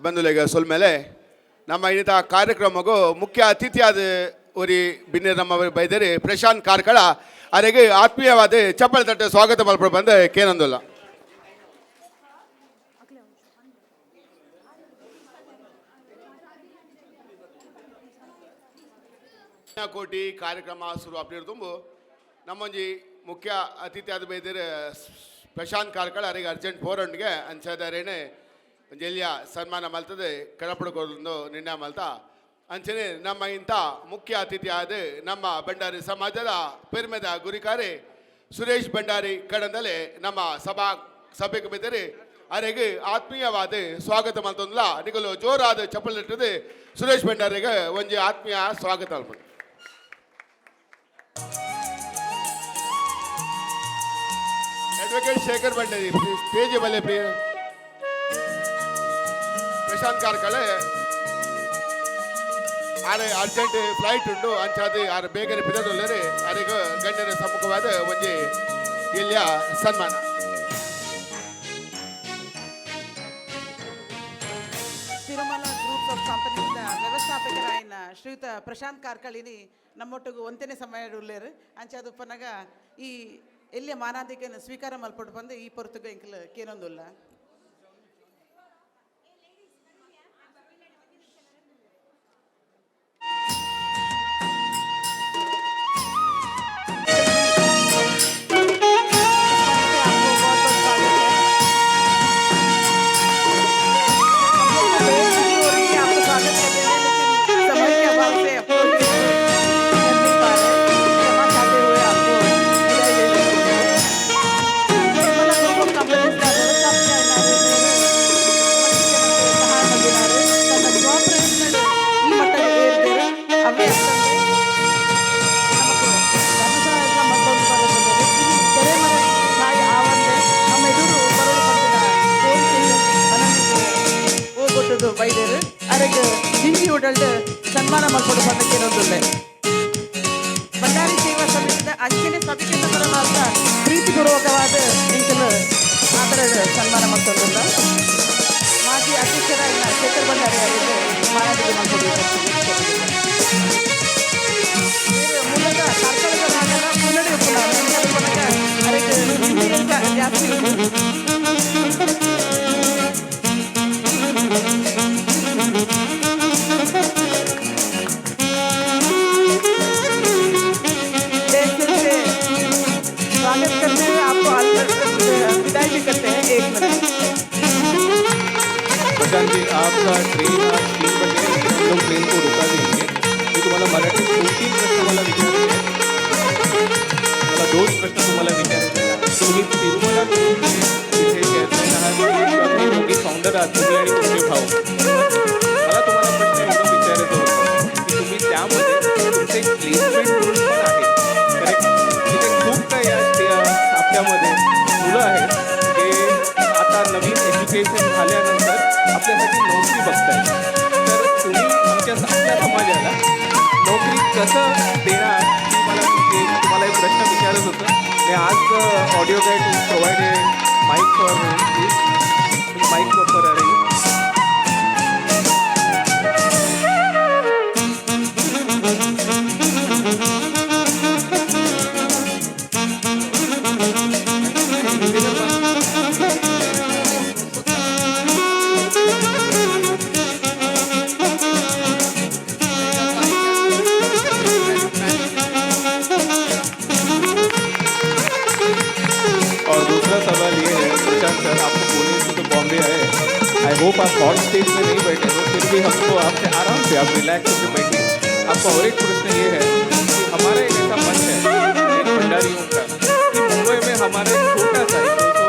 ಬಂಧುಗಳಿಗೆ ಸೊಲ್ಮೇಲೆ ನಮ್ಮ ಇನ್ನಿತ ಕಾರ್ಯಕ್ರಮಗೂ ಮುಖ್ಯ ಅತಿಥಿಯಾದ ಒರಿ ಬಿನ್ನೆ ನಮ್ಮ ಬೈದರೆ ಪ್ರಶಾಂತ್ ಕಾರ್ಕಳ ಅವರಿಗೆ ಆತ್ಮೀಯವಾದ ಚಪ್ಪಲ್ ತಟ್ಟೆ ಸ್ವಾಗತ ಮಲ್ಪಡು ಬಂದ ಕೇನಂದಿಲ್ಲ. ಕೋಟಿ ಕಾರ್ಯಕ್ರಮ ಶುರು ಆಗ್ತಿರೋ ತುಂಬು ನಮ್ಮೊಂಜಿ ಮುಖ್ಯ ಅತಿಥಿಯಾದ ಬೈದರೆ ಪ್ರಶಾಂತ್ ಕಾರ್ಕಳ ಅವರಿಗೆ ಅರ್ಜೆಂಟ್ ಫೋರನ್ಗೆ ಅಂಚದಾರೇನೆ ಜಲ್ಯ ಸನ್ಮಾನ ಮಲ್ತದೆ ಕಳಪಡ್ಕೊಂಡು ನಿರ್ಣಯ ಮಲ್ತ ಅಂಚನೆ ನಮ್ಮ ಇಂಥ ಮುಖ್ಯ ಅತಿಥಿ ಆದ ನಮ್ಮ ಭಂಡಾರಿ ಸಮಾಜದ ಪೆರ್ಮೆದ ಗುರಿಕಾರಿ ಸುರೇಶ್ ಭಂಡಾರಿ ಕಡಂದಲೆ ನಮ್ಮ ಸಭೆಗೆ ಬಿದ್ದರೆ ಅವರಿಗೆ ಆತ್ಮೀಯವಾದ ಸ್ವಾಗತ ಮಲ್ತೊಂದಿಲ್ಲ ನಿಗಲು ಜೋರಾದ ಚಪ್ಪಲಿಟ್ಟದೆ ಸುರೇಶ್ ಭಂಡಾರಿಗೆ ಒಂಜಿ ಆತ್ಮೀಯ ಸ್ವಾಗತ ಅಲ್ಪಡು. ಅಡ್ವೊಕೇಟ್ ಶೇಖರ್ ಭಂಡಾರಿ ಸ್ಟೇಜ್ ಬಲ್ಲೆ ಪ್ರಿಯ ಪ್ರಶಾಂತ್ ಕಾರ್ಕಳೆ ಆರೆ ಅರ್ಜೆಂಟ್ ಫ್ಲೈಟ್ ಉಂಟು ಅಂಚಾದ ಆರು ಬೇಗನೆ ಬಿದ್ದೊಲ್ಲರೆ ಅವರಿಗೆ ಗಣ್ಯರ ಸಮ್ಮುಖವಾದ ಒಂಜಿ ಇಲ್ಲಿಯ ಸನ್ಮಾನ. ತಿರುಮಲ ಗ್ರೂಪ್ಸ್ ಆಫ್ ಕಂಪನಿಯಿಂದ ವ್ಯವಸ್ಥಾಪಕರಾಯಿನ ಶ್ರೀಯುತ ಪ್ರಶಾಂತ್ ಕಾರ್ಕಳಿನಿ ನಮ್ಮೊಟ್ಟಿಗೆ ಒಂತನೇ ಸಮಯ ಉಳ್ಳೇರು ಅಂಚಾದ ಉಪ್ಪನಾಗ ಈ ಎಲ್ಲಿಯ ಮಾನಾಧಿಕನ ಸ್ವೀಕಾರ ಮಲ್ಪಟ್ಟು ಬಂದು ಈ ಪೊರ್ತುಗ ಇಂಕಲ್ ಕೇನೊಂದುಲ್ಲ. ಬೈದೇರು ಅದಕ್ಕೆ ಜಿಂಗಿ ಉಡಲ್ದು ಸನ್ಮಾನ ಮಾಡ್ಕೊಂಡು ಬಂದಕ್ಕೆ ಇರೋದಿಲ್ಲ. ಭಂಡಾರಿ ಸೇವಾ ಸಮಿತಿಯಿಂದ ಅಂಚನೆ ಸಭೆಯಿಂದ ಬರಲಾದ ಪ್ರೀತಿಪೂರ್ವಕವಾದ ಇಂಕಲು ಆ ಥರದ ಸನ್ಮಾನ ಮಾಡ್ಕೊಂಡಿಲ್ಲ. ಮಾಜಿ ಅಧ್ಯಕ್ಷರಾದ ಶೇಖರ್ ಭಂಡಾರಿ ಅವರಿಗೆ ಮಾನವಿಗೆ ಮಾಡ್ಕೊಂಡಿದ್ದಾರೆ. ಮೂಲಕ ಕಾರ್ಕಳದ ಭಾಗದ ಮುನ್ನಡೆ ಅದಕ್ಕೆ ಜಾಸ್ತಿ स्वागत करते हैं आपको विदाई भी करते हैं 1 मिनट. प्रशांत जी आपका ट्रेन आज 3 बजे हम लोग ट्रेन को रुका देंगे. मी तुम्हाला मराठीत 2-3 प्रश्न मला विचारायचे मला 2 प्रश्न तुम्हाला विचारायचे तुम्ही तिरुमला इथे चेअरमॅन आहात तुम्ही फाउंडर आहात तुम्ही आणि तुमचे भाऊ मला तुम्हाला प्रश्न एकदम विचारायचं होतं की तुम्ही त्यामध्ये तुमचे एक प्लेसमेंट रूल पण आहे करेक्ट. तिथे खूप काही आपल्यामध्ये मुलं आहेत जे आता नवीन एज्युकेशन झाल्यानंतर आपल्यासाठी नोकरी बघतायत. तर तुम्ही आपल्या समाजाला नोकरी कसं देणार ही मला तुम्हाला एक प्रश्न विचारत होतं. मी आज audio guide to provide a mic for mic for arrange. सवाल ये है प्रशांत सर आपको पुणे से तो बॉम्बे आए आई होप आप हॉट स्टेज में नहीं बैठे हो फिर भी हमको आपसे आराम से आप रिलैक्स होकर बैठिए. आपका और एक प्रश्न ये है कि हमारा एक ऐसा मंच है एक भंडारियों का कि मुंबई में हमारे छोटा सा 200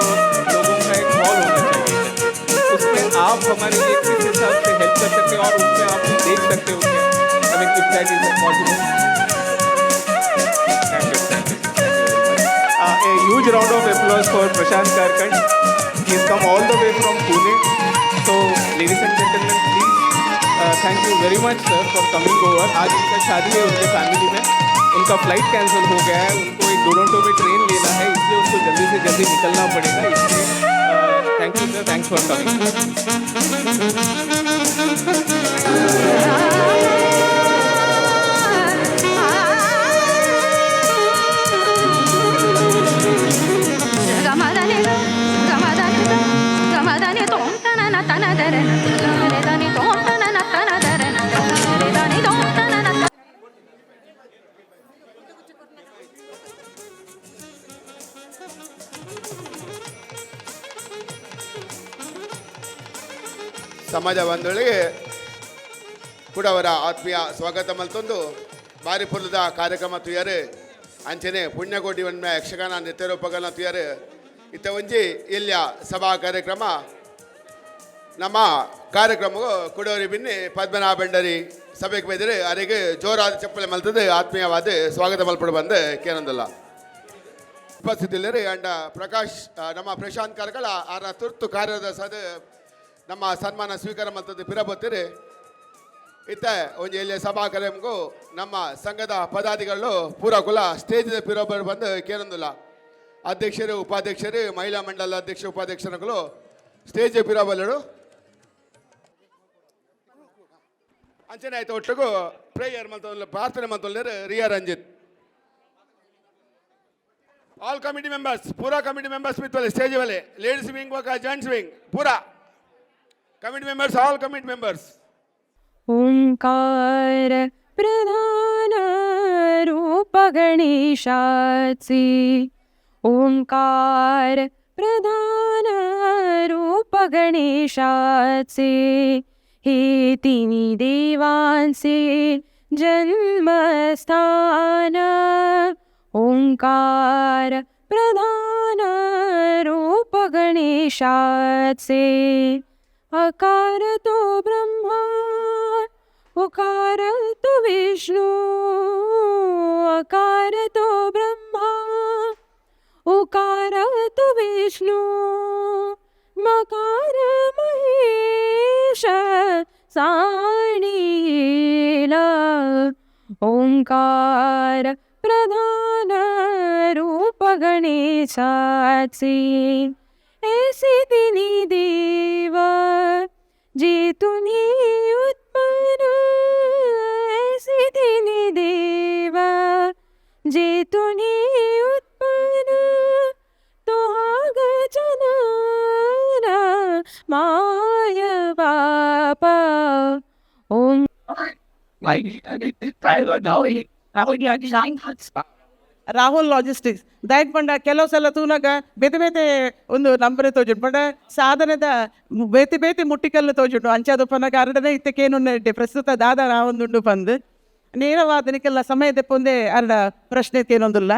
लोगों का एक हॉल होना चाहिए उसमें आप हमारे लिए किस हिसाब से हेल्प कर सकते हो और उसमें आप देख सकते हो क्या I mean if that is possible. A huge round of applause for Prashant Karkal. He has come all the way from Pune. So, ladies and gentlemen, please thank you very much, sir, for coming over. आज उनका शादी है उनके family में. उनका flight cancel हो गया है. उनको एक टोरंटो में ट्रेन लेना है इसलिए उनको जल्दी से जल्दी निकलना पड़ेगा. इसलिए thank you sir, thanks for coming. ಸಮಾಜ ಬಂಧುಗಳಿಗೆ ಕೂಡ ಅವರ ಆತ್ಮೀಯ ಸ್ವಾಗತ ಮಲ್ತೊಂದು ಬಾರಿ ಪುಲ್ಲದ ಕಾರ್ಯಕ್ರಮ ತುಯರು ಅಂಚನೆ ಪುಣ್ಯಕೋಟಿ ಒಮ್ಮೆ ಯಕ್ಷಗಾನ ನೃತ್ಯರೂಪಗಳನ್ನ ತುಯರು ಇತ್ತ ಒಂಜಿ ಇಲ್ಲಿಯ ಸಭಾ ಕಾರ್ಯಕ್ರಮ ನಮ್ಮ ಕಾರ್ಯಕ್ರಮವು ಕುಡೋರಿ ಬಿನ್ನಿ ಪದ್ಮನಾಭ ಭಂಡಾರಿ ಸಭೆಗೆ ಬೈದರೆ ಅವರಿಗೆ ಜೋರಾದ ಚಪ್ಪಲೆ ಮಲ್ತದ್ದು ಆತ್ಮೀಯವಾದ ಸ್ವಾಗತ ಮಲ್ಪಡು ಬಂದು ಕೇನೊಂದಲ್ಲ ಉಪಸ್ಥಿತಿಯಲ್ಲಿ ಅಂಡ ಪ್ರಕಾಶ್ ನಮ್ಮ ಪ್ರಶಾಂತ್ ಕಾರ್ಕಳ ಅವರ ತುರ್ತು ಕಾರ್ಯದ ಸದ ನಮ್ಮ ಸನ್ಮಾನ ಸ್ವೀಕಾರ ಮಲ್ತದ್ದು ಪಿರಬತ್ತೀರಿ ಇತ್ತ ಒಂಜಿ ಇಲ್ಲಿ ಸಭಾ ಕಾರ್ಯಕ್ರಮಕ್ಕೂ ನಮ್ಮ ಸಂಘದ ಪದಾಧಿಕಾರಿಗಳು ಪೂರ ಕುಲ ಸ್ಟೇಜ್ ಪಿರೋಬರ್ ಬಂದು ಕೇನೊಂದಿಲ್ಲ ಅಧ್ಯಕ್ಷರು ಉಪಾಧ್ಯಕ್ಷರು ಮಹಿಳಾ ಮಂಡಲ ಅಧ್ಯಕ್ಷ ಉಪಾಧ್ಯಕ್ಷರುಗಳು ಸ್ಟೇಜ್ ಪಿರೋಬಲ್ಲರು ಅಂಚನೆ ಆಯ್ತು ಒಟ್ಟಿಗೂ ಪ್ರೇಯರ್ ಮಲ್ತೊಂದು ಪ್ರಾರ್ಥನೆ ಮಲ್ತೊಂದು Riya Ranjith all committee members ಪೂರಾ ಕಮಿಟಿ ಮೆಂಬರ್ಸ್ ಮಿತ್ತಲೆ ಸ್ಟೇಜ್ ಮೇಲೆ ಲೇಡೀಸ್ ವಿಂಗ್ ವಾಗ ಜೆಂಟ್ಸ್ ವಿಂಗ್ ಪೂರಾ committee members all committee members ಓಂಕಾರ ಪ್ರಧಾನ ರೂಪ ಗಣೇಶಾತ್ಸಿ ಓಂಕಾರ ಪ್ರಧಾನ ರೂಪ ಗಣೇಶಾತ್ಸಿ हे तिन्ही देवांचे जन्मस्थान ओंकार प्रधान रूप गणेशाचे अकार तो ब्रह्मा उकार तो विष्णू अकार तो ब्रह्मा उकार तो विष्णू मकार महेश साणीला ओंकार प्रधान रूप गणेशाचे ऐसे तिन्ही देव जे तुम्ही उत्पन्न ऐसे तिन्ही देव जे तुम्ही उत्पन्न तो गजानन माय बापा ओम ರಾಹುಲ್ ಲಾಜಿಸ್ಟಿಕ್ಸ್ ದಯಟ್ ಪಂಡ ಕೆಲವು ಸಲ ತೂನಾಗ ಬೇತೆ ಬೇತೆ ಒಂದು ನಂಬರ್ ತೋಜುಂಡು ಪಂಡ ಸಾಧನದ ಬೇತೆ ಬೇತೆ ಮುಟ್ಟಿಕಲ್ಲು ತೋಜುಂಡು ಅಂಚಾದು ಪನಗ ಅರಡನೇ ಇತ್ತಕ್ಕೇನು ಪ್ರಸ್ತುತ ದಾದ ನಾವೊಂದುಂಡು ಪಂದು ನೇರವಾದನಿಕೆಲ್ಲ ಸಮಯ ತೆಪ್ಪೊಂದೇ ಅರಡ ಪ್ರಶ್ನೆ ಏನೊಂದಿಲ್ಲ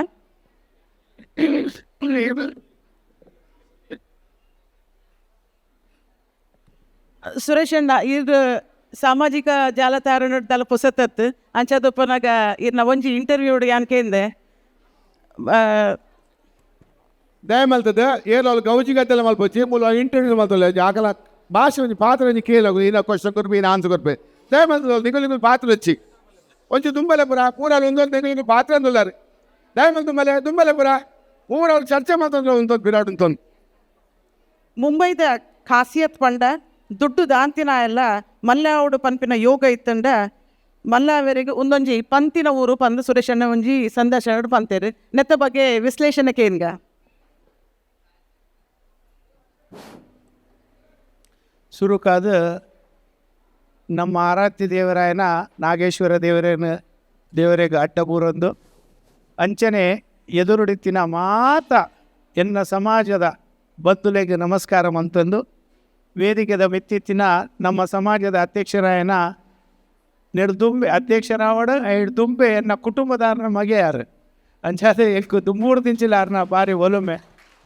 ಸುರೇಶ್ ಅಣ್ಣ ಇದು ಸಾಮಾಜಿಕ ಜಾಲತಾಣ ತಲ ಪುಸತತ್ತು ಅಂಚಾದು ಪನಗ ಇರ್ನ ಒಂಜಿ ಇಂಟರ್ವ್ಯೂ ಯಾನ್ಕೇಂದೆ ದಯ ಮಲ್ತದೆ ಏನು ಅಲ್ಲಿ ಗೌಜಿಗತ್ತೆಲ್ಲ ಮಲ್ಪೊಚ್ಚಿ ಮೂಲ ಇಂಟರ್ವ್ಯೂ ಮಲ್ತಲ್ಲ ಆಕಲ ಭಾಷೆ ಒಂಜಿ ಪಾತ್ರ ಒಂಜಿ ಕೇಳಗು ಇನ್ನ ಕ್ವಶನ್ ಕೊರ್ಪಿ ಇನ್ನು ಆನ್ಸರ್ ಕೊರ್ಪೆ ದಯ ಮಲ್ತದ ನಿಗಳು ಪಾತ್ರ వచ్చి ಒಂಚು ದುಂಬಲೆ ಪುರ ಪೂರಲ್ಲಿ ಒಂದೊಂದು ನಿಗಳು ಪಾತ್ರ ಅಂದುಲ್ಲಾರು ದಯ ಮಲ್ ದುಂಬಲೆ ಪುರ ಪೂರ ಅವ್ರು ಚರ್ಚೆ ಮಾಡ್ತಂದ್ರೆ ಒಂದೊಂದು ಬಿರಾಟ್ ಅಂತಂದು ಮುಂಬೈದ ಖಾಸಿಯತ್ ಪಂಡ ದುಡ್ಡು ದಾಂತಿನ ಎಲ್ಲ ಮಲ್ಲಾವುಡು ಪಂಪಿನ ಯೋಗ ಇತ್ತಂಡ ಮಲ್ಲಾವರೆಗೆ ಒಂದೊಂಜಿ ಪಂತಿನ ಊರು ಪಂದು ಸುರೇಶಣ್ಣ ಒಂಜಿ ಸಂದರ್ಶನ ಪಂತೇರು ನೆತ್ತ ಬಗ್ಗೆ ವಿಶ್ಲೇಷಣೆ ಕೇನ್ಗ ಸುರುಕಾದ ನಮ್ಮ ಆರಾಧ್ಯ ದೇವರಾಯನ ನಾಗೇಶ್ವರ ದೇವರಿಗೆ ಅಡ್ಡಬೂರೊಂದು ಅಂಚನೆ ಎದುರುಡಿತ್ತಿನ ಮಾತ ಎನ್ನ ಸಮಾಜದ ಬದ್ದುಲೆಗೆ ನಮಸ್ಕಾರ ಅಂತಂದು ವೇದಿಕೆದ ಮೆತ್ತಿತ್ತಿನ ನಮ್ಮ ಸಮಾಜದ ಅಧ್ಯಕ್ಷರಾಯನ ನೆಡ್ದುಂಬೆ ಅಧ್ಯಕ್ಷರಾವಡ ದುಂಬೆ ಎನ್ನ ಕುಟುಂಬದಾರನ ಮಗೆ ಯಾರು ಅಂಚಾದೆ ಎಲ್ಕು ದುಂಬೂರು ದಿಂಚಿಲಾರನ ಬಾರಿ ಒಲುಮೆ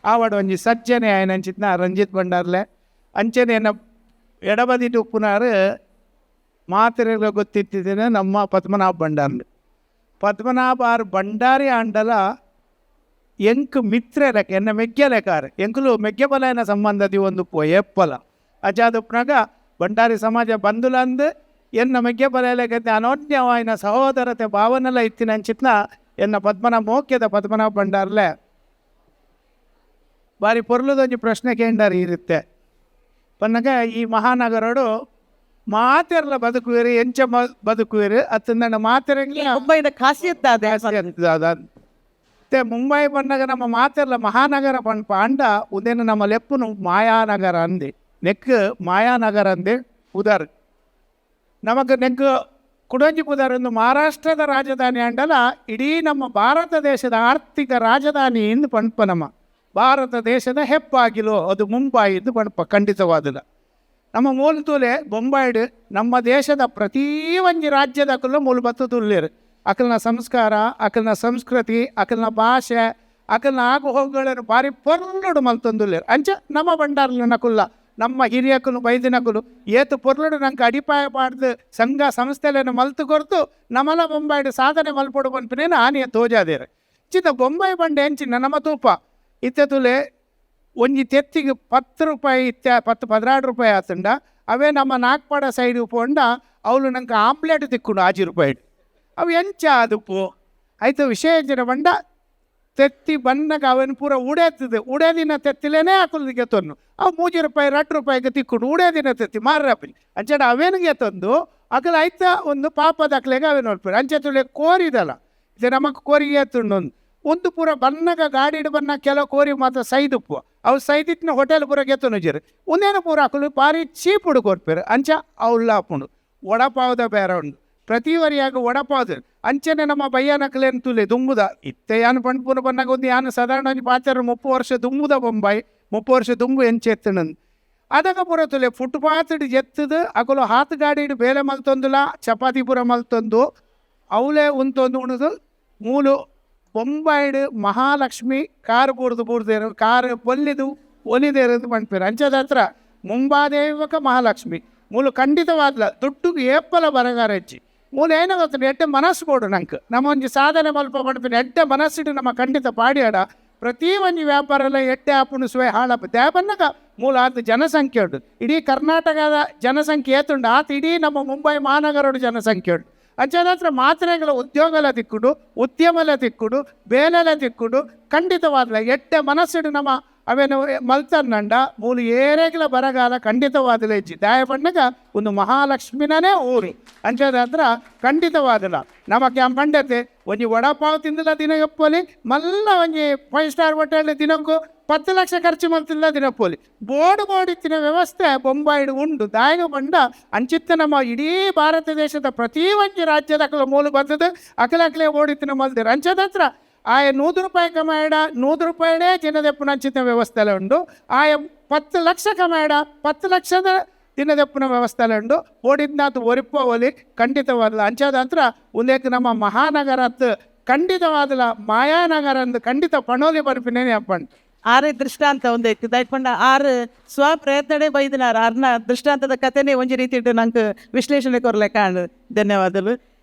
ಆವಡ ಒಂಜಿ ಸಜ್ಜನೆ ಆಯ್ನ ಅಂಚಿತ್ನ ರಂಜಿತ್ ಭಂಡಾರ್ಲೆ ಅಂಚನೆ ಎನ್ನ ಎಡಬದಿಟ್ಟು ಉಪ್ಪುನಾರು ಮಾತ್ರೆಗಳ ಗೊತ್ತಿತ್ತಿದ್ದೇನೆ ನಮ್ಮ ಪದ್ಮನಾಭ ಭಂಡಾರ್ಲು ಪದ್ಮನಾಭ ಆರು ಭಂಡಾರಿ ಆಂಡಲ ಎಂಕ್ ಮಿತ್ರ ಲೆಕ್ಕ ಎನ್ನ ಮೆಗ್ಗೆ ಲೆಕ್ಕಾರೆ ಎಂಕುಲು ಮೆಗ್ಗೆ ಬಲಯನ ಸಂಬಂಧದಿ ಒಂದು ಎಪ್ಪಲ ಅಜಾದುಪ್ನಾಗ ಭಂಡಾರಿ ಸಮಾಜ ಬಂದುಲಂದು ಎನ್ನ ಮೆಗ್ಗೆ ಬಲ ಲೆಕ್ಕತೆ ಅನೋನ್ಯವಾಯಿನ ಸಹೋದರತೆ ಭಾವನೆಲ್ಲ ಇತ್ತಿನ ಅಂಚಿತ್ನ ಎನ್ನ ಪದ್ಮನಾಭ ಮೋಕ್ಯದ ಪದ್ಮನಾಭ ಭಂಡಾರ್ಲೆ ಬಾರಿ ಪೊರ್ಲುದೊಂದು ಪ್ರಶ್ನೆ ಕೇಂಡಾರಿ ಇರುತ್ತೆ ಪನ್ನಗ ಈ ಮಹಾನಗರೋಡು ಮಾತೆರ್ಲ ಬದುಕುವಿರಿ ಎಂಚ ಬದುಕುವಿರಿ ಅತ್ತಂದ ಮಾತೆರಂಗೆ ಮುಂಬೈದ ಖಾಸಿಯತ್ ಅದೇ ಮತ್ತೆ ಮುಂಬೈ ಬಂದಾಗ ನಮ್ಮ ಮಾತೆರ್ಲ ಮಹಾನಗರ ಪಂಪ ಅಂಡ ಉದೇನು ನಮ್ಮ ಲೆಪ್ಪುನು ಮಾಯಾನಗರ ಅಂದೆ ನೆಕ್ ಮಾಯಾನಗರ ಅಂದೆ ಉದಾರ್ ನಮಗೆ ನೆಕ್ ಕುಡಂಜಿ ಪುದಾರ್ ಒಂದು ಮಹಾರಾಷ್ಟ್ರದ ರಾಜಧಾನಿ ಅಂಡಲ ಇಡೀ ನಮ್ಮ ಭಾರತ ದೇಶದ ಆರ್ಥಿಕ ರಾಜಧಾನಿ ಎಂದು ಪಂಪ ನಮ್ಮ ಭಾರತ ದೇಶದ ಹೆಪ್ಪಾಗಿಲು ಅದು ಮುಂಬೈ ಎಂದು ಪಂಪ ಖಂಡಿತವಾದಲ್ಲ ನಮ್ಮ ಮೂಲತೂಲೆ ಬೊಂಬಾಯ್ಡು ನಮ್ಮ ದೇಶದ ಪ್ರತಿ ಒಂಜಿ ರಾಜ್ಯದಕ್ಕೂ ಮೂಲ ಬತ್ತು ತುಲ್ಲೇರು ಅಕಲ್ನ ಸಂಸ್ಕಾರ ಅಕಲ್ನ ಸಂಸ್ಕೃತಿ ಅಕಲ್ನ ಭಾಷೆ ಅಕಲ್ನ ಆಗು ಹೋಗುಗಳನ್ನು ಭಾರಿ ಪೊರ್ಲುಡು ಮಲ್ತೊಂದುಲ್ಲೇರು ಅಂಚ ನಮ್ಮ ಬಂಡಾರ್ಲನಕುಲ್ಲ ನಮ್ಮ ಹಿರಿಯಕ್ಕಲು ಬೈದಿನಕುಲು ಏತು ಪೊರ್ಲುಡು ನಂಗೆ ಅಡಿಪಾಯ ಪಾಡ್ದು ಸಂಘ ಸಂಸ್ಥೆಗಳನ್ನು ಮಲ್ತು ಕೊರ್ತು ನಮ್ಮಲ ಬೊಂಬಾಯ್ಡು ಸಾಧನೆ ಮಲ್ಪೊಡು ಬಂಪಿನೇನು ಆನೆಯ ತೋಜಾದೇರು ಚಿತ್ತ ಬೊಂಬೈ ಬಂಡೆ ಹೆಂಚಿನ ನಮ್ಮ ತೂಪ ಇತ್ತೆತುಲೆ ಒಂಜಿ ತೆತ್ತಿಗೆ 10 ರೂಪಾಯಿ 16 ಆತಂಡ ಅವೇ ನಮ್ಮ ನಾಗ್ಪಾಡ ಸೈಡ್ ಪೋಂಡ ಅವಳು ನಂಗೆ ಆಮ್ಲೆಟ್ ತಿಕ್ಕೊಂಡು 6 ರೂಪಾಯಿ ಅವು ಎಂಚ ಅದಪ್ಪು ಆಯ್ತು ವಿಷಯ ಜನ ಬಂಡ ತೆತ್ತಿ ಬನ್ನಗ ಅವನು ಪೂರ ಉಡೇತದೆ ಉಡೇದಿನ ತೆತ್ತಿಲೇನೆ ಹಾಕಲ್ದಿಗೆ ತೊನ್ನು ಅವು 3 ರೂಪಾಯಿ 2 ರೂಪಾಯಿಗೆ ತಿಕ್ಕೊಂಡು ಉಡೇದಿನ ತೆತ್ತಿ ಮಾರ್ರಪ್ಪಿ ಅಂಚಡ ಅವೇನಿಗೆ ತಂದು ಅಕಲ ಆಯ್ತಾ ಒಂದು ಪಾಪದ ಅಕ್ಲೆಗೆ ಅವೇ ನೋಡ್ತಾರೆ ಅಂಚೆ ತುಳಿ ಕೋರಿದಲ್ಲ ಇದು ನಮಗೆ ಕೋರಿಗೆ ಒಂದು ಪೂರ ಬನ್ನಗ ಗಾಡಿ ಬನ್ನ ಕೆಲವು ಕೋರಿ ಮಾತ್ರ ಸೈದುಪ್ಪು ಅವು ಸೈದಿತ್ತಿನ ಹೋಟೆಲ್ ಪೂರ ಗೆತ್ತನು ಜರು ಒಂದೇನು ಪೂರ ಹಾಕಲು ಭಾರಿ ಚೀಪ್ ಹುಡು ಕೊಡ್ಪೇರು ಅಂಚ ಅವ್ಲ ಹಾಕೊಂಡು ವಡಪಾವದ ಬೇರೆ ಉಂಡು ಪ್ರತಿ ವರಿಯಾಗ ವಡಪಾವದ ಅಂಚನೆ ನಮ್ಮ ಬಯ್ಯನಕಲೇನು ತುಲೆ ದುಂಬುದ ಇತ್ತೆ ಯಾನು ಪಂಡ್ಪೂರ ಬನ್ನಾಗ ಒಂದು ಯಾನು ಸಾಧಾರಣ ಒಂದು ಪಾತ್ರ 30 ವರ್ಷ ದುಂಬುದ ಬೊಂಬೈ 30 ವರ್ಷ ದುಂಬು ಎಂಚೆತ್ತನಂದು ಅದಾಗ ಪೂರ ತುಲೆ ಫುಟ್ಪಾತ್ ಎತ್ತದು ಅಕಲು ಹಾತ್ ಗಾಡಿ ಬೇಲೆ ಮಲ್ತೊಂದುಲ ಚಪಾತಿ ಪೂರ ಮಲ್ತೊಂದು ಅವಲೇ ಉಂತೊಂದು ಉಣದು ಮೂಲು ಬೊಂಬಾಯ್ಡು ಮಹಾಲಕ್ಷ್ಮಿ ಕಾರು ಬೂರ್ದೇರು ಕಾರು ಒಲಿದು ಒಲಿದೇರದು ಪಂಡ್ಪೇರು ಅಂಚದ ಹತ್ರ ಮುಂಬಾದೇವಕ ಮಹಾಲಕ್ಷ್ಮಿ ಮೂಲು ಖಂಡಿತವಾದ್ಲ ದುಡ್ಡುಗೆ ಏಪ್ಪಲ ಬರಗಾರ ಹೆಚ್ಚಿ ಮೂಲ ಏನೋ ಗೊತ್ತ ಎಡ್ಡೆ ಮನಸ್ಸು ಬೋಡು ನಂಗೆ ನಮ್ಮ ಒಂಜಿ ಸಾಧನೆ ಮಲ್ಪ ಪಡ್ಪೇನೆ ಎಡ್ಡೆ ಮನಸ್ಸಿಟ್ಟು ನಮ್ಮ ಖಂಡಿತ ಪಾಡಿಯಾಡ ಪ್ರತಿ ಒಂಜಿ ವ್ಯಾಪಾರ ಎಲ್ಲ ಎಡ್ಡೆ ಆಪುಣಿಸುವೆ ಹಾಳಪ್ಪ ದ್ಯಾಬನ್ನಗ ಮೂಲ ಆತ ಜನಸಂಖ್ಯೆ ಉಂಟು ಇಡೀ ಕರ್ನಾಟಕದ ಜನಸಂಖ್ಯೆ ಏತುಂಡು ಆತ ಇಡೀ ನಮ್ಮ ಮುಂಬೈ ಮಹಾನಗರದ ಜನಸಂಖ್ಯೆ ಉಂಟು ಅಂಚದ ಹತ್ರ ಮಾತ್ರೆಗಳ ಉದ್ಯೋಗಲ ತಿಕ್ಕುಡು ಉದ್ಯಮಲ ತಿಕ್ಕುಡು ಬೇಲೆಲ ತಿಕ್ಕುಡು ಖಂಡಿತವಾದ್ಲ ಎಡ್ಡೆ ಮನಸ್ಸಿಡು ನಮ್ಮ ಅವೇನು ಮಲ್ತನ್ನಂಡ ಮೂಲು ಏರೆಗ್ಲ ಬರಗಾಲ ಖಂಡಿತವಾದಲ ಹೆಚ್ಚಿ ದಾಯ ಬಣ್ಣಗ ಒಂದು ಮಹಾಲಕ್ಷ್ಮಿನೇ ಊರು ಅಂಚದ ಹತ್ರ ಖಂಡಿತವಾದಲ್ಲ ನಮ್ಮ ಕ್ಯಾಂಪಂಡತೆ ಒಂಜಿ ವಡಪಾವ್ ತಿಂದಿಲ್ಲ ದಿನ ಎಪ್ಪಲಿ ಮಲ್ಲ ಒಂಜಿ 5 ಸ್ಟಾರ್ ಹೋಟೆಲ್ ದಿನಕ್ಕೂ 10 ಲಕ್ಷ ಖರ್ಚು ಮಾಡ್ತಿಲ್ಲ ದಿನಪ್ಪೋಲಿ ಬೋಡಿತ್ತಿನ ವ್ಯವಸ್ಥೆ ಬೊಂಬಾಯ್ಡು ಉಂಡು ದಾಯಗ ಬಂಡ ಅಂಚಿತ್ತ ನಮ್ಮ ಇಡೀ ಭಾರತ ದೇಶದ ಪ್ರತಿ ಒಂಜಿ ರಾಜ್ಯದ ಅಕಲ ಮೂಲ ಬರ್ತದೆ ಅಕಲೇ ಓಡಿತ್ತಿನ ಮಲ್ದಿರು ಅಂಚದ ಹತ್ರ ಆಯ 100 ರೂಪಾಯಿ ಕಮಾಯಡ 100 ರೂಪಾಯಿನೇ ಜನದೆಪ್ಪುನ ಅಂಚಿತ ವ್ಯವಸ್ಥೆ ಎಲ್ಲ ಉಂಡು ಆಯ 10 ಲಕ್ಷ ಕಮಾಯಡ 10 ಲಕ್ಷದ ದಿನದೆಪ್ಪುನ ವ್ಯವಸ್ಥೆ ಎಲ್ಲ ಉಂಡು ಓಡಿದ್ನಾತು ಒರಿಪ ಒಲಿ ಖಂಡಿತವಾದಲ್ಲ ಅಂಚದ ಹತ್ರ ಉಲ್ಲೇಖ ನಮ್ಮ ಮಹಾನಗರತ್ ಖಂಡಿತವಾದಲ್ಲ ಮಾಯಾನಗರ ಅಂದು ಖಂಡಿತ ಪಣೋಲಿ ಬರ್ಪಿನೇನೆ ಅಪ್ಪಂಡು ಆರೇ ದೃಷ್ಟಾಂತ ಒಂದೇ ದಯಪಂಡ 6 ಸ್ವಪ್ರಯತ್ನಡೆ ಬೈದಿನಾರ ಆರ್ನ ದೃಷ್ಟಾಂತದ ಕಥೆನೇ ಒಂಜಿ ರೀತಿ ಇಟ್ಟು ನಂಗೆ ವಿಶ್ಲೇಷಣೆ ಕೊರ್ಲೆ ಕಾಣು ಧನ್ಯವಾದಗಳು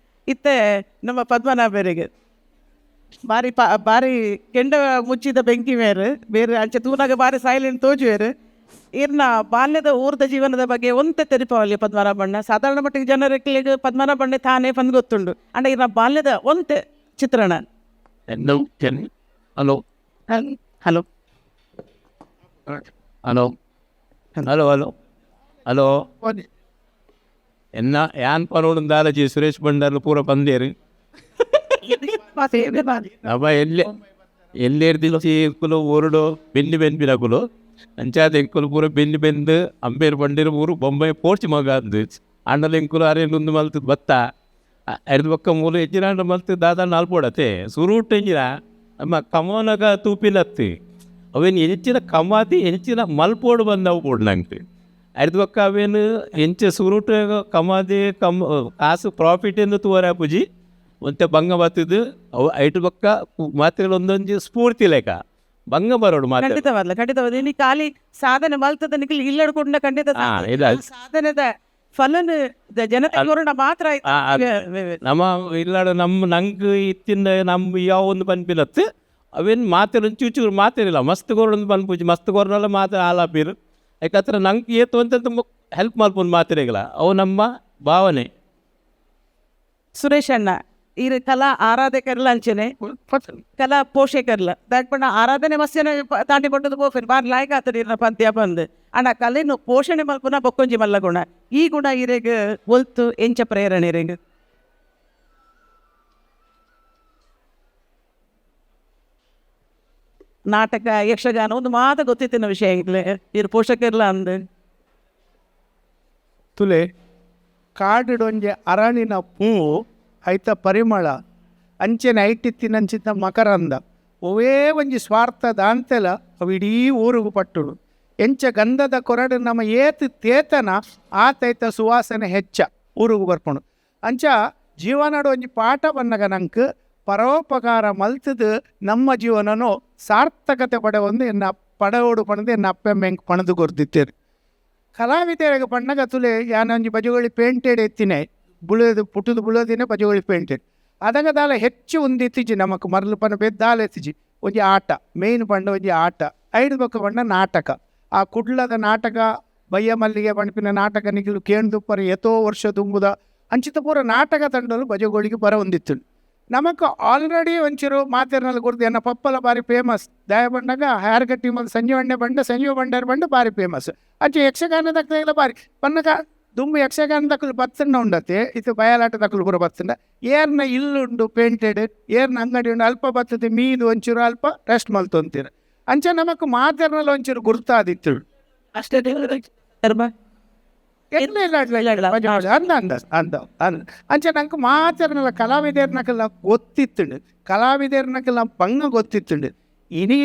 ಇತ್ತೆ ನಮ್ಮ ಪದ್ಮನಾಭರಿಗೆ ಬಾರಿ ಕೆಂಡ ಮುಚ್ಚಿದ ಬೆಂಕಿ ಬೇರೆ ಅಂಚೆ ತೂನಾಗ ಬಾರಿ ಸೈಲೆಂಟ್ ತೋಜುವೇರು ಇರ್ನ ಬಾಲ್ಯದ ಊರ್ದ ಜೀವನದ ಬಗ್ಗೆ ಒಂತೆ ತೆರಿಪವಲ್ಲಿ ಪದ್ಮನಾಭಣ್ಣ ಸಾಧಾರಣ ಮಟ್ಟಿಗೆ ಜನರಿಗೆ ಪದ್ಮನಾಭಣ್ಣ ತಾನೇ ಬಂದು ಗೊತ್ತುಂಡು ಅಂಡ ಇರ್ನ ಬಾಲ್ಯದ ಒಂತೆ ಚಿತ್ರಣ hello hello hello hello hello hello ಎನ್ನ ಯಾನ್ ಪರೋಡಂದಾಲಜಿ ಸುರೇಶ್ ಬಂಡಾರ್ಲು ಪೂರ ಬಂದೇರು ಅವ ಎಲ್ಲೇ ದಿವಸ ಎಂಕುಲು ಊರುಡು ಬೆನ್ನಿ ಬೆನ್ಪಿನಕುಲು ಅಂಚಾದ ಎಂಕುಲು ಪೂರ ಬೆನ್ನಿ ಬೆಂದು ಅಂಬೇರು ಬಂಡಿರು ಊರು ಬೊಂಬೈ ಪೋರ್ಚಿ ಮಗ ಅಂದು ಅಣ್ಣಲು ಎಂಕುಲು ಅರೆಂದು ಮಲ್ತು ಬತ್ತ ಐದು ಪಕ್ಕ ಮೂಲು ಹೆಚ್ಚಿನ ಮಲ್ತು ದಾದ ನಾಲ್ಪೋಡತ್ತೆ ಸುರುಟ್ ಎಂಜಿನ ನಮ್ಮ ಕಮೋನಗ ತೂಪಿಲತ್ತಿ ಅವೇನು ಹೆಚ್ಚಿನ ಕಮಾತಿ ಹೆಚ್ಚಿನ ಮಲ್ಪೋಡು ಬಂದವು ಬೋಡು ನಂಗೆ ಐದು ಪಕ್ಕ ಅವೇನು ಹೆಂಚ ಸುರುಟ್ ಕಮಾದಿ ಕಾಸು ಪ್ರಾಫಿಟ್ ಎಂದು ತೂವರ ಪೂಜಿ ಒಂತೆ ಬಂಗ ಬತ್ತಿದ್ದು ಅವು ಐಟು ಪಕ್ಕ ಮಾತ್ರೆಗಳು ಒಂದೊಂದು ಸ್ಫೂರ್ತಿ ಲೆಕ್ಕ ಬಂಗ ಬರೋಡು ಮಾತ್ರ ಖಂಡಿತವಾದ ಇಲ್ಲಿ ಖಾಲಿ ಸಾಧನೆ ಮಲ್ತದ ನಿಖಿಲ್ ಇಲ್ಲಡ್ಕೊಂಡ ಖಂಡಿತ ಸಾಧನೆದ ಫಲನ ಜನತೆ ಮಾತ್ರ ನಮ್ಮ ಇಲ್ಲಾಡ ನಮ್ಮ ನಂಗೆ ಇತ್ತಿಂದ ನಮ್ಮ ಯಾವ ಒಂದು ಪನ್ಪಿಲತ್ತು ಅವೇನು ಮಾತೆಲ್ಲ ಚೂಚೂರು ಮಾತೇನಿಲ್ಲ ಮಸ್ತ್ ಗೋರೊಂದು ಪನ್ಪೂಜಿ ಮಸ್ತ್ ಗೋರನೆಲ್ಲ ಮಾತ್ರ ಆಲಾಪಿರು ಯಾಕಂದ್ರೆ ನಂಗೆ ಏತು ಅಂತ ಹೆಲ್ಪ್ ಮಾಡ್ಬೋದು ಮಾತ್ರೆಗಳ ಅವು ನಮ್ಮ ಭಾವನೆ ಸುರೇಶ್ ಅಣ್ಣ ಇರು ಕಲಾ ಆರಾಧಕರ್ಲ ಅಂಚನೆ ಕಲಾ ಪೋಷಕರ್ಲ ದಾಟ್ ಪಂಡ ಆರಾಧನೆ ಮಸ್ಯನ ತಾಂಡಿ ಪಟ್ಟದು ಪೋಫೆನ್ ಬಾರಿ ಲಾಯ್ಕ ಆತಡಿ ಇರ್ನ ಪಂತ್ಯ ಬಂದು ಅಣ್ಣ ಕಲೆನು ಪೋಷಣೆ ಮಲ್ಪುನ ಬೊಕ್ಕೊಂಜಿ ಮಲ್ಲ ಗುಣ ಈ ಗುಣ ಇರೆಗ್ ಒಲ್ತು ಎಂಚ ಪ್ರೇರಣೆ ಇರೆಗ್ ನಾಟಕ ಯಕ್ಷಗಾನ ಒಂದು ಮಾತ ಗೊತ್ತಿತ್ತಿನ ವಿಷಯ ಇರ್ಲೆ ಇರು ಪೋಷಕರ್ಲ ಅಂದ್ ತುಲೆ ಕಾಡಿಡೊಂಜೆ ಅರಳಿನ ಹೂವು ಐತ ಪರಿಮಳ ಅಂಚೆನೆ ಐಟಿತ್ತಿನಂಚಿತ ಮಕರಂದ ಒವೇ ಒಂಜಿ ಸ್ವಾರ್ಥದ ಅಂತೆಲ ಅವು ಇಡೀ ಊರಿಗೂ ಪಟ್ಟುಡು ಎಂಚ ಗಂಧದ ಕೊರಡು ನಮ್ಮ ಏತು ತೇತನ ಆತೈತ ಸುವಾಸನೆ ಹೆಚ್ಚ ಊರಿಗೂ ಬರ್ಪುಣು ಅಂಚ ಜೀವನಡು ಒಂಜಿ ಪಾಠ ಬನ್ನಗ ನಂಕ್ ಪರೋಪಕಾರ ಮಲ್ತದು ನಮ್ಮ ಜೀವನನು ಸಾರ್ಥಕತೆ ಪಡೆವೊಂದು ಎನ್ನ ಪಡವೋಡು ಪಣದು ಎನ್ನ ಅಪ್ಪೆಂಬೆಂಕ್ ಪಣದು ಕೊರ್ದಿತ್ತೇರು ಕಲಾವಿದರಿಗೆ ಪಣ್ಣಗ ತುಲೆ ಯಾನೊಂಜಿ ಬಜುಗಳಿ ಪೇಂಟೆಡ್ ಎತ್ತಿನೆ ಬುಳದು ಪುಟ್ಟದು ಬುಳದಿನೇ ಬಜುಗಳಿ ಪೇಂಟೆಡ್ ಅದಾಗ ದಾಲ ಹೆಚ್ಚು ಒಂದಿತ್ತಿಜಿ ನಮಕ್ ಮರಲು ಪನ ಬೆದ್ದಾಲ ಎತ್ತಿಜಿ ಒಂಜಿ ಆಟ ಮೇಯ್ನ್ ಪಂಡ ಒಂಜಿ ಆಟ ಐದು ಬೊಕ್ಕ ಪಂಡ ನಾಟಕ ಆ ಕುಡ್ಲದ ನಾಟಕ ಬಯ್ಯ ಮಲ್ಲಿಗೆ ಪಣಪಿನ ನಾಟಕ ನಿಗಿಲು ಕೇಣ್ದುಪ್ಪರ ಎತೋ ವರ್ಷ ತುಂಬುದ ಅಂಚಿತ ಪೂರ ನಾಟಕ ತಂಡಲು ಬಜುಗಳಿಗೆ ಬರ ಒಂದಿತ್ತು ನಮಕ್ ಆಲ್ರೆಡಿ ಒಂಚೂರು ಮಾತಿರ್ನಲ್ಲಿ ಗುರ್ದು ಎನ್ನ ಪಪ್ಪಲ ಬಾರಿ ಫೇಮಸ್ ದಯ ಬಂಡಾಗ ಹೇರ್ ಕಟ್ಟಿ ಮತ್ತು ಸಂಜೀವ ಬಂಡಾರ ಬಂಡ ಬಾರಿ ಫೇಮಸ್ ಅಂಚೆ ಯಕ್ಷಗಾನ ದಕ್ಕಲ ಬಾರಿ ಪನ್ನಗ ದುಂಬು ಯಕ್ಷಗಾನ ದಕ್ಕಲು ಬತ್ತಣ್ಣ ಉಂಡತೆ ಇದು ಬಯಲಾಟ ದಕ್ಕಲು ಪೂರ ಬತ್ತಂಡ ಏರ್ನ ಇಲ್ಲುಂಡು ಪೇಂಟೆಡ್ ಏರ್ನ ಅಂಗಡಿ ಉಂಡು ಅಲ್ಪ ಬತ್ತತೆ ಮೀದು ಒಂಚೂರು ಅಲ್ಪ ರೆಸ್ಟ್ ಮಲ್ತೊಂತೀರ ಅಂಚೆ ನಮಕ್ ಮಾತಿರ್ನಲ್ಲಿ ಒಂಚೂರು ಗುರ್ತಾದಿತ್ತು ಅಷ್ಟೇ ಅಂಚೆ ನಂಗೆ ಮಾತಾಡಲ್ಲ ಕಲಾವಿದರ್ನಕ್ಕೆಲ್ಲ ಗೊತ್ತಿತ್ತುಂಡು ಕಲಾವಿದರ್ನಕ್ಕೆಲ್ಲ ಬಂಗ ಗೊತ್ತಿತ್ತುಂಡು ಇಡೀ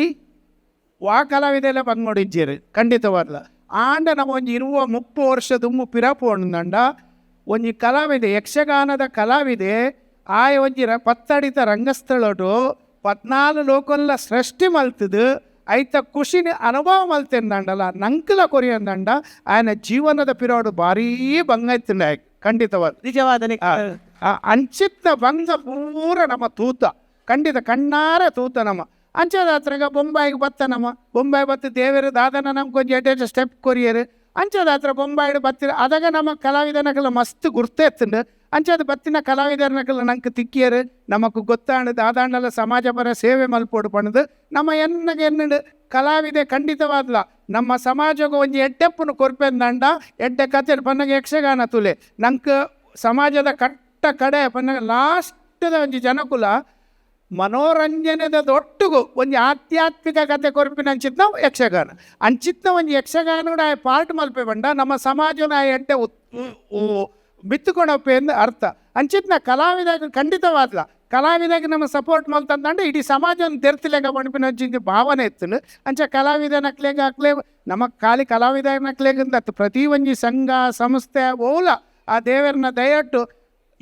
ವಾ ಕಲಾವಿದೆಲ್ಲ ಬಂದ್ ನೋಡಿಜ್ಜೇರು ಖಂಡಿತವಾದ್ಲ ಆಂಡ ನಾವು ಒಂಜಿ 20-30 ವರ್ಷ ದುಮ್ಮು ಪಿರಾಪು ಉಂಡಂಡ ಒಂಜಿ ಕಲಾವಿದೆ ಯಕ್ಷಗಾನದ ಕಲಾವಿದೆ ಆಯ ಒಂಜಿ ಪತ್ತಡಿತ ರಂಗಸ್ಥಳಡು 14 ಲೋಕಲ್ಲ ಸೃಷ್ಟಿ ಮಲ್ತದು ಐತ ಖುಷಿನ ಅನುಭವ ಮಲ್ತೇಂದಂಡಲ್ಲ ನಂಕಲ ಕೊರಿಯಂದಂಡ ಆಯನ ಜೀವನದ ಪಿರೋಡು ಭಾರೀ ಬಂಗಾಯ್ತಿಂಡ ಖಂಡಿತವಾದ ನಿಜವಾದ ಅಂಚಿತ್ತ ಬಂದ ಪೂರ ನಮ್ಮ ತೂತ ಖಂಡಿತ ಕಣ್ಣಾರ ತೂತ ನಮ್ಮ ಅಂಚದ ಹತ್ರಗ ಬೊಂಬಾಯಿಗೆ ಬತ್ತ ನಮ್ಮ ಬೊಂಬಾಯಿ ಬತ್ತು ದೇವರು ದಾದನ ನಮ್ಗೆ ಕೊಂಚ ಎಡ್ಡೆ ಸ್ಟೆಪ್ ಕೊರಿಯರು ಅಂಚದ ಹತ್ರ ಬೊಂಬಾಯಿಡು ಬತ್ತಿರ ಅದಾಗ ನಮ್ಮ ಕಲಾವಿದನಕ್ಕೆಲ್ಲ ಮಸ್ತ್ ಗುರ್ತೇತ್ತುಂಡು ಅಂಚದ ಬತ್ತಿನ ಕಲಾವಿದರ್ನಕ್ಕೆಲ್ಲ ನಂಗೆ ತಿಕ್ಕಿಯರು ನಮಕ್ ಗೊತ್ತಾಂಡು ದಾದಾಂಡಲ್ಲ ಸಮಾಜ ಪರ ಸೇವೆ ಮಲ್ಪೋಡು ಪಣದು ನಮ್ಮ ಎನ್ನಗೆ ಎನ್ನಡು ಕಲಾವಿದೆ ಖಂಡಿತವಾದ್ಲ ನಮ್ಮ ಸಮಾಜಗೂ ಒಂಜಿ ಎಡ್ಡೆಪ್ಪನು ಕೊರ್ಪೆಂದಂಡ ಎಡ್ಡೆ ಕತೆ ಪನ್ನಗೆ ಯಕ್ಷಗಾನ ತುಲೆ ನಂಗೆ ಸಮಾಜದ ಕಟ್ಟ ಕಡೆ ಪನ್ನಗ ಲಾಸ್ಟದ ಒಂಜಿ ಜನಕುಲ ಮನೋರಂಜನೆದ ಒಟ್ಟಿಗೂ ಒಂದು ಆಧ್ಯಾತ್ಮಿಕ ಕತೆ ಕೊರಪಿನ ಅಂಚಿತ್ ನಾವು ಯಕ್ಷಗಾನ ಅಂಚಿತ್ನ ಒಂದು ಯಕ್ಷಗಾನ ಪಾರ್ಟ್ ಮಲ್ಪೆ ಬಂಡ ನಮ್ಮ ಸಮಾಜನ ಎಡ್ಡೆ ಬಿತ್ತುಕೊಂಡಪ್ಪೆ ಎಂದು ಅರ್ಥ ಅಂಚಿತ್ನ ಕಲಾವಿದಾಗ ಖಂಡಿತವಾದ್ಲ ಕಲಾವಿದಾಗ ನಮ್ಮ ಸಪೋರ್ಟ್ ಮಲ್ತಂದ್ರೆ ಇಡೀ ಸಮಾಜನ ತೆರ್ತಿಲೆಗ ಮಣಪಿನ ಹಂಚಿಂದ ಭಾವನೆ ಎತ್ತನು ಅಂಚ ಕಲಾವಿದ ನಕ್ಲೆಗ ಹಾಕ್ಲೇ ನಮಗೆ ಖಾಲಿ ಕಲಾವಿದ ನಕ್ಲೆಗಂತ ಪ್ರತಿ ಒಂಜಿ ಸಂಘ ಸಂಸ್ಥೆ ಓಲ ಆ ದೇವರನ್ನ ದಯಟ್ಟು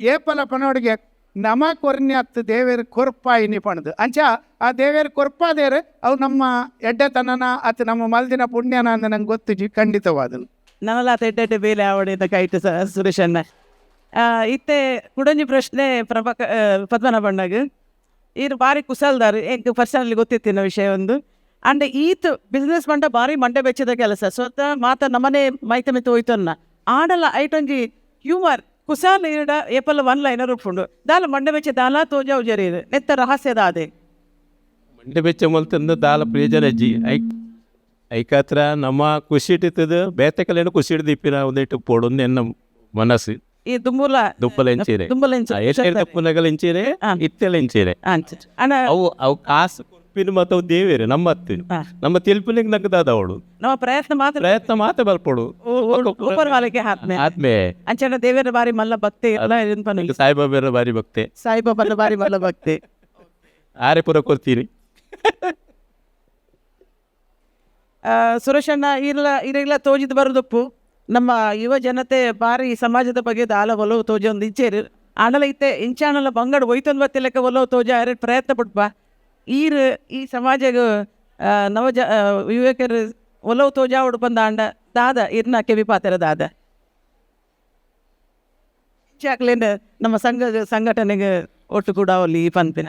ಏಪಲ ಪನೋಡಿಗೆ ನಮ ಕೊರ್ನ್ಯತ್ತು ದೇವೇರು ಕೊರ್ಪಾಯಿನಿ ಪಣದು ಅಂಚ ಆ ದೇವೇರು ಕೊರ್ಪಾದೇರು ಅವು ನಮ್ಮ ಎಡ್ಡೆತನನ ಅತ್ತು ನಮ್ಮ ಮಲ್ದಿನ ಪುಣ್ಯನ ಅಂದ ನಂಗೆ ಗೊತ್ತಿಜಿ ಖಂಡಿತವಾದನು ನನ್ನಲ್ಲ ಎಡ್ಡೆ ಬೇಲೆ ಆವಡಿದ ಕೈಟ್ ಸುರೇಶನ್ನ ಇತ್ತೆ ಕುಡಂಜಿ ಪ್ರಶ್ನೆ ಪದ್ಮನಾಭಣ್ಣಗ ಇದು ಭಾರಿ ಕುಸಲ್ದಾರ್ ಎಂಕ್ ಪರ್ಸನಲಿ ಗೊತ್ತಿತ್ತಿನ ವಿಷಯ ಒಂದು ಅಂಡ್ ಈತ್ ಬಿಸ್ನೆಸ್ ಮಂಡ ಭಾರಿ ಮಂಡೆ ಬೆಚ್ಚದ ಕೆಲಸ ಸ್ವತಃ ಮಾತ ನಮ್ಮನೆ ಮೈತ ಮೆತ್ತು ಹೋಯ್ತನ್ನ ಆಡಲ್ಲ ಐಟೊಂಜಿ ಹ್ಯೂಮರ್ ಕುಸಾಲ ಇರಡ ಏಪಲ್ಲ 1 ಲೈನರ್ ಉಟ್ಕೊಂಡು ದಾಲ ಮಂಡೆ ಬೆಚ್ಚ ದಾಲ ತೋಜಾವ್ ಜರಿ ನೆತ್ತ ರಹಸ್ಯದ ಅದೇ ಮಂಡೆ ಬೆಚ್ಚ ಮಲ್ತಂದು ದಾಲ ಪ್ರಿಯಜನ ಅಜ್ಜಿ ಐಕಾತ್ರ ನಮ್ಮ ಖುಷಿ ಇಟ್ಟಿತ್ತದು ಬೇತೆ ಕಲೆಯನ್ನು ಖುಷಿ ಹಿಡಿದು ಇಪ್ಪಿನ ಒಂದಿಟ್ಟು ಪೋಡೊಂದು ಎನ್ನ ಮನಸ್ಸು ಈ ದುಂಬಲ ಎಂಚೀರೆ ಎಂಚೆ ಪುನಗಲ ಎಂಚೀರೆ ಇತ್ತೆಲ್ಲ ಎಂಚೀರೆ ಅವು ಕಾಸು ಕೊರ್ಪಿನ ಮತ್ತು ಅವು ದೇವೇರೆ ನಮ್ಮ ಹತ್ತು ನಮ್ಮ ತಿಲ್ಪಿನಿಗೆ ನಗ್ದಾದ ಅವಳು ನಮ್ಮ ಪ್ರಯತ್ನ ಮಾತ್ರ ಬಲ್ಪಡು ಉಪರ್ವಾಲಕ್ಕೆ ಆದ್ಮೇ ಅಂಚನ ದೇವರ ಬಾರಿ ಮಲ್ಲ ಭಕ್ತಿ ಎಲ್ಲ ಸಾಯಿಬಾಬರ ಬಾರಿ ಭಕ್ತೆ ಸಾಯಿಬಾಬನ ಬಾರಿ ಮಲ್ಲ ಭಕ್ತಿ ಆರೆ ಪುರ ಕೊಡ್ತೀರಿ ಸುರೇಶಣ್ಣ ಇರಲ್ಲ ತೋಜಿದ್ ಬರೋದಪ್ಪು ನಮ್ಮ ಯುವ ಜನತೆ ಬಾರಿ ಸಮಾಜದ ಬಗ್ಗೆ ದಾಲ ಒಲವು ತೋಜ ಒಂದು ಇಂಚೇರು ಆನಲ ಇತ್ತೆ ಇಂಚಾನಲ್ಲ ಬಂಗಡ ಒಯ್ತೊಂದು ಬತ್ತೆ ಲೆಕ್ಕ ಒಲವು ತೋಜ ಎರಡು ಪ್ರಯತ್ನ ಪಟ್ಪ ಈ ಸಮಾಜಗ ಯುವಕರು ಒಲವು ತೋಜ ಉಡು ಬಂದ ಅಂಡ ದಾದ ಇರ್ನ ಕೆವಿ ಪಾತ್ರ ದಾದ ಇಂಚಾಕ್ಲೇಂಡ ನಮ್ಮ ಸಂಘಟನೆಗೆ ಒಟ್ಟು ಕೂಡ ಅಲ್ಲಿ ಈ ಪಂಪಿನ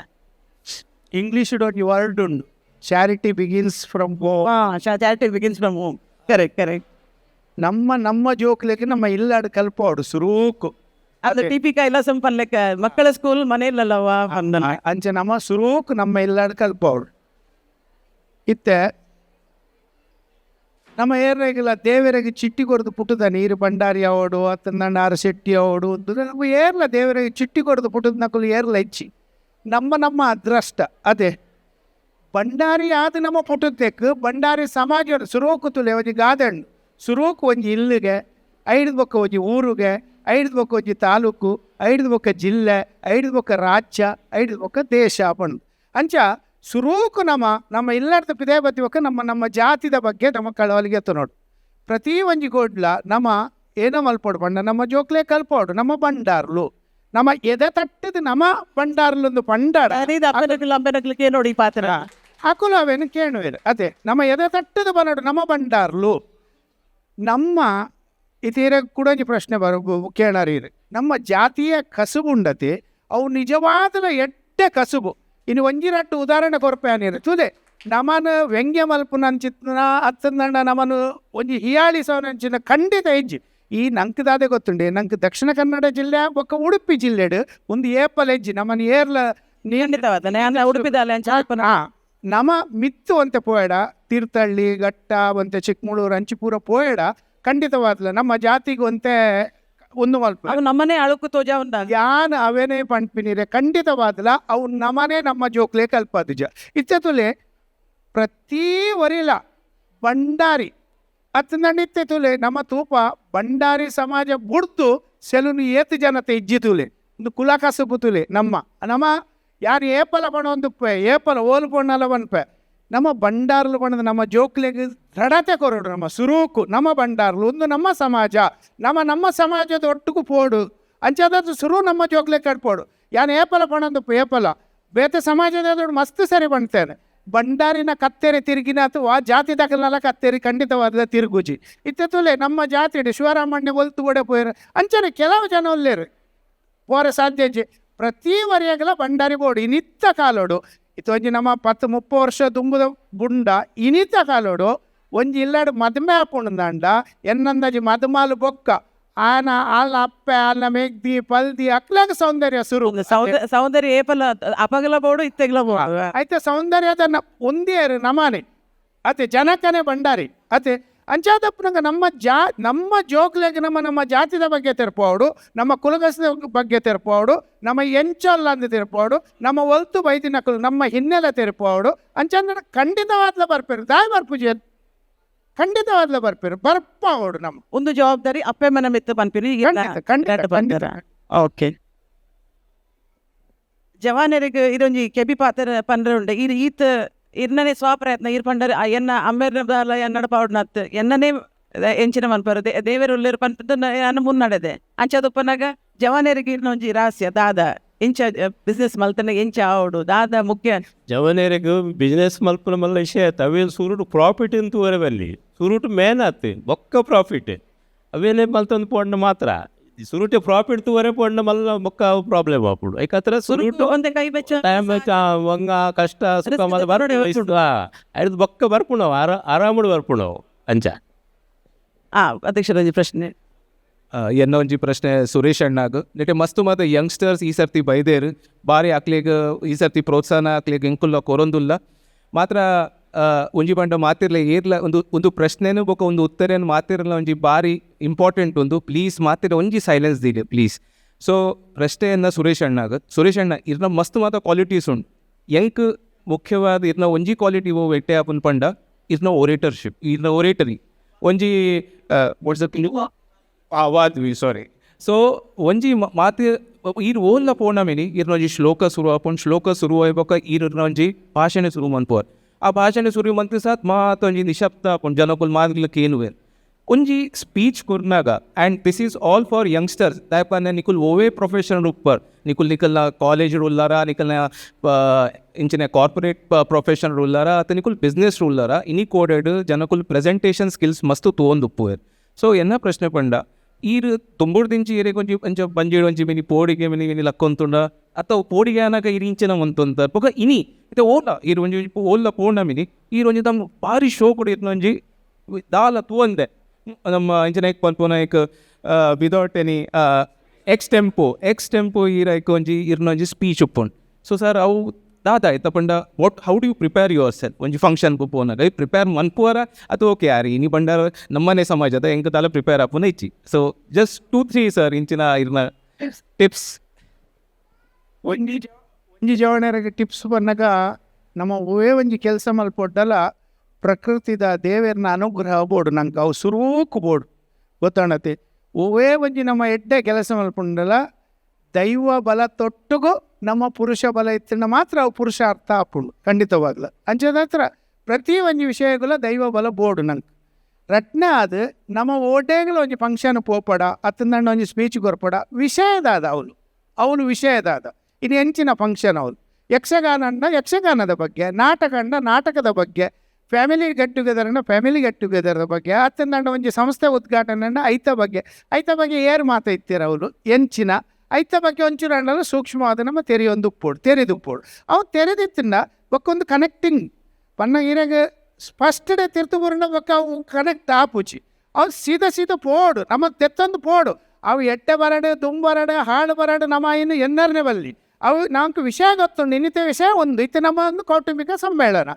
ಇಂಗ್ಲೀಷ್ ವರ್ಡ್ ಉಂಡು charity begins from home charity begins from home correct ನಮ್ಮ ಜೋಕ್ಲೆಗೆ ನಮ್ಮ ಇಲ್ಲಾಡು ಕಲ್ಪೋಡು ಸುರೂಕು ಅದು ಟಿಪಿ ಕೈಲಾಸಂ ಪಲ್ಲೆಕ್ಕ ಮಕ್ಕಳ ಸ್ಕೂಲ್ ಮನೆಯಲ್ಲವ ಬಂದನ ಅಂಚೆ ನಮ್ಮ ಸುರೂಕ್ ನಮ್ಮ ಇಲ್ಲಾಡ್ ಕಲ್ಪವ್ರು ಇತ್ತೆ ನಮ್ಮ ಏರ್ರೆಗಿಲ್ಲ ದೇವರಿಗೆ ಚಿಟ್ಟಿ ಕೊಡ್ದು ಪುಟ್ಟದ ನೀರು ಭಂಡಾರಿ ಅವಡು ಅತ್ತಂದಾರ ಶೆಟ್ಟಿ ಅವಡು ನಮ್ಮ ಏರ್ಲ ದೇವರಿಗೆ ಚಿಟ್ಟಿ ಕೊಡ್ದು ಪುಟ್ಟದ ನಕಲು ಏರ್ಲ ಹೆಚ್ಚಿ ನಮ್ಮ ಅದೃಷ್ಟ ಅದೇ ಭಂಡಾರಿ ಆದ ನಮ್ಮ ಪುಟ್ಟದ್ದಕ್ಕೆ ಭಂಡಾರಿ ಸಮಾಜ ಸುರೋಕು ತುಲೆ ಒಂಜಿ ಗಾದಣ್ಣು ಸುರೋಕು ಒಂಜಿ ಇಲ್ಲಿಗೆ 5 ಬೊಕ್ಕ ಒಂಜಿ ಊರುಗೆ 5 ಬೊಕ್ಕ ಒಂಜಿ ತಾಲೂಕು 5 ಬೊಕ್ಕ ಜಿಲ್ಲೆ 5 ಬೊಕ್ಕ ರಾಜ್ಯ 5 ಬೊಕ್ಕ ದೇಶ ಪಂಡು ಅಂಚ ಸುರೂಕು ನಮ್ಮ ಇಲ್ಲಾರ್ದ ಪಿದೇ ಬತ್ತಿ ಬೊಕ್ಕ ನಮ್ಮ ಜಾತಿದ ಬಗ್ಗೆ ನಮ್ಮ ಕಳವಳಿಗೆ ಎತ್ತು ನೋಡು ಪ್ರತಿ ಒಂಜಿ ಗೋಡ್ಲ ನಮ್ಮ ಏನೋ ಮಲ್ಪೋಡು ಪಂಡ ನಮ್ಮ ಜೋಕ್ಲೆ ಕಲ್ಪೋಡು ನಮ್ಮ ಬಂಡಾರ್ಲು ನಮ್ಮ ಎದೆ ತಟ್ಟದ ನಮ್ಮ ಬಂಡಾರ್ಲೊಂದು ಪಂಡಾಡ ಅಂಬೆನಕ್ಲಿಕ್ಕೆ ನೋಡಿ ಪಾತ್ರ ಹಾಕಲು ಅವೇನು ಕೇಳುವೇರು ಅದೇ ನಮ್ಮ ಎದೆ ತಟ್ಟದ ಬನ್ನಡು ನಮ್ಮ ಬಂಡಾರ್ಲು ನಮ್ಮ ಇತೀರ ಕುಡಂಜಿ ಪ್ರಶ್ನೆ ಕೇಳಾರೀರು ನಮ್ಮ ಜಾತಿಯ ಕಸುಬುಂಡತೆ ಅವು ನಿಜವಾದ ಎಡ್ಡೆ ಕಸುಬು ಇನ್ನು ಒಂಜಿರಟ್ಟು ಉದಾಹರಣೆ ಕೊರಪೇನಿರು ತುದೆ ನಮನು ವ್ಯಂಗ್ಯ ಮಲ್ಪುನಂಚಿನ ಅತ್ತಂದಂಡ ನಮನು ಒಂಜಿ ಹಿಯಾಳಿಸೋನಂಚಿನ ಖಂಡಿತ ಹೆಜ್ಜೆ ಈ ನಂಕದಾದೆ ಗೊತ್ತುಂಡೆ ನಂಗೆ ದಕ್ಷಿಣ ಕನ್ನಡ ಜಿಲ್ಲೆ ಬೊಕ್ಕ ಉಡುಪಿ ಜಿಲ್ಲೆಡು ಒಂದು ಏಪಲ್ ಹೆಜ್ಜೆ ನಮ್ಮನ್ನು ಏರ್ಲ ಉಡುಪಿದಲ್ಲಿ ನಮ ಮಿತ್ತು ಅಂತೆ ಪೋಯಡ ತೀರ್ಥಹಳ್ಳಿ ಘಟ್ಟ ಒಂತೆ ಚಿಕ್ಕಮಗಳೂರು ಅಂಚಿಪುರ ಪೋಯಡ ಖಂಡಿತವಾದ್ಲ ನಮ್ಮ ಜಾತಿಗೆ ಒಂತೆ ಒಂದು ಮಲ್ಪ ನಮ್ಮನೆ ಅಳುಕು ತೋಜ ಯಾನ್ ಅವೇನೇ ಪಂಪಿನಿರೆ ಖಂಡಿತವಾದ್ಲ ಅವು ನಮ್ಮನೆ ನಮ್ಮ ಜೋಕ್ಲೆ ಕಲ್ಪದಿಜ ಇತ್ತೆ ಪ್ರತಿ ವರಿಲ ಭಂಡಾರಿ ಅತ್ತಂದಿತ್ತೆ ತುಲೆ ನಮ್ಮ ತೂಪ ಭಂಡಾರಿ ಸಮಾಜ ಬುಡ್ದು ಸೆಲುನು ಏತು ಜನತೆ ಇಜ್ಜಿ ತುಲೆ ಒಂದು ಕುಲ ಕಸಬು ತುಲೆ ನಮ್ಮ ಯಾರು ಏಪಲ ಬಣ ಒಂದುಪ್ಪೆ ಏಪಲ ಓಲು ಬಣ್ಣಲ ಬನ್ಪೆ ನಮ್ಮ ಬಂಡಾರ್ಲು ಬಣ್ಣದ ನಮ್ಮ ಜೋಕ್ಲೆಗೆ ದೃಢತೆ ಕೊರಡು ನಮ್ಮ ಸುರೂಕು ನಮ್ಮ ಬಂಡಾರ್ಲು ಒಂದು ನಮ್ಮ ಸಮಾಜ ನಮ್ಮ ಸಮಾಜದ ಒಟ್ಟಿಗೂ ಪೋಡು ಅಂಚಾದ ಸುರು ನಮ್ಮ ಜೋಕ್ಲೆ ಕಟ್ಪೋಡು ಯಾನು ಏಪಲ ಬಣ್ಣದಪ್ಪ ಏಪಲ ಬೇತೆ ಸಮಾಜದ ಮಸ್ತ್ ಸರಿ ಬಣ್ತೇನೆ ಬಂಡಾರಿನ ಕತ್ತೇರಿ ತಿರುಗಿನ ಅಥವಾ ಜಾತಿ ದಾಖಲೆಲ್ಲ ಕತ್ತೇರಿ ಖಂಡಿತವಾದ ತಿರುಗುಜಿ ಇತ್ತುಲೆ ನಮ್ಮ ಜಾತಿ ಶಿವರಾಮಣ್ಯ ಒಲ್ತು ಕೂಡ ಪೋಯರು ಅಂಚನೆ ಕೆಲವು ಜನ ಒಲ್ಲೇರು ಪೋರೆ ಸಾಧ್ಯ ಪ್ರತಿ ವರಿಯಾಗಲ ಬಂಡಾರಿ ಬೋಡು ಇನಿತ್ತ ಕಾಲೋಡು ಇತ್ತೊಂಜಿ ನಮ್ಮ 10-30 ವರ್ಷ ತುಂಬುದ ಬುಂಡ ಇನಿತ್ತ ಕಾಲೋಡು ಒಂಜಿ ಇಲ್ಲಾಡು ಮದುಮೆ ಹಾಕೊಂಡಂಡ ಎನ್ನಂದಾಜಿ ಮದುಮಾಲು ಬೊಕ್ಕ ಆನ ಆಲ ಅಪ್ಪೆ ಆಲ ಮೇಗ್ದಿ ಪಲ್ದಿ ಅಕ್ಲಾಗ ಸೌಂದರ್ಯ ಸುರು ಸೌಂದರ್ಯ ಏಪಲ ಅಪಗಲ ಬೋಡು ಇತ್ತೆಗ್ಲ ಬೋಡು ಐತೆ ಸೌಂದರ್ಯದ ಒಂದೇರು ನಮಾನೆ ಅತೆ ಜನಕನೇ ಬಂಡಾರಿ ಅತೆ ಅಂಚಾದಪ್ಪನಂಗ ನಮ್ಮ ಜೋಕ್ಲೆಗೆ ನಮ್ಮ ಜಾತಿದ ಬಗ್ಗೆ ತೆರಪೋಡು ನಮ್ಮ ಕುಲಗಸದ ಬಗ್ಗೆ ತೆರಪೋಡು ನಮ್ಮ ಎಂಚಲ್ಲ ಅಂತ ತೆರಪೋಡು ನಮ್ಮ ಒಲ್ತು ಬೈದಿನಕಲು ನಮ್ಮ ಹಿನ್ನೆಲೆ ತೆರಪೋಡು ಅಂಚಂದ ಖಂಡಿತವಾದ್ಲ ಬರ್ಪೇರು ದಾಯ ಬರ್ಪುಜಿ ಖಂಡಿತವಾದ್ಲ ಬರ್ಪೇರು ಬರ್ಪೋಡು ನಮ್ಮ ಒಂದು ಜವಾಬ್ದಾರಿ ಅಪ್ಪೆ ಮನೆ ಮೆತ್ತು ಪನ್ಪಿರಿ ಖಂಡಿತ ಓಕೆ ಜವಾನರಿಗೆ ಇದೊಂಜಿ ಕೆಬಿ ಪಾತ್ರ ಪಂಡ್ರೆ ಉಂಡೆ ಈತ ಇರ್ನನೆ ಸ್ವಪ್ರಯತ್ನ ಇರ್ ಪಂಡರ್ ಎನ್ನ ಅಮ್ಮೆರ್ನದಾಲ ಎನ್ನಡ ಪಾಡ್ನತ್ ಎನ್ನನೇ ಎಂಚಿನ ಮನ್ಪರು ದೇವರು ಉಳ್ಳೇರು ಪಂಪದ ನಾನು ಮುನ್ನಡೆದೆ ಅಂಚದೊಪ್ಪನಾಗ ಜವಾನೇರಿಗೆ ಇರ್ನೊಂಜಿ ರಹಸ್ಯ ದಾದ ಎಂಚ ಬಿಸ್ನೆಸ್ ಮಲ್ತನ ಎಂಚ ಆವಡು ದಾದ ಮುಖ್ಯ ಜವನೇರಿಗೆ ಬಿಸ್ನೆಸ್ ಮಲ್ಪನ ಮಲ್ಲ ವಿಷಯ ಅವೇನು ಸುರುಟು ಪ್ರಾಫಿಟ್ ಅಂತೂ ವರವಲ್ಲಿ ಸುರುಟು ಮೇನ್ ಆತು ಬೊಕ್ಕ ಪ್ರಾಫಿಟ್ ಅವೇನೇ ಮಲ್ತಂದು ಪೋಂಡ ಮಾತ್ರ ಸುರುಟೆ ಪ್ರಾಫಿಟ್ ತೂವರೆ ಪೋಂಡ ಮಲ್ಲ ಬೊಕ್ಕ ಪ್ರಾಬ್ಲಮ್ ಆಪುಡು ಐಕತ್ರ ಸುರುಟು ಒಂದೇ ಕೈ ಬೆಚ್ಚ ಟೈಮ್ ವಂಗ ಕಷ್ಟ ಸುಖ ಮದ ಬರ್ದು ಬೊಕ್ಕ ಬರ್ಪುಣವು ಆರಾಮಡು ಬರ್ಪುಣವು ಅಂಚ ಅಧ್ಯಕ್ಷರ ಪ್ರಶ್ನೆ ಎನ್ನ ಒಂಜಿ ಪ್ರಶ್ನೆ ಸುರೇಶ್ ಅಣ್ಣಾಗ ನೆಟ್ಟೆ ಮಸ್ತ್ ಮಾತ ಯಂಗ್ಸ್ಟರ್ಸ್ ಈ ಸರ್ತಿ ಬೈದೇರು ಬಾರಿ ಆಕ್ಲಿಗೆ ಈ ಸರ್ತಿ ಪ್ರೋತ್ಸಾಹನ ಆಕ್ಲಿಗೆ ಎಂಕುಲ್ಲ ಕೊರೊಂದುಲ್ಲ ಮಾತ್ರ ಒಂಜಿ ಬಂಡ ಮಾತಿರ್ಲ ಏರ್ಲ ಒಂದು ಪ್ರಶ್ನೆನೂ ಬೊಕ ಒಂದು ಉತ್ತರನ ಮಾತಿರಲ್ಲ ಒಂಜಿ ಬಾರಿ ಇಂಪಾರ್ಟೆಂಟ್ ಒಂದು ಪ್ಲೀಸ್ ಮಾತಿರ ಒಂಜಿ ಸೈಲೆನ್ಸ್ ದಿದೆ ಪ್ಲೀಸ್ ಸೊ ಪ್ರಶ್ನೆಯನ್ನ ಸುರೇಶ್ ಅಣ್ಣ ಇರ್ನ ಮಸ್ತ್ ಮಾತ ಕ್ವಾಲಿಟೀಸ್ ಉಂಟು ಎಂಕ್ ಮುಖ್ಯವಾದ ಇರ್ನ ಒಂಜಿ ಕ್ವಾಲಿಟಿ ಓ ಎಟ್ಟೆ ಆಪನ್ ಪಂಡ ಇರ್ನ ಒರೇಟರ್ಶಿಪ್ ಇರ್ನ ಒರೇಟರಿ ಒಂಜಿ ವಾದ್ವಿ ಸಾರಿ ಸೊ ಒಂಜಿ ಮಾತು ಈರ್ ಓಲ್ಲ ಪೋಣಮೇನಿ ಇರ್ನ ಒಂಜಿ ಶ್ಲೋಕ ಶುರು ಆಪುಂಡು ಶ್ಲೋಕ ಶುರು ಆಯ್ಬೊಕ ಇರ್ನ ಒಂಜಿ ಭಾಷಣೆ ಶುರು ಮನ್ಪೋರ್ ಆ ಭಾಷಣೆ ಶುರು ಮಂತ್ ಸಾತ್ ಮಾತ ಒಂಜಿ ನಿಶಬ್ದ ಆಪುಂಡು ಜನಕುಲ್ ಮಾದ್ಲಿಕ್ಕೆ ಏನುವೆ ಒಂಜಿ ಸ್ಪೀಚ್ ಕೊರ್ನಾಗ and this is all for youngsters ದಾಯಪನ್ನ ನಿಕುಲ್ ಓವೇ ಪ್ರೊಫೆಷನಲ್ ಉಪ್ಪರ್ ನಿಕಲ್ನ ಕಾಲೇಜ್ ಉಳ್ಳಾರ ನಿಕಲ್ನ ಇಂಚಿನ ಕಾರ್ಪೊರೇಟ್ ಪ್ರೊಫೆಷನಲ್ ಉಳ್ಳಾರ ಅಥವಾ ನಿಕುಲ್ ಬಿಸ್ನೆಸ್ ಉಳ್ಳಾರ ಇನಿ ಕೋಡೆಡ್ ಜನಕುಲ್ ಪ್ರೆಸೆಂಟೇಷನ್ ಸ್ಕಿಲ್ಸ್ ಮಸ್ತ್ ತೊಗೊಂದುಪ್ಪುವೆ ಸೊ ಎನ್ನ ಪ್ರಶ್ನೆ ಪಂಡ ಈರು ತುಂಬುಡ್ದಿಂಚಿ ಏರಿಗೆ ಒಂಜಿ ಒಂಚ ಬಂಜೇಡು ಒಂಜಿ ಮಿನಿ ಪೋಡಿಗೆ ಮಿನಿ ಲಕ್ಕೊಂತುಂಡ ಅಥವಾ ಪೋಡಿಗೆ ಅನಾಗ ಇರಿ ಇಂಚಿನ ಒಂತೊಂತ ಪೊಕ ಇನಿ ಇದು ಓಲ ಈರು ಒಂಜಿ ಓಲ್ಲ ಪೋಂಡ ಮಿನಿ ಈರು ಒಂಜಿ ತಮ್ಮ ಭಾರಿ ಶೋ ಕೊಡಿ ಒಂಜಿ ದಾಲ ತೂವಂದೆ ನಮ್ಮ ಇಂಚಿನ ಪನ್ಪುನ ವಿದೌಟ್ ಎನಿ ಎಕ್ಸ್ ಟೆಂಪೋ ಈರೈಕ್ ಒಂಜಿ ಇರ್ನೊಂಜಿ ಸ್ಪೀಚ್ ಉಪ್ಪುಂಡು. ಸೊ ಸರ್ ಅವು ದಾದ ಆಯ್ತಾ ಪಂಡ how do you prepare yourself ಒಂಜಿ ಫಂಕ್ಷನ್ಗೆ ಪೋನಾಗ ಪ್ರಿಪೇರ್ ಮನ್ಪುವರ ಅಥವಾ ಓಕೆ ಯಾರಿ ಇನಿ ಬಂಡಾರ ನಮ್ಮನೆ ಸಮಾಜದ ಎಂಕ ತಾಲ ಪ್ರಿಪೇರ್ ಆಪುನ ಇಚ್ಚಿ. ಸೊ ಜಸ್ಟ್ 2-3 ಸರ್ ಇಂಚಿನ ಇರ್ನ ಟಿಪ್ಸ್. ಒಂಜಿ ಜವಣರಿಗೆ ಟಿಪ್ಸ್ ಬಂದಾಗ ನಮ್ಮ ಒವೇ ಒಂಜಿ ಕೆಲಸ ಮಲ್ಪೊಡ್ಡಲ್ಲ ಪ್ರಕೃತಿದ ದೇವರನ ಅನುಗ್ರಹ ಬೋಡು ನಂಗೆ ಅವು ಸುರೂಕು ಬೋಡು ಗೊತ್ತಾಣತಿ. ಒವೇ ಒಂಜಿ ನಮ್ಮ ಎಡ್ಡೆ ಕೆಲಸ ಮಲ್ಪುಂಡಲ್ಲ ದೈವ ಬಲ ತೊಟ್ಟುಗು ನಮ್ಮ ಪುರುಷ ಬಲ ಇತ್ತಿನ ಮಾತ್ರ ಅವು ಪುರುಷಾರ್ಥ ಆಪುಂಡು ಖಂಡಿತವಾಗ್ಲ. ಅಂಚದ ಹತ್ರ ಪ್ರತಿ ಒಂಜಿ ವಿಷಯಗಳ ದೈವ ಬಲ ಬೋಡು ನಂಗೆ ರಟ್ನೆ ಅದು ನಮ್ಮ ಓಟೇಗಲ ಒಂಜಿ ಫಂಕ್ಷನ್ ಪೋಪಡ ಅತ್ತಂದಂಡ ಒಂಜಿ ಸ್ಪೀಚ್ ಕೊರ್ಪಡ ವಿಷಯದಾದ ಅವನು ವಿಷಯದಾದ ಇದು ಹೆಂಚಿನ ಫಂಕ್ಷನ್ ಅವನು. ಯಕ್ಷಗಾನ ಅಂಡ ಯಕ್ಷಗಾನದ ಬಗ್ಗೆ, ನಾಟಕ ಅಂಡ ನಾಟಕದ ಬಗ್ಗೆ, ಫ್ಯಾಮಿಲಿ ಗೆಟ್ ಟುಗೆದರ್ ಅಂಡ ಫ್ಯಾಮಿಲಿ ಗೆಟ್ ಟುಗೆದರ್ದ ಬಗ್ಗೆ, ಅತ್ತಂದಂಡ ಒಂಜಿ ಸಂಸ್ಥೆ ಉದ್ಘಾಟನೆ ಅಂಡ ಐತ ಬಗ್ಗೆ ಏರು ಮಾತಾಡ್ತೀರ ಅವಳು ಎಂಚಿನ ಐತ ಬಗ್ಗೆ ಒಂಚೂರು ಅಂಡಲ್ಲ ಸೂಕ್ಷ್ಮವಾದ ನಮ್ಮ ತೆರೆದುಪ್ಪೋಡು ಅವು ತೆರೆದಿತ್ತಿಂದ ಒಕ್ಕೊಂದು ಕನೆಕ್ಟಿಂಗ್ ಪನ್ನ ಇರಾಗ ಫಸ್ಟ್ ಡೇ ತಿರ್ತು ಬರೋಣ ಒಕ್ಕ ಅವು ಕನೆಕ್ಟ್ ಆಪುಚಿ ಅವು ಸೀದಾ ಪೋಡು ನಮ್ಮ ತೆತ್ತೊಂದು ಪೋಡು ಅವು ಎಟ್ಟೆ ಬರಡು ದುಂಬರಡು ಹಾಳು ಬರಡು ನಮ್ಮ ಇನ್ನು ಎನ್ನರ್ನೇ ಬಲ್ಲಿ ಅವು ನಾಲ್ಕು ವಿಷಯ ಗೊತ್ತುಂಡು. ಇನ್ನಿತ ವಿಷಯ ಒಂದು ಇತ್ತು ನಮ್ಮ ಒಂದು ಕೌಟುಂಬಿಕ ಸಮ್ಮೇಳನ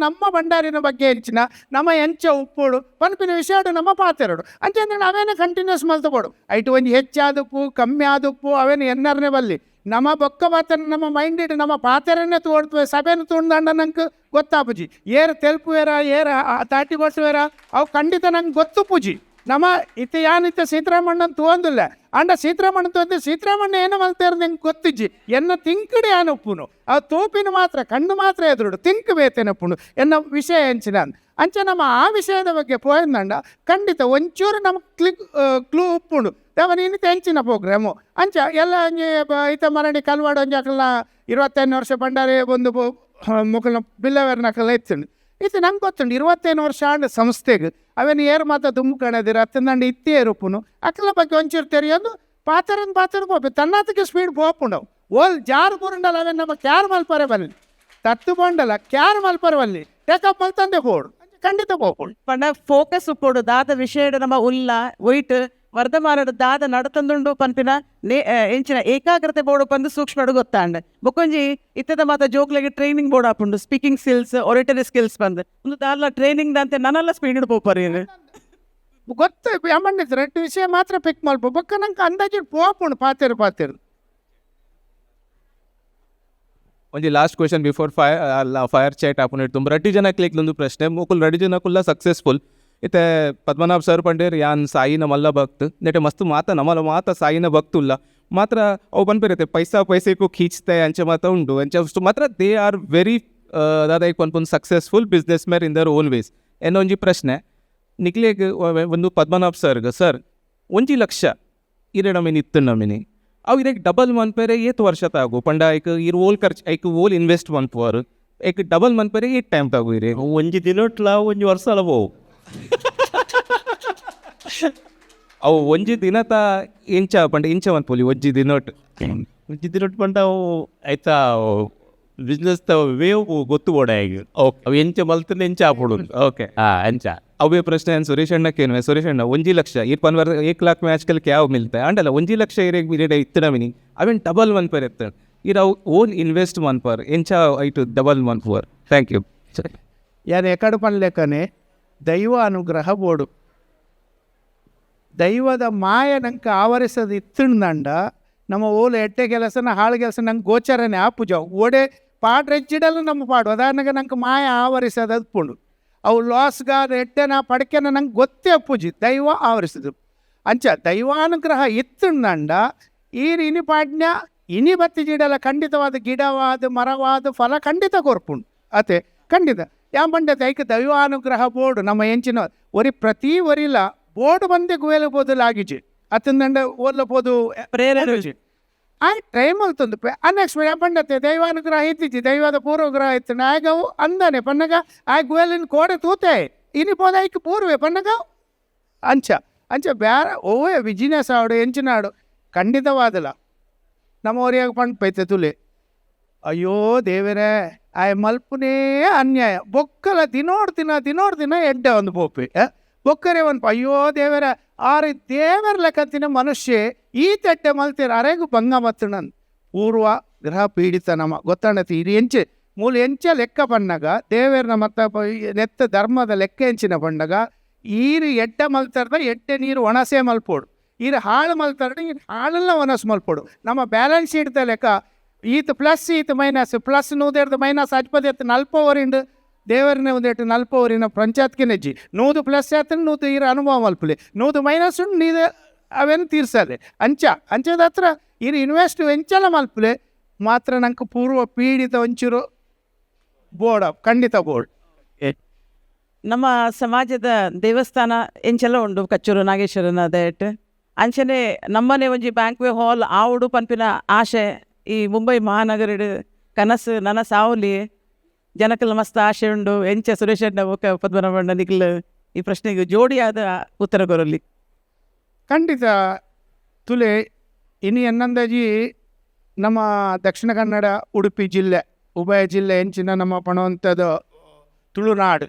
ನಮ್ಮ ಭಂಡಾರಿನ ಬಗ್ಗೆ ಹೆಂಚಿನ ನಮ್ಮ ಎಂಚ ಉಪ್ಪುಡು ಪನ್ಪಿನ ವಿಷಯ ನಮ್ಮ ಪಾತೆರಡು ಅಂಚಂದ್ರೆ ಅವೇನೇ ಕಂಟಿನ್ಯೂಸ್ ಮಲ್ತಬೋಡು ಐಟು ಒಂದು ಹೆಚ್ಚಾದುಪ್ಪು ಕಮ್ಮಿ ಆದುಪ್ಪು ಅವೇನು ಎನ್ನರ್ನೇ ಬಲ್ಲಿ ನಮ್ಮ ಬೊಕ್ಕ ಪಾತ್ರ ನಮ್ಮ ಮೈಂಡ್ ಇಟ್ಟು ನಮ್ಮ ಪಾತೆರನ್ನೇ ತೋಡ್ತವೆ ಸಭೆಯನ್ನು ತುಂಡಂಡ ನಂಗೆ ಗೊತ್ತಾಪುಜಿ ಏರು ತೆಲ್ಪುವೇರ ಏರು ತಾಟಿ ಕೊಟ್ಟುವೇರ ಅವು ಖಂಡಿತ ನಂಗೆ ಗೊತ್ತು ಪೂಜಿ ನಮ್ಮ ಇತ್ತ ಯಾನಿತ್ತ ಸೀತಾರಾಮಣ್ಣನ ತೋಂದಿಲ್ಲ ಅಂಡ ಸೀತಾರಾಮಣ್ಣ ತೊಂದು ಸೀತಾರಾಮಣ್ಣ ಏನು ಮಲ್ತಾರ ನಂಗೆ ಗೊತ್ತಿಜ್ಜಿ ಎನ್ನ ತಿಂಕಡಿ ಆನಪ್ಪುನು ಅವು ತೂಪಿನ ಮಾತ್ರ ಕಣ್ಣು ಮಾತ್ರ ಎದುರುಡು ತಿಂಕ್ ಬೇತೇನಪ್ಪುನು ಎನ್ನ ವಿಷಯ ಹೆಂಚಿನ ಅಂಚ ನಮ್ಮ ಆ ವಿಷಯದ ಬಗ್ಗೆ ಪೋಯಿಂದಂಡ ಖಂಡಿತ ಒಂಚೂರು ನಮ್ಗೆ ಕ್ಲೂ ಉಪ್ಪುಂಡು ಅವನು ಇನ್ನಿತ ಹೆಂಚಿನ ಪ್ರೋಗ್ರಾಮು ಅಂಚ ಎಲ್ಲ ಈತ ಮರಡಿ ಕಲ್ವಾಡು ಅಂಜಾಕಲ್ಲ 25 ವರ್ಷ ಬಂಡಾರೆ ಒಂದು ಮುಖಲ್ನ ಬಿಲ್ಲವೇರ್ನಕಲ್ಲ ಎತ್ತುಂಡು ಇದು ನಂಗೆ ಗೊತ್ತುಂಡು 25 ವರ್ಷ ಆಂಡ ಸಂಸ್ಥೆಗೆ ಅವೇನು ಏರು ಮಾತ ದುಮ್ಮು ಕಣದಿರ ಅತ್ತಂದಂಡು ಇತ್ತೇ ರೂಪುನು ಅಕ್ಕಲ ಬಗ್ಗೆ ಒಂಚೂರು ತೆರೆಯೋದು ಪಾತ್ರ ಹೋಗ್ಬೇಕು ತನ್ನದಕ್ಕೆ ಸ್ಪೀಡ್ ಪೋಪುಂಡವು ಓಲ್ ಜಾರು ಬುರುಂಡಲ್ಲ ಅವೇನು ನಮ್ಮ ಕ್ಯಾರ್ ಮಲ್ಪರೆ ಬಲ್ಲಿ ತತ್ತು ಬಂಡಲ್ಲ ಕ್ಯಾರ್ ಮಲ್ಪರೆ ಬಲ್ಲಿ ಟೇಕಪ್ ಮಲ್ತಂದೆ ಪೋಡು ಖಂಡಿತ ಪೋಪುಂಡು ಪಂಡ ಫೋಕಸ್ ಉಪ್ಪೋಡು ದಾದ ವಿಷಯ ನಮ್ಮ ಉಲ್ಲ ಒಯ್ಟ್ ವರ್ಧಮಾನದ ದಾದ ನಡತಂದುಂಡು ಪನ್ಪಿನ ಎಂಚಿನ ಏಕಾಗ್ರತೆ ಬೋರ್ಡು ಪಂದು ಸೂಕ್ಷ್ಮ ಗೊತ್ತಾಂಡ ಬೊಕೊಂಜಿ ಇತ್ತದ ಮಾತ ಜೋಕ್ಲೆಗೆ ಟ್ರೈನಿಂಗ್ ಬೋರ್ಡ್ ಆಪುಂಡು ಸ್ಪೀಕಿಂಗ್ ಸ್ಕಿಲ್ಸ್ ಒರಿಟರಿ ಸ್ಕಿಲ್ಸ್ ಬಂದು ಒಂದು ದಾರ್ಲ ಟ್ರೈನಿಂಗ್ ದಂತೆ ನನ್ನೆಲ್ಲ ಸ್ಪೀಡ್ ಪೋಪರಿ ಗೊತ್ತು ಯಮಂಡಿದ್ರು 2 ವಿಷಯ ಮಾತ್ರ ಪಿಕ್ ಮಲ್ಪ ಬೊಕ್ಕ ನಂಗೆ ಅಂದಾಜು ಪೋಪುಂಡು ಪಾತೆರು ಒಂಜಿ last question before fire chat ಆಪುನ ತುಂಬ ರಡ್ಡಿ ಜನ ಕ್ಲಿಕ್ಲೊಂದು ಪ್ರಶ್ನೆ ಮುಕುಲ್ ರಡ್ಡಿ ಜನಕ್ಕುಲ್ಲ ಸಕ್ಸಸ್ಫುಲ್ ಇತ್ತೆ ಪದ್ಮನಾಭ ಸರ್ ಪಂಡೇರ್ ಯಾನ್ ಸಾಯಿನ ಮಲ್ಲ ಭಕ್ತ್ ನೆಟೆ ಮಸ್ತ್ ನಮ್ಮಲ್ಲ ಮಾತ ಸಾಯಿನ ಭಕ್ತುಲ್ಲ ಮಾತ್ರ ಅವು ಪನ್ಪಿರತ್ತೆ ಪೈಸೆಗೂ ಖೀಚ್ತೆ ಅಂಚೆ ಮಾತ ಉಂಡು ಅಂಚೆ ಮಾತ್ರ ದೇ ಆರ್ ವೆರಿ ದಾದಾಯ್ಕ್ ಪನ್ಪುನ್ successful businessman in their own ways ಎನ್ನೋ ಒಂಜಿ ಪ್ರಶ್ನೆ ನಿಕ್ಲೇಗ್ ಒಂದು ಪದ್ಮನಾಭ ಸರ್ಗೆ ಸರ್ 1 ಲಕ್ಷ ಇರೆ ನಮಿನಿ ಇತ್ತು ನಮಿನಿ ಅವು ಇದಕ್ಕೆ ಡಬಲ್ ಮನ್ಪೇರೆ 8 ವರ್ಷ ತಾಗು ಪಂಡ ಐಕ್ ಇರ್ ಓಲ್ ಖರ್ಚು ಐಕ್ ಓಲ್ ಇನ್ವೆಸ್ಟ್ ಮನ್ಪುವರು ಐಕ್ ಡಬಲ್ ಮನ್ಪೇರೆ 8 ಟೈಮ್ ತಾಗು ಇರಿ ಒಂಜಿ ದಿನಟ್ಲ ಒಂಜಿ ವರ್ಷ ಅಲವೋ ಅವು ಒಂಜಿ ದಿನತ ಇಂಚ ಪಂಡ ಇಂಚ ಮನ್ಪೊಲಿ ಒಂಜಿ ದಿನೊಟ್ಟು ಪಂಡ ಅವು ಆಯ್ತಾ ಬಿಸ್ನೆಸ್ ವೇವ್ ಗೊತ್ತು ಬೋಡ ಈಗ ಓಕೆ ಅವು ಎಂಚ ಮಲ್ತನೆ ಎಂಚ ಆಪುಡು ಓಕೆ ಎಂಚ ಅವೇ ಪ್ರಶ್ನೆ ಸುರೇಶ್ ಅಣ್ಣಕ್ಕೇನು ಸುರೇಶ್ ಅಣ್ಣ 1 ಲಕ್ಷ ಈ ಪನ್ವರ್ 1 लाख ಮ್ಯಾಚ್ ಕಲ್ ಕ್ಯಾವ್ ಮಿಲ್ತೆ ಅಂಡಲ್ಲ 1 ಲಕ್ಷ ಇರೇಗ್ ಇರೇಡ ಇತ್ತನ ಮಿನಿ ಅವೇನ್ ಡಬಲ್ ಮನ್ಪರ್ ಇರ್ತಾರೆ ಇರ್ ಅವು ಓನ್ ಇನ್ವೆಸ್ಟ್ ಮನ್ಪರ್ ಎಂಚ ಐಟು ಡಬಲ್ ಮನ್ಪುವರ್ ಥ್ಯಾಂಕ್ ಯು ಯಾರು ಎಕಡು ಪನ್ಲೆಕ್ಕನೆ ದೈವ ಅನುಗ್ರಹ ಬೋಡು ದೈವದ ಮಾಯ ನಂಗೆ ಆವರಿಸೋದು ಇತ್ತಂಡ ನಮ್ಮ ಓಲು ಎಟ್ಟೆ ಕೆಲಸನ ಹಾಳು ಕೆಲಸ ನಂಗೆ ಗೋಚರನೇ ಆಪುಜ ಓಡೆ ಪಾಡ್ ರೆಜ್ಜಿಡಲು ನಮ್ಮ ಪಾಡು ಉದಾಹರಣೆಗೆ ನಂಗೆ ಮಾಯ ಆವರಿಸೋದು ಅದ್ಪುಂಡು ಅವು ಲಾಸ್ಗಾದ ಎಟ್ಟೆನ ಪಡಕೆನ ನಂಗೆ ಗೊತ್ತೇ ಅಪ್ಪುಜಿ ದೈವ ಆವರಿಸಿದ್ರು ಅಂಚ ದೈವಾನುಗ್ರಹ ಇತ್ತಂಡ ಈ ಇನಿ ಪಾಡ್ನ್ಯ ಇನಿ ಬತ್ತಿ ಜಿಡಲ ಖಂಡಿತವಾದ ಗಿಡವಾದ ಮರವಾದ ಫಲ ಖಂಡಿತ ಕೊರ್ಪುಂಡು ಅತೆ ಖಂಡಿತ ಯಾಂಬಂಡೆ ದೈಕ ದೈವಾನುಗ್ರಹ ಬೋರ್ಡು ನಮ್ಮ ಎಂಚಿನ ಒರಿ ಪ್ರತಿ ಒರಿಲ ಬೋರ್ಡು ಬಂದೆ ಗುವೇಲ ಬೋದಲಾಗಿಜಿ ಅತ್ತಂದಂಡ ಓದ್ಲಬೋದು ಪ್ರೇರಣೆ ಆ ಟೈಮ್ ಅಲ್ತಂದು ಅನ್ಎಕ್ಸ್ಪೆಕ್ಟ್ ಯಾಂಬಂಡತೆ ದೈವಾನುಗ್ರಹ ಇತ್ತಿಜಿ ದೈವದ ಪೂರ್ವಗ್ರಹ ಇತ್ತು ಆಗ ಅಂದಾನೆ ಪನ್ನಗ ಆ ಗುವೇಲಿನ ಕೋಡೆ ತೂತೆ ಇನಿ ಪೋದ ಐಕ್ ಪೂರ್ವೆ ಪನ್ನಗ ಅಂಚ ಬ್ಯಾರ ಓವೇ ಬಿಜಿನೆಸ್ ಆಡು ಎಂಚಿನಾಡು ಖಂಡಿತವಾದಲ್ಲ ನಮ್ಮ ಊರಿಯಾಗ ಪಂಡ್ ಪೈತೆ ತುಲೆ ಅಯ್ಯೋ ದೇವರೇ ಆಯ್ ಮಲ್ಪುನೇ ಅನ್ಯಾಯ ಬೊಕ್ಕಲ ದಿನೋಡ್ ದಿನ ಎಡ್ಡೆ ಒಂದು ಪೋಪಿ ಒಕ್ಕರೆ ಒಂದು ಅಯ್ಯೋ ದೇವರ ಆರು ದೇವರ ಲೆಕ್ಕತ್ತಿನ ಮನುಷ್ಯ ಈ ತಟ್ಟೆ ಮಲ್ತೀರ ಅರೆಗೂ ಭಂಗ ಮತ್ತನಂದು ಪೂರ್ವ ಗ್ರಹ ಪೀಡಿತ ನಮ್ಮ ಗೊತ್ತಾಣತಿ ಇದು ಎಂಚೆ ಮೂಲ ಎಂಚ ಲೆಕ್ಕ ಪಣ್ಣಗ ದೇವರನ ಮತ್ತು ನೆತ್ತ ಧರ್ಮದ ಲೆಕ್ಕ ಎಂಚಿನ ಪಣ್ಣಗ ಈರು ಎಡ್ಡ ಮಲ್ತಾರ್ದ ಎಡ್ಡೆ ನೀರು ಒಣಸೆ ಮಲ್ಪೋಡು ಈರು ಹಾಳು ಮಲ್ತಾರ್ದ ಈ ಹಾಳೆಲ್ಲ ಒಣಸು ಮಲ್ಪೋಡು ನಮ್ಮ ಬ್ಯಾಲೆನ್ಸ್ ಶೀಟ್ದ ಲೆಕ್ಕ ಈತ ಪ್ಲಸ್ ಈತ ಮೈನಸ್ ಪ್ಲಸ್ ನೂದೇರ್ದು ಮೈನಸ್ ಅಜ್ಪದ ಎತ್ತು ನಲ್ಪವರಿಂಡು ದೇವರನ್ನೇ ಒಂದೇಟು ನಲ್ಪವರಿನ ಪಂಚಾಯತ್ಗೆ ನೆಜ್ಜಿ ನೂದು ಪ್ಲಸ್ ಆಯ್ತು ನೂದು ಈರ ಅನುಭವ ಮಲ್ಪಲಿ ನೂದು ಮೈನಸ್ ಉಂಡು ನೀದು ಅವೇನು ತೀರ್ಸದೆ ಅಂಚದ ಹತ್ರ ಇರು ಇನ್ವೆಸ್ಟ್ ಎಂಚಲ ಮಲ್ಪಲೆ ಮಾತ್ರ ನಂಗೆ ಪೂರ್ವ ಪೀಡಿತ ಒಂಚೂರು ಬೋರ್ಡ್ ಖಂಡಿತ ಬೋರ್ಡ್ ನಮ್ಮ ಸಮಾಜದ ದೇವಸ್ಥಾನ ಎಂಚೆಲ್ಲ ಉಂಡು ಕಚ್ಚೂರು ನಾಗೇಶ್ವರನ ದಯಟ್ ಅಂಚನೆ ನಮ್ಮನೆ ಒಂಜಿ ಬ್ಯಾಂಕ್ವೆ ಹಾಲ್ ಆವುಡು ಪನ್ಪಿನ ಆಶೆ ಈ ಮುಂಬೈ ಮಹಾನಗರ ಕನಸು ನನ್ನ ಸಾವುಲಿ ಜನಕ್ಕೆಲ್ಲ ಮಸ್ತ್ ಆಶೆ ಉಂಡು ಎಂಚ ಸುರೇಶ್ ಅಣ್ಣ ಪದ್ಮನಾಭಣ್ಣ ನಿಖಿಲ್ ಈ ಪ್ರಶ್ನೆಗೆ ಜೋಡಿಯಾದ ಉತ್ತರ ಕೊರಲಿ ಖಂಡಿತ ತುಲೆ ಇನ್ನು ಎನ್ನಂದಾಜಿ ನಮ್ಮ ದಕ್ಷಿಣ ಕನ್ನಡ ಉಡುಪಿ ಜಿಲ್ಲೆ ಉಭಯ ಜಿಲ್ಲೆ ಹೆಂಚಿನ ನಮ್ಮ ಪಣವಂಥದ್ದು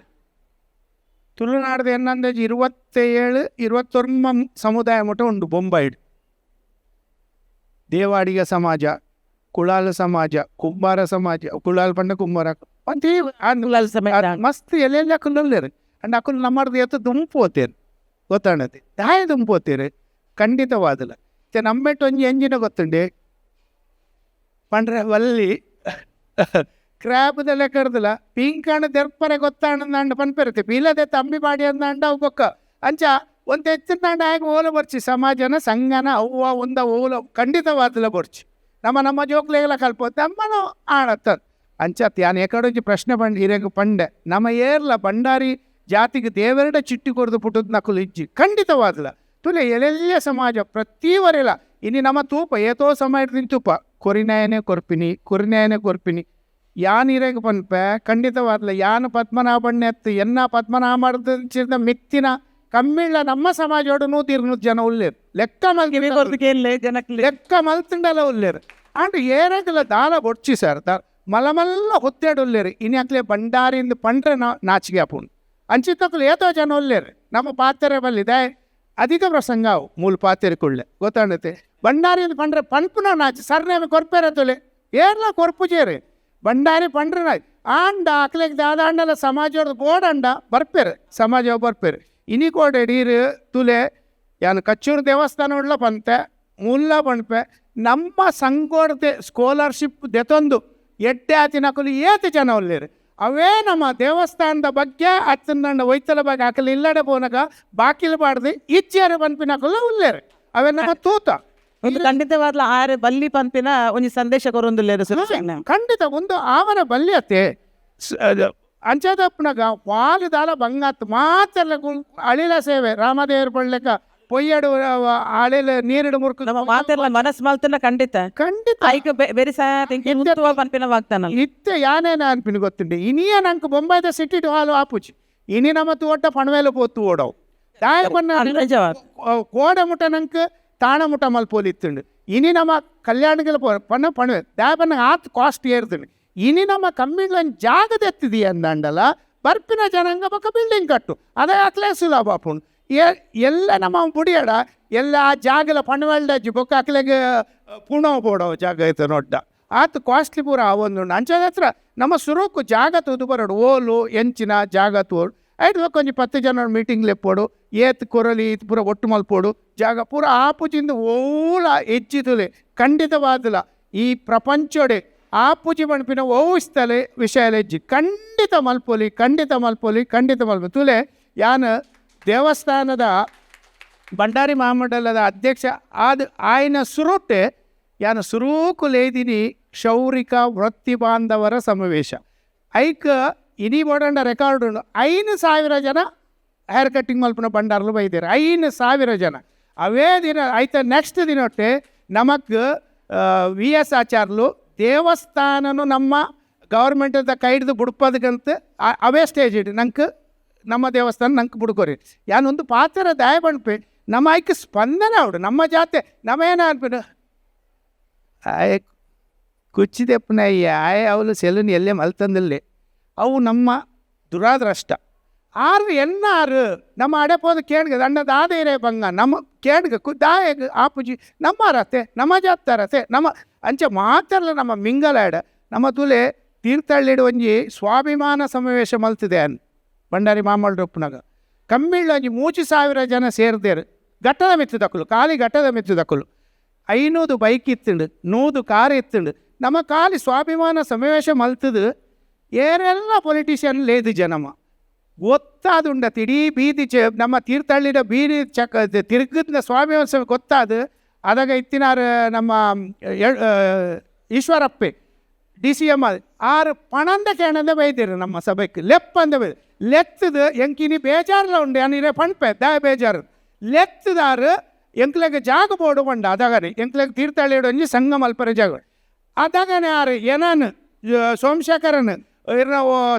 ತುಳುನಾಡ್ದು ಎನ್ನಂದಾಜಿ 27-29 ಸಮುದಾಯ ಮಟ್ಟ ಉಂಡು ಬೊಂಬೈಡ್ ದೇವಾಡಿಗ ಸಮಾಜ ಕುಳಾಲ ಸಮಾಜ ಕುಂಬಾರ ಸಮಾಜ ಕುಳಾಲ್ ಪಂಡ ಕುಂಬಾರ ಮಸ್ತ್ ಎಲ್ಲೆಲ್ಲ ಅಕ್ಕಲ್ಲರು ಅಂಡ್ ಅಕ್ಕಲು ನಮ್ಮದು ಎತ್ತು ದುಂಪು ಹೋಗ್ತೇನೆ ಗೊತ್ತಾಣತಿ ದಾಯ ದುಂಪು ಹೋಗ್ತೀರಿ ಖಂಡಿತವಾದಲ್ಲ ನಮ್ಮೆಟ್ಟು ಒಂಜಿ ಎಂಜಿನ ಗೊತ್ತುಂಡೆ ಪಂಡ್ರೆ ವಲ್ಲಿ ಕ್ರ್ಯಾಬ್ದ ಲೆಕ್ಕರ್ದಲ್ಲ ಪಿಂಕಣ ದೆರ್ಪರೆ ಗೊತ್ತಾಣಂದ ಪನ್ಪೆರತೆ ಬೀಲದೆ ತಂಬಿ ಮಾಡಿ ಅಂದ ಅವು ಬೊಕ್ಕ ಅಂಚ ಒಂದು ಹೆಚ್ಚಿನ ಆಗ ಓಲ ಬರ್ಚಿ ಸಮಾಜನ ಸಂಘನ ಅವ್ವ ಒಂದ ಓಲ ಖಂಡಿತವಾದಲ್ಲ ಬರ್ಚಿ ನಮ್ಮ ಜೋಕ್ಲೆಗೆಲ್ಲ ಕಲ್ಪೋದು ನಮ್ಮನು ಆಣತ್ತದ ಅಂಚತ್ ಯಾನು ಏಕಡೊಂಜಿ ಪ್ರಶ್ನೆ ಬಂದು ಹಿರೇಗ ಪಂಡೆ ನಮ್ಮ ಏರ್ಲ ಬಂಡಾರಿ ಜಾತಿಗೆ ದೇವರಡ ಚಿಟ್ಟಿ ಕೊಡ್ದು ಪುಟ್ಟದ ನಕಲು ಇಜ್ಜಿ ಖಂಡಿತವಾದಲ್ಲ ತುಲೆ ಎಲೆಲ್ಲ ಸಮಾಜ ಪ್ರತಿವರೆಲ್ಲ ಇನ್ನು ನಮ್ಮ ತೂಪ ಏತೋ ಸಮಯ ತೂಪ ಕೊರಿನಾಯನೇ ಕೊರ್ಪಿನಿ ಯಾನ್ ಹಿರೇಗ ಪನ್ಪೆ ಖಂಡಿತವಾದಲ್ಲ ಯಾನು ಪದ್ಮನಾಭಣ್ಣ ಎತ್ತು ಎನ್ನ ಪದ್ಮನಾಭ ಮಿಕ್ತಿನ ಕಮ್ಮಿಳ್ಳ ನಮ್ಮ ಸಮಾಜೋಡು 100 ಜನ ಉಳ್ಳೇರು ಲೆಕ್ಕ ಲೆಕ್ಕ ಮಲ್ತಿಂಡಲ್ಲ ಉಳ್ಳೇರು ಅಂಡ್ ಏನಾಗಲ್ಲ ದಾಲ ಬೊಡ್ಚಿ ಸರ್ ಮಲಮಲ್ಲ ಹೊತ್ತೇಡು ಉಳ್ಳೇರು ಇನ್ಯಾಕ್ಲೆ ಬಂಡಾರಿಂದ ಪಂಡ್ರೆ ನಾಚಿಗೆ ಹಾಪುಂಡು ಅಂಚಿತಕ್ಕಲು ಏತೋ ಜನ ಉಳ್ಳೇರು ನಮ್ಮ ಪಾತ್ರೆ ಬಲ್ಲಿದೆ ಅಧಿಕ ಪ್ರಸಂಗ ಅವು ಮೂಲ ಪಾತ್ರೆ ಕುಳ್ಳೆ ಗೊತ್ತಾಣತೆ ಬಂಡಾರಿಂದ ಪಂಡ್ರೆ ಪಂಪುನ ನಾಚಿ ಸರ್ನೇಮ ಕೊರ್ಪೇರೆ ತೊಲೆ ಏರ್ಲ ಕೊರ್ಪುಜೇರಿ ಬಂಡಾರಿ ಪಂಡ್ರೆ ನಾಯ್ ಆಂಡ ಅಕ್ಲೆಗೆ ದಾದ ಅಂಡಲ್ಲ ಸಮಾಜದ ಬೋರ್ಡ್ ಬರ್ಪೇರೆ ಸಮಾಜ ಬರ್ಪೇರೆ ಇನಿ ಕೋಡೆ ಡೀರು ತುಲೆ ಯಾನು ಕಚ್ಚೂರು ದೇವಸ್ಥಾನ ಉಳ್ಳ ಪಂತೆ ಮುಲ್ಲ ಪಂಪೆ ನಮ್ಮ ಸಂಘೋಡತೆ ಸ್ಕಾಲರ್ಶಿಪ್ ದೆತೊಂದು ಎಡ್ಡೆ ಆತಿನಕಲು ಏತು ಜನ ಒಲ್ಲೇರು ಅವೇ ನಮ್ಮ ದೇವಸ್ಥಾನದ ಬಗ್ಗೆ ಅತ್ತಂಡ ಒಯ್ತಲ ಬಗ್ಗೆ ಹಾಕಲು ಇಲ್ಲಡೆ ಪೋನಾಗ ಬಾಕಿಲು ಬಾಡ್ದು ಇಚ್ಚಾರೆ ಪಂಪಿನಕಲು ಉಳ್ಳೇರು ಅವೇ ನಮ್ಮ ತೂತ ಒಂದು ಖಂಡಿತವಾದ್ಲ ಆರೆ ಬಲ್ಲಿ ಪಂಪಿನ ಒಂದು ಸಂದೇಶ ಕೊರೊಂದುಲ್ಲೇರು ಖಂಡಿತ ಒಂದು ಆವರ ಬಲ್ಯತೆ ಅಂಚದಪ್ಪನಾಗ ವಾಲಿದಾಲ ಬಂಗಾತ್ ಮಾತೆಲ್ಲ ಅಳಿಲ ಸೇವೆ ರಾಮದೇವ್ರ ಬಳ್ಳೆಕ ಪೊಯ್ಯಡು ಅಳಿಲ ನೀರಿಡು ಮುರುಕು ನಮ್ಮ ಮಾತೆಲ್ಲ ಮನಸ್ಸು ಮಲ್ತನ ಖಂಡಿತ ಐಕ ಬೇರೆ ಪಂಪಿನವಾಗ್ತಾನ ಇತ್ತೆ ಯಾನೇನ ಅನ್ಪಿನ ಗೊತ್ತುಂಡೆ ಇನಿಯ ನಂಗೆ ಬೊಂಬೈದ ಸಿಟಿ ಹಾಲು ಆಪುಚಿ ಇನಿ ನಮ್ಮ ತೋಟ ಪಣವೇಲು ಪೋತು ಓಡವು ದಾಯ ಪಣ್ಣ ಕೋಡೆ ಮುಟ ನಂಗೆ ತಾಣ ಮುಟ ಮಲ್ಪೋಲಿತ್ತುಂಡು ಇನಿ ನಮ್ಮ ಕಲ್ಯಾಣಗಳ ಪಣ್ಣ ಪಣವೆ ದಾಯ ಪಣ್ಣ ಆತ್ ಕಾಸ್ಟ್ ಏರ್ತುಂಡು ಇನಿ ನಮ್ಮ ಕಮ್ಮಿಗಳನ್ನ ಜಾಗದ ಎತ್ತಿದೀಯ ಅಂದಂಡಲ್ಲ ಬರ್ಪಿನ ಜನಾಂಗ ಪಕ್ಕ ಬಿಲ್ಡಿಂಗ್ ಕಟ್ಟು ಅದೇ ಅಕ್ಲೇ ಸುಲಭ ಅಪ್ಪುಂಡು ಎಲ್ಲ ನಮ್ಮ ಬುಡಿಯಡ ಎಲ್ಲ ಆ ಜಾಗಲ ಪಣವೆಲ್ಡಜ್ಜಿ ಬೊಕ್ಕ ಅಕ್ಲೆಗೆ ಪುಣವ ಬೋಡವ ಜಾಗ ಐತೆ ನೋಡ್ಡ ಆತು ಕಾಸ್ಟ್ಲಿ ಪೂರ ಒಂದು ಅಂಚದ ಹತ್ರ ನಮ್ಮ ಸುರುಕು ಜಾಗ ತೂದು ಬರೋಡು ಓಲು ಎಂಚಿನ ಜಾಗ ತೋಡು ಐದು ಕೊಂಚ 10 ಜನ ಮೀಟಿಂಗ್ ಲೆಪ್ಪೋಡು ಏತ್ ಕೊರಲಿ ಇದು ಪೂರ ಒಟ್ಟು ಮಲ್ಪೋಡು ಜಾಗ ಪೂರ ಆಪುಜಿಂದ ಓಲ ಹೆಚ್ಚಿತುಲೆ ಖಂಡಿತವಾದಲ್ಲ ಈ ಪ್ರಪಂಚೋಡೆ ಆಪುಜಿ ಮಣಪಿನ ಓವಿಸ್ತಲೆ ವಿಷಯ ಹೆಜ್ಜಿ ಖಂಡಿತ ಮಲ್ಪೋಲಿ ತುಲೆ ಯಾನು ದೇವಸ್ಥಾನದ ಬಂಡಾರಿ ಮಹಾಮಂಡಲದ ಅಧ್ಯಕ್ಷ ಆಯ್ನ ಸುರುಟೆ ಯಾನು ಸುರೂಕು ಲೇದಿನಿ ಕ್ಷೌರಿಕ ವೃತ್ತಿ ಬಾಂಧವರ ಸಮಾವೇಶ ಐಕ ಇನಿ ಬೋಡಂಡ ರೆಕಾರ್ಡ್ ಉಂಡು 5,000 ಜನ ಹೇರ್ ಕಟ್ಟಿಂಗ್ ಮಲ್ಪನ ಬಂಡಾರಲು ಬೈದೇರು 5,000 ಜನ ಅವೇ ದಿನ ಆಯ್ತ ನೆಕ್ಸ್ಟ್ ದಿನೊಟ್ಟೆ ನಮಕ್ VS ಆಚಾರ್ಲು ದೇವಸ್ಥಾನನು ನಮ್ಮ ಗೌರ್ಮೆಂಟದ ಕೈ ಹಿಡಿದು ಬುಡ್ಪದಕ್ಕಂತ ಅವೇ ಸ್ಟೇಜ್ ಇಡಿ ನಂಗೆ ನಮ್ಮ ದೇವಸ್ಥಾನ ನಂಗೆ ಬುಡ್ಕೋರಿ ಯಾನೊಂದು ಪಾತ್ರ ದಾಯ ಬಣ್ಪೆ ನಮ್ಮ ಐಕೆ ಸ್ಪಂದನೆ ಅವಡು ನಮ್ಮ ಜಾತೆ ನಮ್ಮೇನ ಅನ್ಪಿಡು ಆಯ್ ಕುಚ್ಚಿದೆಪ್ಪನಯ್ಯ ಆಯ್ ಅವಳು ಸೆಲುನ್ ಎಲ್ಲೇ ಮಲ್ತಂದಲ್ಲಿ ಅವು ನಮ್ಮ ದುರಾದೃಷ್ಟ ಆರು ಎನ್ನಾರು ನಮ್ಮ ಅಡೆಪೋದು ಕೇಳ್ಗೆ ದಂಡದ ಆದೇರೆ ಬಂಗ ನಮ್ಮ ಕೇಳ್ಗೆ ದಾಯ ಆಪುಜಿ ನಮ್ಮ ರತೆ ನಮ್ಮ ಜಾತ್ತಾರತೆ ನಮ್ಮ ಅಂಚೆ ಮಾತ್ರಲ್ಲ ನಮ್ಮ ಮಿಂಗಲಾಡ ನಮ್ಮ ತುಲೆ ತೀರ್ಥಹಳ್ಳಿಡು ಒಂಜಿ ಸ್ವಾಭಿಮಾನ ಸಮಾವೇಶ ಮಲ್ತಿದೆ ಅನ್ ಬಂಡಾರಿ ಮಾಮಲ್ರಪ್ಪನಾಗ ಕಮ್ಮಿಳ್ಳ ಒಂಜಿ 3,000 ಜನ ಸೇರ್ದೇರು ಘಟ್ಟದ ಮೆತ್ತು ದಕ್ಕಲು ಖಾಲಿ ಘಟ್ಟದ ಮೆತ್ತು ದಕ್ಕಲು 500 ಬೈಕ್ ಇತ್ತುಂಡು 100 ಕಾರ್ ಇತ್ತುಂಡು ನಮ್ಮ ಖಾಲಿ ಸ್ವಾಭಿಮಾನ ಸಮಾವೇಶ ಮಲ್ತದು ಏರೆಲ್ಲ ಪೊಲಿಟಿಷಿಯನ್ ಲೇದು ಜನಮ ಗೊತ್ತಾದುಂಡತ್ ಇಡೀ ಬೀದಿ ನಮ್ಮ ತೀರ್ಥಹಳ್ಳಿದ ಬೀದಿ ತಿರುಗದ ಸ್ವಾಭಿಮಾನ ಗೊತ್ತಾದು ಅದಾಗ ಇತ್ತಿನಾರು ನಮ್ಮ ಈಶ್ವರಪ್ಪೆ DCM ಆರು ಪಣಂದ ಕೇಣಂದ ಬೈದಿರು ನಮ್ಮ ಸಭೆಗೆ ಲೆಪ್ಪಂದ ಬೈದು ಲೆತ್ತದು ಎಂಕಿನಿ ಬೇಜಾರಲ್ಲ ಉಂಡು ಅನಿರೆ ಪಣ್ಪೆ ದಾಯ ಬೇಜಾರು ಲೆತ್ತದಾರು ಎಂಕ್ಲೆಗೆ ಜಾಗ ಬೋಡು ಬಂಡ ಅದಾಗನೆ ಎಂಕ್ಲೆಗೆ ತೀರ್ಥಹಳ್ಳಿಡು ಒಂಜಿ ಸಂಘ ಮಲ್ಪರ ಜಾಗ ಅದಾಗನೆ ಆರು ಏನನು ಸೋಮಶೇಖರನ್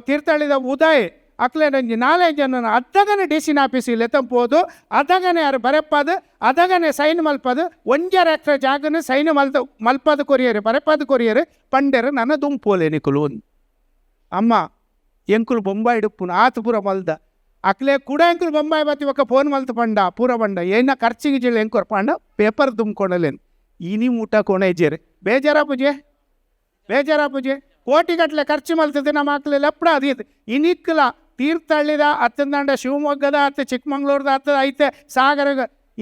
ತೀರ್ಥಹಳ್ಳಿದ ಉದಯ್ ಅಕ್ಲೇನೊಂಜಿ 4 ಜನ ಅದಾಗನೆ DCನ ಆಫೀಸಿಗೆ ಲೆತ್ತಂಪೋದು ಅದಾಗನೆ ಯಾರು ಬರೆಪ್ಪದು ಅದಾಗನೆ ಸೈನ್ ಮಲ್ಪದು 1 ಎಕರೆ ಜಾಗನ ಸೈನ್ ಮಲ್ಪದು ಕೊರಿಯರು ಬರೆಪ್ಪದು ಕೊರಿಯರು ಪಂಡೆರು ನನ್ನ ದುಂಪೋಲೆ ನಿಕುಲು ಅಮ್ಮ ಎಂಕುಲು ಬೊಂಬಾಯಿ ಡುಪ್ಪುನು ಆತು ಪೂರ ಮಲ್ದ ಅಕ್ಲೆ ಕೂಡ ಎಂಕುಲು ಬೊಂಬಾಯಿ ಬತ್ತಿ ಒಕ್ಕ ಫೋನ್ ಮಲ್ತು ಪಂಡ ಪೂರ ಬಂಡ ಏನ ಖರ್ಚಿಗೆ ಜಿಲ್ಲ ಎಂಕುರು ಪಂಡ ಪೇಪರ್ ತುಂಬ್ಕೊಂಡಲೇನು ಇನಿ ಊಟ ಕೊಣೆಜೇರಿ ಬೇಜಾರ ಪೂಜೆ ಕೋಟಿಗಟ್ಟಲೆ ಖರ್ಚು ಮಲ್ತದೆ ನಮ್ಮ ಮಕ್ಕಳು ಲೆಪ್ಪಡ ಅದು ಇನಿಕ್ಕಲ ತೀರ್ಥಹಳ್ಳಿದ ಹತ್ತಂದಂಡ ಶಿವಮೊಗ್ಗದ ಹತ್ತು ಚಿಕ್ಕಮಂಗ್ಳೂರ್ದ ಹತ್ತು ಐತೆ ಸಾಗರ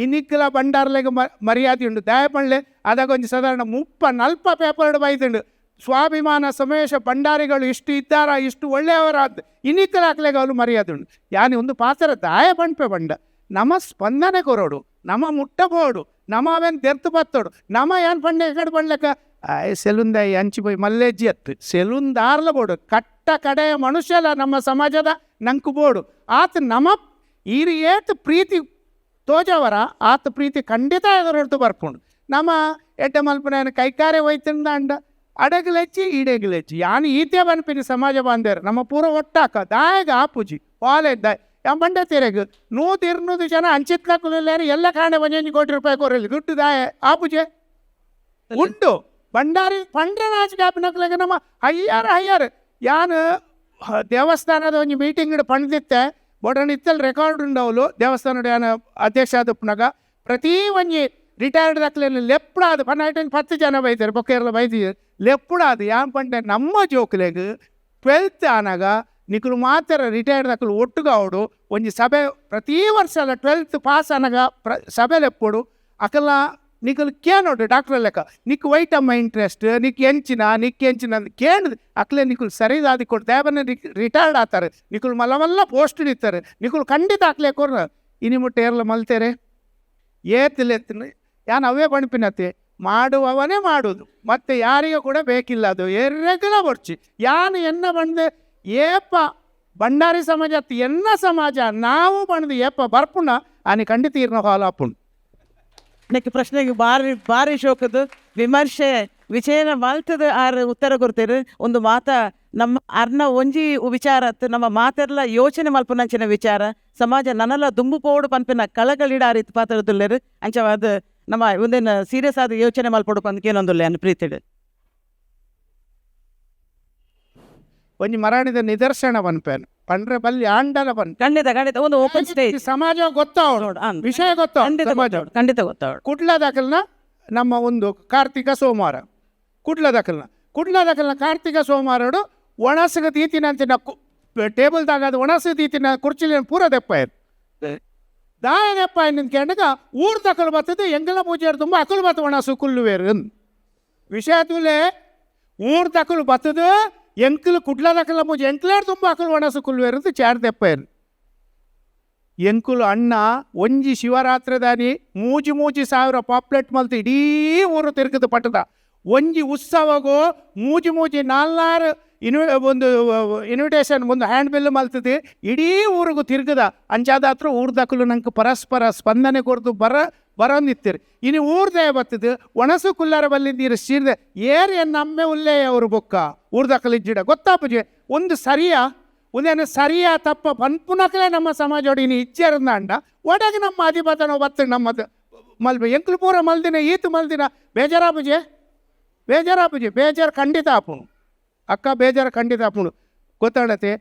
ಇನಿಕ್ಕಲ ಬಂಡಾರ್ಲೆಗೆ ಮರ್ಯಾದೆ ಉಂಡು ದಯಪಳ್ಳಿ ಅದಾಗ ಒಂದು ಸಾಧಾರಣ 30-40 ಪೇಪರ್ ಬೈದುಂಡು ಸ್ವಾಭಿಮಾನ ಸಮಾವೇಶ ಭಂಡಾರಿಗಳು ಇಷ್ಟು ಇದ್ದಾರ ಇಷ್ಟು ಒಳ್ಳೆಯವರಾದ ಇನಿಕ್ಕಲ ಹಾಕ್ಲೆಗೆ ಅವಳು ಮರ್ಯಾದೆ ಉಂಡು ಯಾನಿ ಒಂದು ಪಾತ್ರ ದಾಯ ಪಂಪೆ ಬಂಡ ನಮ್ಮ ಸ್ಪಂದನೆ ಕೊರೋಡು ನಮ್ಮ ಮುಟ್ಟಬೋಡು ನಮ್ಮ ಅವೇನು ತೆರ್ತು ಬತ್ತೋಡು ನಮ್ಮ ಏನು ಪಂಡೆ ಕಡೆ ಬಂಡ್ಲೆಕ್ಕ ಸೆಲುಂದ ಅಂಚಿ போய் ಮಲ್ಲೆಜ್ಜಿ ಅತ್ತು ಸೆಲುಂದಾರ್ಲ ಬೋಡು ಕಟ್ಟ ಕಡೆಯ ಮನುಷ್ಯಲ ನಮ್ಮ ಸಮಾಜದ ನಂಕು ಬೋಡು ಆತ ನಮ್ಮ ಈರು ಏತು ಪ್ರೀತಿ ತೋಜವರ ಆತ ಪ್ರೀತಿ ಖಂಡಿತ ಎದುರೊಡ್ತು ಬರ್ಕೊಂಡು ನಮ್ಮ ಎಡ್ಡ ಮಲ್ಪನ ಕೈಕಾರೆ ಹೋಯ್ತಿಂದ ಅಂಡ ಅಡಗಲೆಚ್ಚಿ ಈಡೆಗಲೆಚ್ಚಿ ಯಾನು ಈತೆ ಬನ್ಪಿನಿ ಸಮಾಜ ಬಾಂಧವರು ನಮ್ಮ ಪೂರ ಒಟ್ಟಾಕ ದಾಯಗ ಆಪುಜಿ ಪಾಲೆ ದಾಯ್ ಬಂಡೆ ತೆರೆಗು 100-200 ಜನ ಅಂಚಿತ್ಲಾಕುಲೇರು ಎಲ್ಲ ಕಾಣೆ 1 ಕೋಟಿ ರೂಪಾಯಿ ಕೊರಲಿ ದುಡ್ಡು ದಾಯ ಆಪುಜೆ ಉಂಟು ಬಂಡಾರಿ ಪಂಡ್ರೆ ನಾಚಿಕಾಪಿನಕ್ಲೆಗೆ ನಮ್ಮ ಹಯ್ಯಾರು ಯಾನು ದೇವಸ್ಥಾನದ ಒಂದು ಮೀಟಿಂಗ್ ಪಣ್ದಿತ್ತೆ ಬೊಡನಿತ್ತಲ್ಲಿ ರೆಕಾರ್ಡ್ ಉಂಡವಲು ದೇವಸ್ಥಾನದ ಯಾನು ಅಧ್ಯಕ್ಷ ಆದಪ್ಪನಾಗ ಪ್ರತಿ ಒಂಜಿ ರಿಟೈರ್ಡ್ ದಾಖಲೆಯಲ್ಲಿ ಲೆಪ್ಪಡಾದು 10 ಜನ ಬೈತಾರೆ ಬೊಕ್ಕೇರಲ್ಲ ಬೈದಿದ್ದಾರೆ ಲೆಪ್ಪಡಾದು ಯಾನ್ ಪಂಡೆ ನಮ್ಮ ಜೋಕ್ಲೆಗೆ 12th ಆನಾಗ ನಿಕಲು ಮಾತ್ರ ರಿಟೈರ್ಡ್ ದಾಖಲು ಒಟ್ಟುಗಾವಡು ಒಂಜಿ ಸಭೆ ಪ್ರತಿ ವರ್ಷ ಅಲ್ಲ 12th ಪಾಸ್ ಆನಾಗ ಸಭೆ ಲೆಪ್ಪಡು ಅಕಲ್ಲ ನಿಕಲು ಕೇಳೋಡು ಡಾಕ್ಟರ್ ಲೆಕ್ಕ ನಿಕ್ಕು ವೈಟಮ್ಮ ಇಂಟ್ರೆಸ್ಟ್ ನಿಕ್ ಎಂಚಿನ ಅಂತ ಕೇಳಿದ್ ಅಕ್ಲೆ ನಿಕುಲು ಸರಿದಾದಿ ಕೊಟ್ಟು ದೇವನ ರಿಟೈರ್ಡ್ ಆತಾರೆ ನಿಕುಲು ಮಲ್ಲ ಪೋಸ್ಟ್ ಇಡ್ತಾರೆ ನಿಕುಲು ಖಂಡಿತ ಅಕ್ಲೆ ಕೊರ್ರ ಇನಿ ಮುಟ್ಟ ಏರ್ಲ ಮಲ್ತೇರೆ ಏತಿಲೆತ್ತಿನ ಯಾನು ಅವೇ ಬಣ್ಪಿನತ್ತೆ ಮಾಡುವವನೇ ಮಾಡುವುದು ಮತ್ತೆ ಯಾರಿಗೂ ಕೂಡ ಬೇಕಿಲ್ಲ ಅದು ಎರ್ರೆಗಲ ಬರ್ಚಿ ಯಾನು ಎನ್ನ ಬಂದೆ ಏಪ ಬಂಡಾರಿ ಸಮಾಜ ಎನ್ನ ಸಮಾಜ ನಾವು ಬಣ್ದು ಏಪ ಬರ್ಪುಣ ಆನೆ ಖಂಡಿತ ಇರ್ನ ಹಾಲು ಹಾಪುಂಡು ನೆಕ್ ಪ್ರಶ್ನೆಗೆ ಭಾರಿ ಶೋಕದ ವಿಮರ್ಶೆ ವಿಷಯನ ಮಲ್ತದ ಆರು ಉತ್ತರ ಕೊಡ್ತೇರು ಒಂದು ಮಾತ ನಮ್ಮ ಅರ್ನ ಒಂಜಿ ವಿಚಾರ ನಮ್ಮ ಮಾತೆಲ್ಲ ಯೋಚನೆ ಮಲ್ಪನಂಚಿನ ವಿಚಾರ ಸಮಾಜ ನನ್ನಲ್ಲ ದುಂಬು ಪೋಡು ಪನ್ಪಿನ ಕಳಗಳಿಡ ಆ ರೀತಿ ಪಾತ್ರದಲ್ಲೇರು ಅಂಚವಾದ ನಮ್ಮ ಒಂದೇನು ಸೀರಿಯಸ್ ಆದ ಯೋಚನೆ ಮಲ್ಪಡು ಪಂದ್ಕೇನೊಂದುಲ್ಲೆ ಅನ್ನ ಪ್ರೀತಿಡು ಒಂಜಿ ಮರಾಣಿದ ನಿದರ್ಶನ ಬನ್ಪೇನು ಪಂಡ್ರೆ ಬಲ್ಲಿ ಆಂಡಲ ಬನ್ ಖಂಡಿತ ಒಂದು ಓಪನ್ ಸ್ಟೇಜ್ ಸಮಾಜ ಗೊತ್ತಾವಡು ವಿಷಯ ಗೊತ್ತಾವ ಖಂಡಿತ ಗೊತ್ತಾವಡು ಕುಡ್ಲದಾಕಲ್ನ ನಮ್ಮ ಒಂದು ಕಾರ್ತಿಕ ಸೋಮವಾರ ಕುಡ್ಲದಾಕಲ್ನ ಕಾರ್ತಿಕ ಸೋಮವಾರಡು ಒಣಸಗ ತೀತಿನಂತಿನ ಟೇಬಲ್ದಾಗ ಅದು ಒಣಸಗ ತೀತಿನ ಕುರ್ಚಿಲಿ ಪೂರ ದೆಪ್ಪ ದಾಯ ದೆಪ್ಪ ನಿಂತ್ಕೊಂಡಾಗ ಊರ್ ತಕಲು ಬರ್ತದೆ ಎಂಗೆಲ್ಲ ಪೂಜೆ ತುಂಬ ಅಕಲು ಬತ್ತ ಒಣಸು ಕುಲ್ಲುವೇರು ವಿಷಯ ತುಲೆ ಊರ್ ತಕಲು ಬರ್ತದೆ ಎಂಕಲು ಕುಡ್ಲದಕಲ್ಲ ಪೂಜೆ ಎಂಕ್ಲೇರು ತುಂಬ ಅಕಲು ಒಣಸು ಕುಲ್ಲುವೇರು ಅಂತ ಚಾರ್ ದೆಪ್ಪ ಎಂಕುಲು ಅಣ್ಣ ಒಂಜಿ ಶಿವರಾತ್ರಿದಾನಿ 3000 ಪಾಪ್ಲೆಟ್ ಮಲ್ತು ಇಡೀ ಊರು ತಿರುಗದು ಪಟ್ಟದ ಒಂಜಿ ಉತ್ಸವಗೋ 4 ಒಂದು ಇನ್ವಿಟೇಷನ್ ಒಂದು ಹ್ಯಾಂಡ್ ಬಿಲ್ ಮಲ್ತದೆ ಇಡೀ ಊರಿಗೂ ತಿರುಗದ ಅಂಚಾದಾತ್ರ ಊರ್ದಕ್ಕಲು ನಂಗೆ ಪರಸ್ಪರ ಸ್ಪಂದನೆ ಕೊಡ್ದು ಬರೋಂದಿತ್ತೀರಿ ಇನ್ನು ಊರ್ದೇ ಬರ್ತದೆ ಒಣಸು ಕುಲ್ಲಾರ ಬಲ್ಲಿದ್ದೀರಿ ಸೀರ್ದೆ ಏರು ನಮ್ಮೆ ಉಲ್ಲೇ ಅವರು ಬೊಕ್ಕ ಊರ್ದಕ್ಕಲು ಇಜ್ಜಿಡ ಗೊತ್ತಾಪಜೆ ಒಂದು ಸರಿಯಾ ಉದೇನು ಸರಿಯಾ ತಪ್ಪ ಪನ್ಪುನಕಲೇ ನಮ್ಮ ಸಮಾಜೋಡಿ ಇನ್ನು ಇಜ್ಜೇರಂದ ಅಂಡ ಒಡಗೆ ನಮ್ಮ ಅಧಿಪತನ ಬತ್ತ ನಮ್ಮದು ಮಲ್ಬೆ ಎಂಕ್ಲು ಪೂರ ಮಲ್ದಿನ ಈತು ಮಲ್ದಿನ ಬೇಜಾರಾಪುಜೆ ಬೇಜಾರು ಖಂಡಿತ ಆಪುಣು ಅಕ್ಕ ಬೇಜಾರು ಖಂಡಿತ ಆಪುಣು ಗೊತ್ತಾಡತ್ತೆ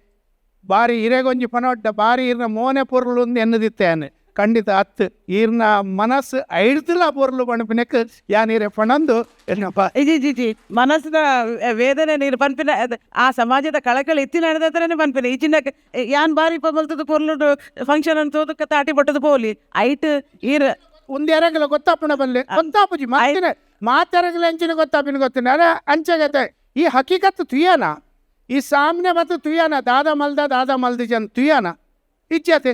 ಬಾರಿ ಇರೆಗೊಂಜಿ ಪನೊಡ್ಡ ಬಾರಿ ಇರ್ನ ಮೋನೆ ಪೊರ್ಲು ಒಂದು ಎನ್ನದಿತ್ತೇನೆ ಖಂಡಿತ ಅತ್ತು ಈರ್ನ ಮನಸ್ಸು ಐಡ್ತಿಲ್ಲ ಪೊರ್ಲು ಪಣಪಿನಕ್ಕೆ ಯಾನೀರೆ ಪಣಂದು ಏನಪ್ಪ ಜಿ ಮನಸ್ಸಿನ ವೇದನೆ ನೀರು ಪನ್ಪಿನ ಆ ಸಮಾಜದ ಕಳಕಳಿ ಇತ್ತಿನ ನಡೆದತ್ರನೇ ಪನ್ಪಿನ ಈಚಿನ ಯಾನ್ ಬಾರಿ ಮಲ್ತದ ಪೊರ್ಲು ಫಂಕ್ಷನ್ ಅಂತೋದಕ್ಕೆ ತಾಟಿ ಬಟ್ಟದ ಪೋಲಿ ಐಟ್ ಈರ್ ಒಂದೆರಗಲ ಗೊತ್ತಾಪಣ ಬಲ್ಲೆ ಗೊತ್ತಾಪುಜಿ ಮಾತೆರಗಲ ಅಂಚಿನ ಗೊತ್ತಾಪಿನ ಗೊತ್ತಿನ ಅರೆ ಅಂಚಗತೆ ಈ ಹಕೀಕತ್ತು ತುಯ್ಯಾನ ಈ ಸಾಮ್ನೆ ಮತ್ತು ತುಯ್ಯಾನ ದಾದ ಮಲ್ದ ಜನ ತುಯ್ಯಾನ ಇಚ್ಛತೆ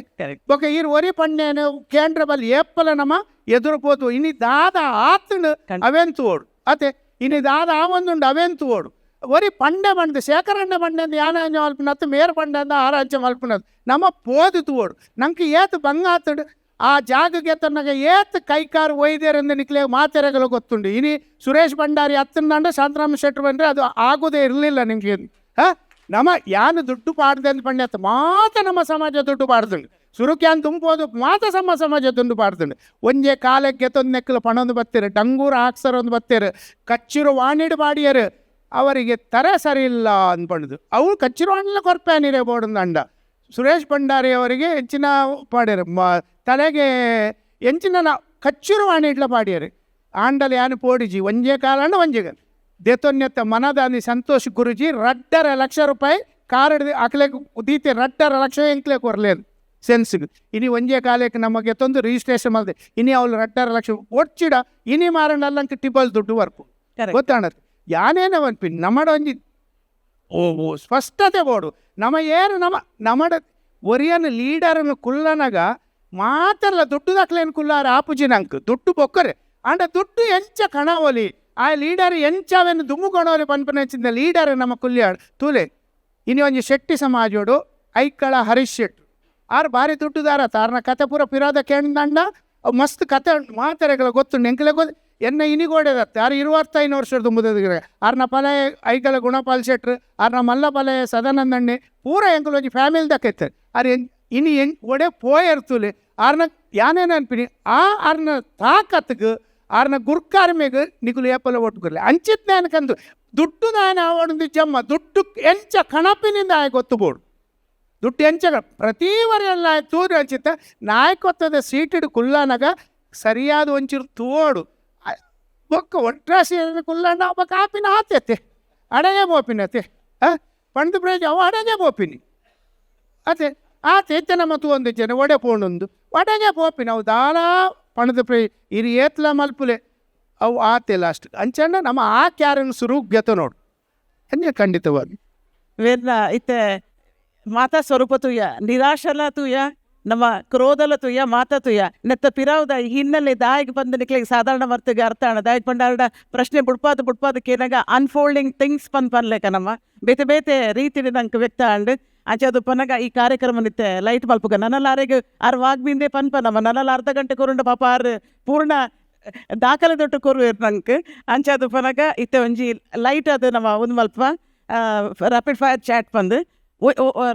ಬೊಕ ಈರ್ ಒರಿ ಪಣ್ಣೇನು ಕೇಂದ್ರ ಬಲ್ಲಿ ಏಪ್ಪಲ ನಮ ಎದುರು ಪೋತು ಇನಿ ದಾದ ಆತನು ಅವೆಂತು ಓಡು ಅತೆ ಇನಿ ದಾದ ಆ ಒಂದುಂಡು ಅವೆಂತು ಓಡು ಒರಿ ಪಂಡೆ ಬಂದು ಶೇಖರಣೆ ಬಂಡೆ ಅಂದು ಯಾನ ಮಲ್ಪಿನತ್ತು ಮೇರ್ ಪಂಡೆ ಅಂದ ಆರಾಂಚ ಮಲ್ಪಿನದು ನಮ್ಮ ಪೋದಿತು ಓಡು ನಂಗೆ ಏತು ಬಂಗಾತಡು ಆ ಜಾಗಕ್ಕೆ ತನ್ನಗೆ ಏತ್ ಕೈಕಾರು ಒಯ್ದೇರಂದು ನಿಕ್ಲೆ ಮಾತೆರೆಗಳು ಗೊತ್ತುಂಡು ಇನಿ ಸುರೇಶ್ ಭಂಡಾರಿ ಹತ್ತಂಡ ಶಾಂತರಾಮ ಶೆಟ್ರು ಬಂದರೆ ಅದು ಆಗೋದೇ ಇರಲಿಲ್ಲ ನಿಮಗೆ ಹಾಂ ನಮ್ಮ ಯಾನು ದುಡ್ಡು ಪಾಡ್ದೆ ಅಂತ ಪಂಡ್ಯತ್ ಮಾತ ನಮ್ಮ ಸಮಾಜ ದುಡ್ಡು ಪಾಡ್ದುಂಡು ಸುರುಕ್ಯಾನ್ ತುಂಬೋದು ಮಾತ ಸಮಾಜ ದುಡ್ಡು ಪಾಡ್ದುಂಡು ಒಂಜೆ ಕಾಲಕ್ಕೆ ತೊಂದೆಕ್ಕಲು ಪಣೊಂದು ಬತ್ತೇರು ಡಂಗೂರು ಹಾಕ್ಸರೊಂದು ಬತ್ತೇರು ಕಚ್ಚಿರು ವಾಣಿಡು ಬಾಡಿಯರು ಅವರಿಗೆ ತರ ಸರಿ ಇಲ್ಲ ಅಂದ್ಪಣ್ದು ಅವು ಕಚ್ಚಿರು ವಾಣಿಲ ಕೊರ್ಪ್ಯಾನಿರೇ ಬೋಡಂದು ಅಂಡ ಸುರೇಶ್ ಭಂಡಾರಿ ಅವರಿಗೆ ಹೆಚ್ಚಿನ ಪಾಡ್ಯಾರು ತಲೆಗೆ ಎಂಚಿನ ಕಚ್ಚೂರು ವಾಣಿಡ್ಲ ಪಾಡ್ಯಾರು ಆಂಡಲ್ ಯಾನು ಪೋಡಿಜಿ ಒಂಜೇ ಕಾಲಂಡ ಒಂಜೆಗ ದೇತೊನ್ಯತ್ತ ಮನದಾನಿ ಸಂತೋಷ್ ಗುರುಜಿ 2.5 ಲಕ್ಷ ರೂಪಾಯಿ ಕಾರಡ್ದು ಅಕ್ಲೆಗೆ ಉದೀತೆ 2.5 ಲಕ್ಷ ಎಂಕ್ಲೆ ಕೊರ್ಲೇದು ಸೆನ್ಸ್ಗೆ ಇನಿ ಒಂಜೇ ಕಾಲಕ್ಕೆ ನಮಗೆ ತೊಂದು ರಿಜಿಸ್ಟ್ರೇಷನ್ ಮಾಡಿದೆ ಇನಿ ಅವಳು 2.5 ಲಕ್ಷ ಒಚ್ಚಿಡ ಇನಿ ಮಾರಣ್ಣಲ್ಲಂಕ ಟಿಬಲ್ ದುಡ್ಡು ವರ್ಪು ಗೊತ್ತಾಣದು ಯಾನೇನ ಅನ್ಪಿನ್ ನಮ್ಮಡ ಒಂಜಿ ಓ ಸ್ಪಷ್ಟತೆ ಬೋಡು ನಮ್ಮ ಏನು ನಮ್ಮಡ ಒರಿಯನ್ ಲೀಡರನ್ನು ಕುಲ್ಲನಗ ಮಾತೆಲ್ಲ ದುಡ್ಡು ದಾಖಲೆಯನ್ನು ಕುಲ್ಲಾರ ಆಪುಜಿನಂಕ್ ದುಡ್ಡು ಬೊಕ್ಕರೆ ಅಂಡ ದುಡ್ಡು ಎಂಚ ಕಣವಲಿ ಆ ಲೀಡರ್ ಎಂಚವೆನ್ನು ದುಮ್ಮು ಕೊಣವಲಿ ಪನ್ಪನೆಚ್ಚಿಂದ ಲೀಡರ್ ನಮ್ಮ ಕುಲ್ಯಾಡ್ ತೂಲೆ ಇನಿ ಒಂಜಿ ಶೆಟ್ಟಿ ಸಮಾಜೋಡು ಐಕ್ಕಳ ಹರೀಶ್ ಶೆಟ್ರು ಆರು ಭಾರಿ ದುಡ್ಡುದಾರ ತಾರನ ಕತೆ ಪೂರ ಪಿರೋದ ಕೇಂದಂಡ ಮಸ್ತ್ ಕತೆ ಮಾತೆರೆಗಳ ಗೊತ್ತುಂಡು ಎಂಕಲೆ ಗೊತ್ತು ಎನ್ನ ಇನಿಗೋಡೆದತ್ತೆ ಆರು 25 ವರ್ಷದ ತುಂಬುದಿರ ಆರ್ನ ಪಲೆ ಐಕಲ ಗುಣಪಾಲ್ ಶೆಟ್ರು ಆರ್ನ ಮಲ್ಲ ಪಲೆ ಸದಾನಂದಣ್ಣೆ ಪೂರ ಎಂಕಲ್ ಒಂಜಿ ಫ್ಯಾಮಿಲಿ ದಕ್ಕೈತೆ ಆರು ಇನಿ ಒಡೆ ಪೋಯರ್ತುಲೆ ಆರ್ನ ಯಾನೇನು ಅನ್ಪಿನಿ ಆರ್ನ ತಾಕತ್ಗೆ ಆರ್ನ ಗುರ್ಕಾರ್ಮೆಗೆ ನಿಗುಲು ಏಪಲ ಒಟ್ಟುಕೊರ್ಲೆ ಅಂಚಿತ್ನೇನಕಂದು ದುಡ್ಡು ನಾನು ಆವೊಂದು ಜಮ್ಮ ದುಡ್ಡು ಎಂಚ ಕಣಪಿನಿಂದ ಆಯ್ ಗೊತ್ತುಬೋಡು ದುಡ್ಡು ಎಂಚ ಪ್ರತಿ ವರೆಯಲ್ಲ ತೂರು ಅಂಚಿತ್ತ ನಾಯಕತ್ವದ ಸೀಟಿಡು ಕುಲ್ಲನಗ ಸರಿಯಾದ ಒಂಚೂರು ತೋಡು ಬೊಕ್ಕ ಒಟ್ರಾಸಿ ಕುಲ್ಲಣ್ಣ ಒಬ್ಬ ಕಾಪಿನ ಆತೈತೆ ಅಡಗೆ ಬೋಪಿನತೆ ಪಂಡು ಪ್ರಜೆ ಅವ ಅಡಗೆ ಬೋಪಿನಿ ಅತೆ ಆತೈತೆ ನಮ್ಮ ಒಂದು ಜನ ಒಡೆ ಪೋಣೊಂದು ಒಡಗೆ ಪೋಪಿನ ಅವು ದಾಲ ಪಣದ ಪ್ರೈ ಇರಿ ಏತ್ಲ ಮಲ್ಪುಲೆ ಅವು ಆತೆ ಲಾಸ್ಟ್ ಅಂಚಣ್ಣ ನಮ್ಮ ಆ ಕ್ಯಾರನ್ನು ಸುರುಗ್ಯತ ನೋಡು ಹಂಗೆ ಖಂಡಿತವಾಗಿ ವೇದ ಇತ್ತೆ ಮಾತಾ ಸ್ವರೂಪ ತುಯ್ಯ ನಿರಾಶಲ ತುಯ್ಯ ನಮ್ಮ ಕ್ರೋಧಲ ತುಯ್ಯ ಮಾತಾ ತುಯ್ಯ ನೆತ್ತ ಪಿರಾವುದ ಹಿನ್ನೆಲೆ ದಾಯಿಗೆ ಬಂದ ನಿಕ್ಲಿಗೆ ಸಾಧಾರಣ ಮರ್ತಿಗೆ ಅರ್ಥ ಅಣ್ಣ ದಾಯಿಗೆ ಬಂದಾಡ ಪ್ರಶ್ನೆ ಬುಡ್ಪಾದಕ್ಕೆ ಏನಾಗ ಅನ್ಫೋಲ್ಡಿಂಗ್ ಥಿಂಗ್ಸ್ ಪನ್ಲೇಕ ನಮ್ಮ ಬೇತೆ ಬೇತೆ ರೀತಿ ನಂಗೆ ವ್ಯಕ್ತ ಅಂಡ್ ಅಂಚೆ ಅದು ಪನಗ ಈ ಕಾರ್ಯಕ್ರಮ ನಿತ್ತೆ ಲೈಟ್ ಮಲ್ಪುಗ ನನ್ನಲ್ಲ ಆರೆಗೆ ಆರು ವಾಗ್ಬಿಂದೆ ಪನ್ಪ ನಮ್ಮ ನನ್ನಲ್ಲ ಅರ್ಧ ಗಂಟೆ ಕೊರುಂಡ ಪಾಪ ಆರು ಪೂರ್ಣ ದಾಖಲೆ ದೊಡ್ಡ ಕೊರು ನಂಗೆ ಅಂಚೆ ಅದು ಪನಗ ಇತ್ತೆ ಒಂಜಿ ಲೈಟ್ ಅದು ನಮ್ಮ ಒಂದು ಮಲ್ಪ ರ್ಯಾಪಿಡ್ ಫೈರ್ ಚಾಟ್ ಬಂದು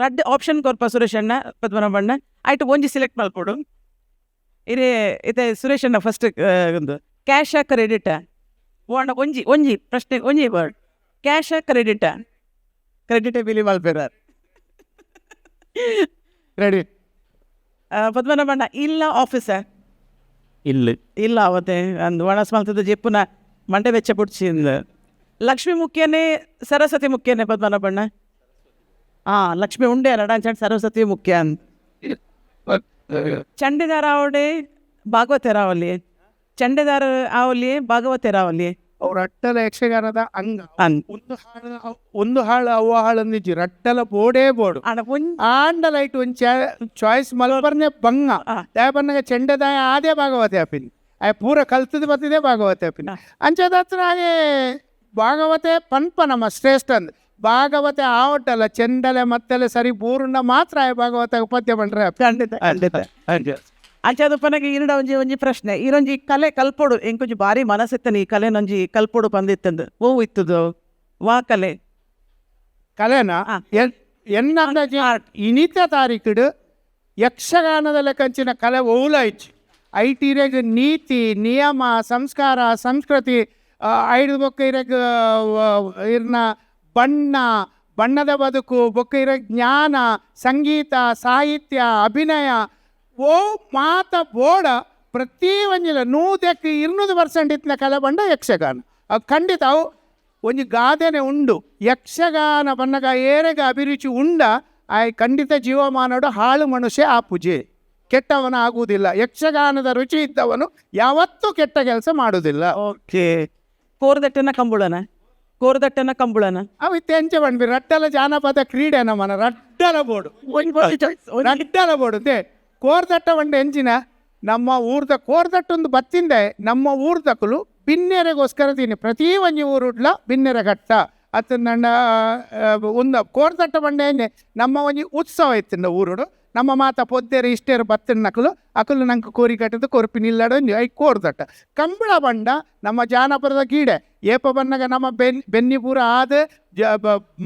ರಡ್ಡು ಆಪ್ಷನ್ ಕೊರ್ಪ ಸುರೇಶ್ ಅಣ್ಣ ಪದ್ಮನಾಭಣ್ಣ ಆಯ್ತು ಒಂಜಿ ಸಿಲೆಕ್ಟ್ ಮಲ್ಪೊಡು ಇರೇ ಇತ್ತೆ ಸುರೇಶ್ ಅಣ್ಣ ಫಸ್ಟ್ ಒಂದು ಕ್ಯಾಶಾ ಕ್ರೆಡಿಟಾ ಓಣ ಒಂಜಿ ಪ್ರಶ್ನೆ ಒಂಜಿ ವರ್ಡ್ ಕ್ಯಾಶಾ ಕ್ರೆಡಿಟಾ ಕ್ರೆಡಿಟೇ ಬಿಲಿ ಮಲ್ಪೇರ ರೆಡಿ ಪದ್ಮನಾಭಣ್ಣ ಇಲ್ಲ ಆಫೀಸರ್ ಇಲ್ಲ ಅವತ್ತೆ ಅಂದು ಒಣಸ್ ಮಲ್ತದ ಜೆಪ್ಪುನ ಮಂಡೆ ವೆಚ್ಚ ಪುಡ್ಸಿಂದ ಲಕ್ಷ್ಮಿ ಮುಖ್ಯನೇ ಸರಸ್ವತಿ ಮುಖ್ಯನೇ ಪದ್ಮನಾಭಣ್ಣ ಲಕ್ಷ್ಮಿ ಉಂಡೆ ಅರಡಾಂಚಂಡ್ ಸರಸ್ವತಿ ಮುಖ್ಯ ಅಂತ ಚಂಡಿದಾರ ಅವಡೆ ಭಾಗವತ ರಾವಲಿ ಚಂಡಿದಾರ ಆವಲಿ ಭಾಗವತ ರಾವಲಿ ಅವ್ರ ಅಟ್ಟಲ ಯಕ್ಷಗಾನದ ಅಂಗ ಒಂದು ಹಾಳು ಅವ್ವ ಹಾಳಂದಿಜ್ಜಿ ರಟ್ಟಲ ಬೋಡೇ ಬೋಡು ಆಂಡ ಲೈಟ್ ಒಂದು ಚಾಯ್ಸ್ ಮಲ್ಬರ್ನೆ ಬಂಗ ಯಾಪನ್ನಗ ಚೆಂಡದಾಯ ಆದೇ ಭಾಗವತೆ ಅಪಿನಿ ಪೂರ ಕಲ್ತದ ಬತ್ತಿದೆ ಭಾಗವತೆ ಅಪಿನಿ ಅಂಚದ ಹತ್ರ ಹಾಗೆ ಭಾಗವತೆ ಪನ್ಪ ನಮ್ಮ ಶ್ರೇಷ್ಠ ಅಂದ್ ಭಾಗವತೆ ಆವಟ್ಟಲ್ಲ ಚೆಂಡಲೆ ಮತ್ತೆಲೆ ಸರಿ ಪೂರ್ಣ ಮಾತ್ರ ಭಾಗವತ ಪದ್ಯ ಬಂಡ್ರೆ ಅಂಚದು ಪನಗೆ ಇರಡ ಒಂಜಿ ಪ್ರಶ್ನೆ ಈರೊಂಜಿ ಕಲೆ ಕಲ್ಪೊಡು ಎಂಕೊಂಜಿ ಭಾರಿ ಮನಸ್ಸಿತ್ತನ ಈ ಕಲೆನೊಂಜಿ ಕಲ್ಪೊಡು ಬಂದಿತ್ತಂದು ಓವು ಇತ್ತದು ವಾ ಕಲೆ ಕಲೆನ ಎನ್ನ ಇನಿತ ತಾರೀಕಿಡು ಯಕ್ಷಗಾನದ ಲೆಕ್ಕಂಚಿನ ಕಲೆ ಓಲಾಯ್ಚು ಐಟಿರೆಗ್ ನೀತಿ ನಿಯಮ ಸಂಸ್ಕಾರ ಸಂಸ್ಕೃತಿ ಐದು ಬೊಕ್ಕ ಇರಗ್ ಇರ್ನ ಬಣ್ಣ ಬಣ್ಣದ ಬದುಕು ಬೊಕ್ಕ ಇರೋ ಜ್ಞಾನ ಸಂಗೀತ ಸಾಹಿತ್ಯ ಅಭಿನಯ ಓ ಮಾತ ಬೋಡ ಪ್ರತಿ ಒಂಜಿಲ 100% ಇತ್ತಿನ ಕಲೆ ಬಂಡ ಯಕ್ಷಗಾನ ಅವು ಖಂಡಿತ ಅವು ಒಂದು ಗಾದೆನೆ ಉಂಡು ಯಕ್ಷಗಾನ ಬನ್ನಗ ಏರೆಗ ಅಭಿರುಚಿ ಉಂಡ ಆಯ್ ಖಂಡಿತ ಜೀವಮಾನೋಡು ಹಾಳು ಮನುಷ್ಯ ಆ ಪೂಜೆ ಕೆಟ್ಟವನ ಆಗುವುದಿಲ್ಲ. ಯಕ್ಷಗಾನದ ರುಚಿ ಇದ್ದವನು ಯಾವತ್ತೂ ಕೆಟ್ಟ ಕೆಲಸ ಮಾಡುವುದಿಲ್ಲ. ಓಕೆ. ಕೋರ್ದಟ್ಟನ ಕಂಬುಳನ ಅವು ಇತ್ತೆಂಚೆ ಬಂದ್ವಿ ರಟ್ಟಲ ಜಾನಪದ ಕ್ರೀಡೆ ನಮ್ಮನ ರಟ್ಟಲ ಬೋಡು ರಟ್ಟಲ ಬೋಡು ಅಂತೆ ಕೋರ್ದಟ್ಟ ಬಂಡ ಎಂಚಿನ ನಮ್ಮ ಊರ್ದ ಕೋರ್ದಟ್ಟೊಂದು ಬತ್ತಿಂದೆ ನಮ್ಮ ಊರ್ದಕ್ಕಲು ಬಿನ್ನೆರೆಗೋಸ್ಕರ ತಿನ್ನಿ ಪ್ರತಿ ಒಂಜಿ ಊರುಡ್ಲ ಬಿನ್ನೆರೆ ಘಟ್ಟ ಅತ್ತ ನನ್ನ ಒಂದು ಕೋರ್ದಟ್ಟ ಬಂಡೆ ನಮ್ಮ ಒಂಜಿ ಉತ್ಸವ ಇತ್ತಿಂದ ಊರುಡು ನಮ್ಮ ಮಾತ ಪೊದ್ದೆರೆ ಇಷ್ಟೇರು ಬತ್ತಿನಕಲು ಅಕಲು ನಂಗೆ ಕೋರಿ ಕಟ್ಟದು ಕೊರ್ಪಿ ನಿಲ್ಲಡು ಐ ಕೋರ್ದಟ್ಟ ಕಂಬಳ ಬಂಡ ನಮ್ಮ ಜಾನಪದದ ಕೀಡೆ ಏಪ ಬನ್ನಗ ನಮ್ಮ ಬೆನ್ನಿಪುರ ಆದ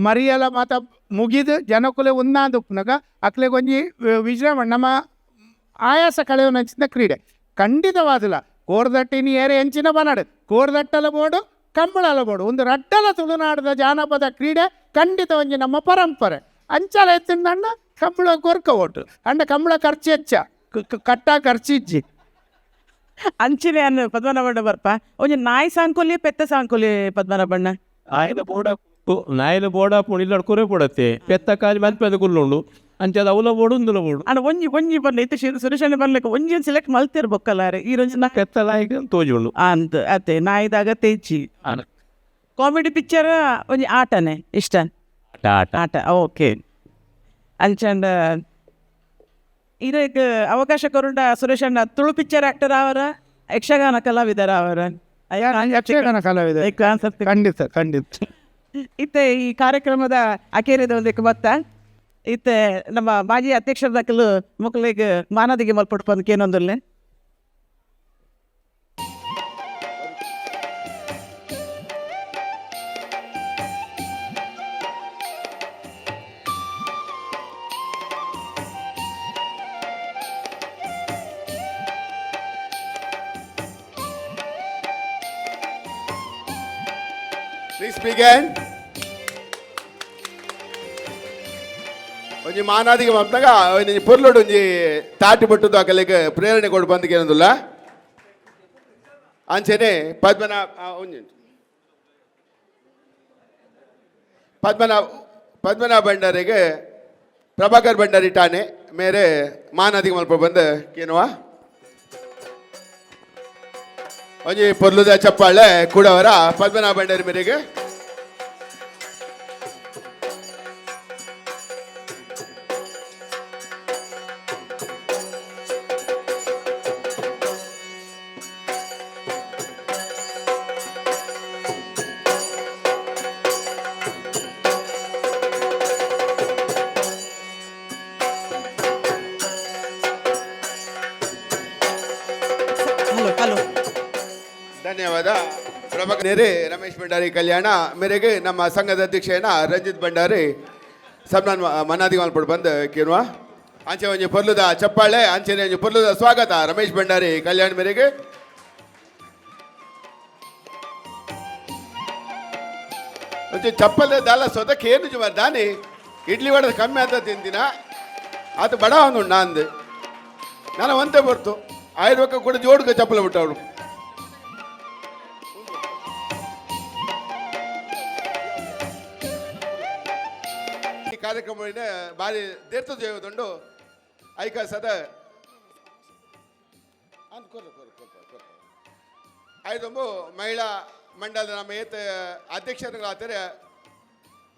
ಮರಿಯಲ ಮಾತ ಮುಗಿದು ಜನಕುಲೆ ಉನ್ನಾದುಪ್ನಗ ಅಕ್ಲೆ ಕೊಂಜಿ ವಿಜೃಂಭಣೆ ನಮ್ಮ ಆಯಾಸ ಕಳೆಯುವಂಚಿನ ಕ್ರೀಡೆ ಖಂಡಿತವಾದಿಲ್ಲ. ಕೋರ್ದಟ್ಟಿನಿ ಏರೆ ಎಂಚಿನ ಬನಾಡು ಕೋರ್ದಟ್ಟಲ ಬೋಡು ಕಂಬಳಲ ಬೋಡು ಒಂದು ರಡ್ಡಲ ತುಳುನಾಡದ ಜಾನಪದ ಕ್ರೀಡೆ ಖಂಡಿತ ಒಂಜಿ ನಮ್ಮ ಪರಂಪರೆ ಅಂಚಲ ಎತ್ತಿಂದ ಕಂಬಳ ಕೊರ್ಕ ಓಟು ಅಂಡ ಕಂಬಳ ಖರ್ಚು ಹೆಚ್ಚ ಕಟ್ಟ ಖರ್ಚಿಜ್ಜಿ ಅಂಚಿನ ಅನ್ನು ಪದ್ಮನಾಭ ಬಣ್ಣ ಬರ್ಪ ಒಂಜಿ ನಾಯಿ ಸಾಂಕೊಲಿ ಪೆತ್ತ ಸಾಂಕೊಲಿ ಪದ್ಮನಾಭ ಬಣ್ಣ ನಾಯಿಲ ಬೋಡ ಪುಣಿಲ್ಲ ಕೊರೆ ಪಡತ್ತೆ ಪೆತ್ತ ಕಾಲಿ ಮಲ್ಪೆದ ಕುಲ್ಲುಂಡು ಅಂಚದ ಅವಲ ಬೋಡು ಉಂದುಲ ಬೋಡು ಅಣ್ಣ ಒಂಜಿ ಬಂದ ಇತ್ತು ಸುರೇಶನ ಬರ್ಲಿಕ್ಕೆ ಒಂಜಿ ಸೆಲೆಕ್ಟ್ ಮಲ್ತಿರ್ಬೇಕಲ್ಲಾರೆ ಈ ರೋಜ್ ಪೆತ್ತಲಾಯಿಗೆ ತೋಜುಂಡು ಅಂತ ಅತ್ತೆ ನಾಯಿದಾಗ ತೆಚ್ಚಿ ಕಾಮಿಡಿ ಪಿಕ್ಚರ್ ಒಂಜಿ ಆಟನೇ ಇಷ್ಟ ಆಟ ಓಕೆ ಅಂಚಂಡ ಇದಕ್ಕೆ ಅವಕಾಶ ಕೊರುಂಡ ಸುರೇಶ್ ಅಣ್ಣ ತುಳು ಪಿಕ್ಚರ್ ಆಕ್ಟರ್ ಅವರ ಯಕ್ಷಗಾನ ಕಲಾವಿದರ ಅವರ ಯಕ್ಷಗಾನ ಕಲಾವಿದ ಖಂಡಿತ ಇತ್ತೆ ಈ ಕಾರ್ಯಕ್ರಮದ ಅಕೇರಿದ ಒಂದಕ್ಕೆ ಬತ್ತ ಇತ್ತೆ ನಮ್ಮ ಮಾಜಿ ಅಧ್ಯಕ್ಷರದಕ್ಕಲು ಮಕ್ಕಳಿಗೆ ಮಾನದಿಗೆ ಮಲ್ಪಟ್ಟು ಬಂದಕ್ಕೆ ಏನೊಂದಲ್ಲೇ Please begin. ಒಂಜಿ ಮಾನಾದಿಗೆ ಮಲ್ಪನಾಗ ಒಂಜಿ ಪೊರ್ಲುಡು ಒಂಜಿ ತಾಟಿ ಬಟ್ಟುದು ಅಕಲೆಗ್ ಪ್ರೇರಣೆ ಕೊಡು ಬಂದಿಗೆ ಏನಂದುಲ್ಲ ಅಂಚೆನೆ ಪದ್ಮನಾಭ ಭಂಡಾರಿಗೆ ಪ್ರಭಾಕರ್ ಭಂಡಾರಿ ಠಾಣೆ ಮೇರೆ ಮಾನಾದಿಗೆ ಮಲ್ಪ ಬಂದ ಕೇನುವ ಒಂಜಿ ಪೊರ್ಲುದ ಚಪ್ಪಾಳೆ ಕೂಡವರ ಪದ್ಮನಾಭ ಭಂಡಾರಿ ಮೇರೆಗೆ ಧನ್ಯವಾದ. ಪ್ರಭಾಕರ್ ರಮೇಶ್ ಭಂಡಾರಿ ಕಲ್ಯಾಣ ಮೇರೆಗೆ ನಮ್ಮ ಸಂಘದ ಅಧ್ಯಕ್ಷನ ರಂಜಿತ್ ಭಂಡಾರಿ ಸಮ್ಮಾನ್ ಮನಾದಿ ಮಲ್ಪಡು ಬಂದು ಕೇಳುವ ಅಂಚೆ ಒಂಜಿ ಪೊರ್ಲುದ ಚಪ್ಪಾಳೆ ಅಂಚೆನೆ ಒಂಜಿ ಪೊರ್ಲುದ ಸ್ವಾಗತ ರಮೇಶ್ ಭಂಡಾರಿ ಕಲ್ಯಾಣ ಮೇರೆಗೆ ಒಂಚೂರು ಚಪ್ಪಲ್ ದಾಲ ಸೊದಕ್ಕೆ ಏನು ಜುಮಾರ್ ದಾನಿ ಇಡ್ಲಿ ವಡದ ಕಮ್ಮಿ ಆದ ತಿಂದಿನ ಅದು ಬಡ ಒಂದು ನಾಂದು ನಾನು ಒಂದೇ ಬರ್ತು ಆಯುರ್ವೇಕ ಕೂಡ ಜೋಡ್ಗೆ ಚಪ್ಪಲ ಬಿಟ್ಟವಳು ಈ ಕಾರ್ಯಕ್ರಮ ಬಾರಿ ದೇರ್ತ ದೇವದುಂಡು ಐಕ ಸದ ಐದೊಂಬು ಮಹಿಳಾ ಮಂಡಲದ ನಮ್ಮ ಏತ ಅಧ್ಯಕ್ಷರುಗಳಾದರೆ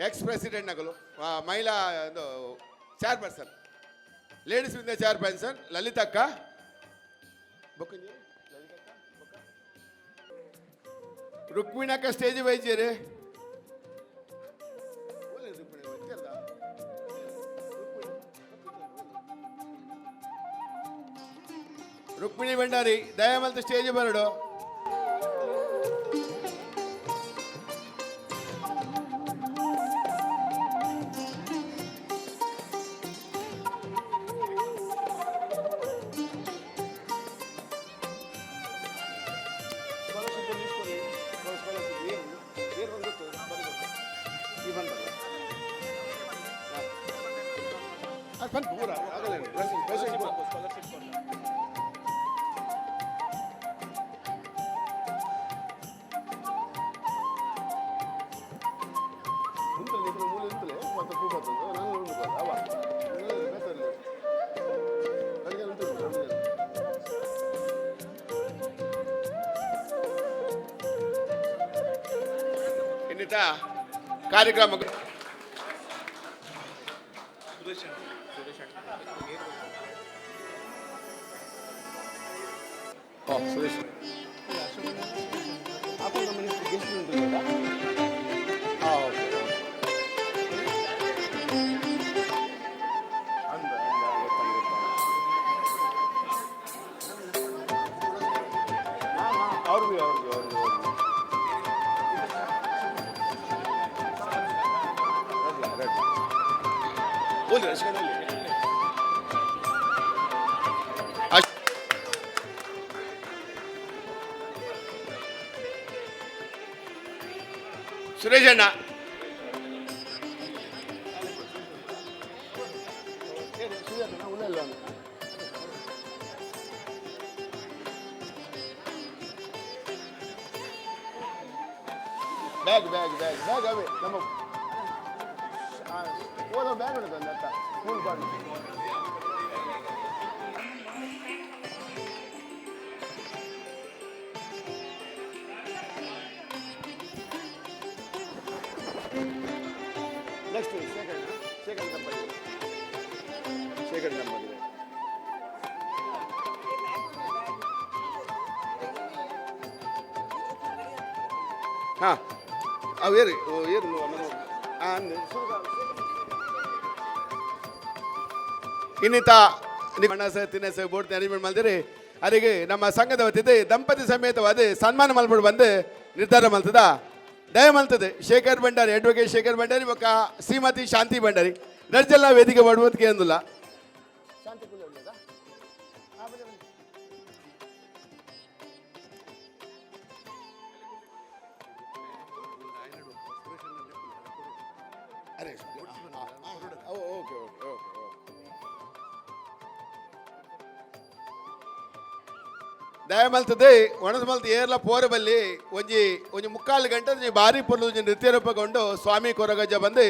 ಎಕ್ಸ್ ಪ್ರೆಸಿಡೆಂಟ್ ನಗಲು ಮಹಿಳಾ ಇದು ಚೇರ್ಪರ್ಸನ್ ಲೇಡೀಸ್ ವಿಂದ ಚೇರ್ಪರ್ಸನ್ ಲಲಿತಕ್ಕ ರುಕ್ಮಿಣಕ್ಕ ಸ್ಟೇಜ್ ವೈದ್ಯರೇ ರುಕ್ಮಿಣಿ ಭಂಡಾರಿ ದಯಾಮಲ್ತ ಸ್ಟೇಜ್ ಬರಡು ಇನ್ನಿತ ಕಾರ್ಯಕ್ರಮ ಸುರೇಶ್ ಸುರೇಶ್ ಅಣ್ಣ ಬ್ಯಾಗ್ ಬ್ಯಾಗ್ ಬ್ಯಾಗ್ ಬ್ಯಾಗ್ ಅವೇ ನಮ್ಮ ಓದೋ ಬ್ಯಾಗ್ ಉಂಟು ಅಂತ school body next second number ಹಾಂ ಅವು ಏರಿ ಏನು ಇನ್ನಿತ ಮಣ್ಣಸ ತಿನ್ನಸ ಬೋಟ್ ಅರೇಂಜ್ಮೆಂಟ್ ಮಾಡಿದಿರಿ ಅದಕ್ಕೆ ನಮ್ಮ ಸಂಘದ ವತಿದೆ ದಂಪತಿ ಸಮೇತವಾದ ಸನ್ಮಾನ ಮಲ್ಬಿಟ್ಟು ಬಂದು ನಿರ್ಧಾರ ಮಲ್ತದ ದಯ ಮಲ್ತದೆ ಶೇಖರ್ ಭಂಡಾರಿ ಅಡ್ವೊಕೇಟ್ ಶೇಖರ್ ಭಂಡಾರಿ ఒక ಶ್ರೀಮತಿ ಶಾಂತಿ ಭಂಡಾರಿ ನರ್ಜಲ್ಲ ವೇದಿಕೆ ಮಾಡುವುದಕ್ಕೆ ಅಂದಿಲ್ಲ ದಯಮಲ್ತದೆ ಒಣದ ಮಲ್ತ ಏರ್ಲ ಪೋರ ಬಲ್ಲಿ ಒಂಜಿ ಮುಕ್ಕಾಲು ಗಂಟೆ ಭಾರಿ ಪೊರ್ಲು ನೃತ್ಯ ರೂಪಗೊಂಡು ಸ್ವಾಮಿ ಕೊರಗಜ್ಜ ಬಂದು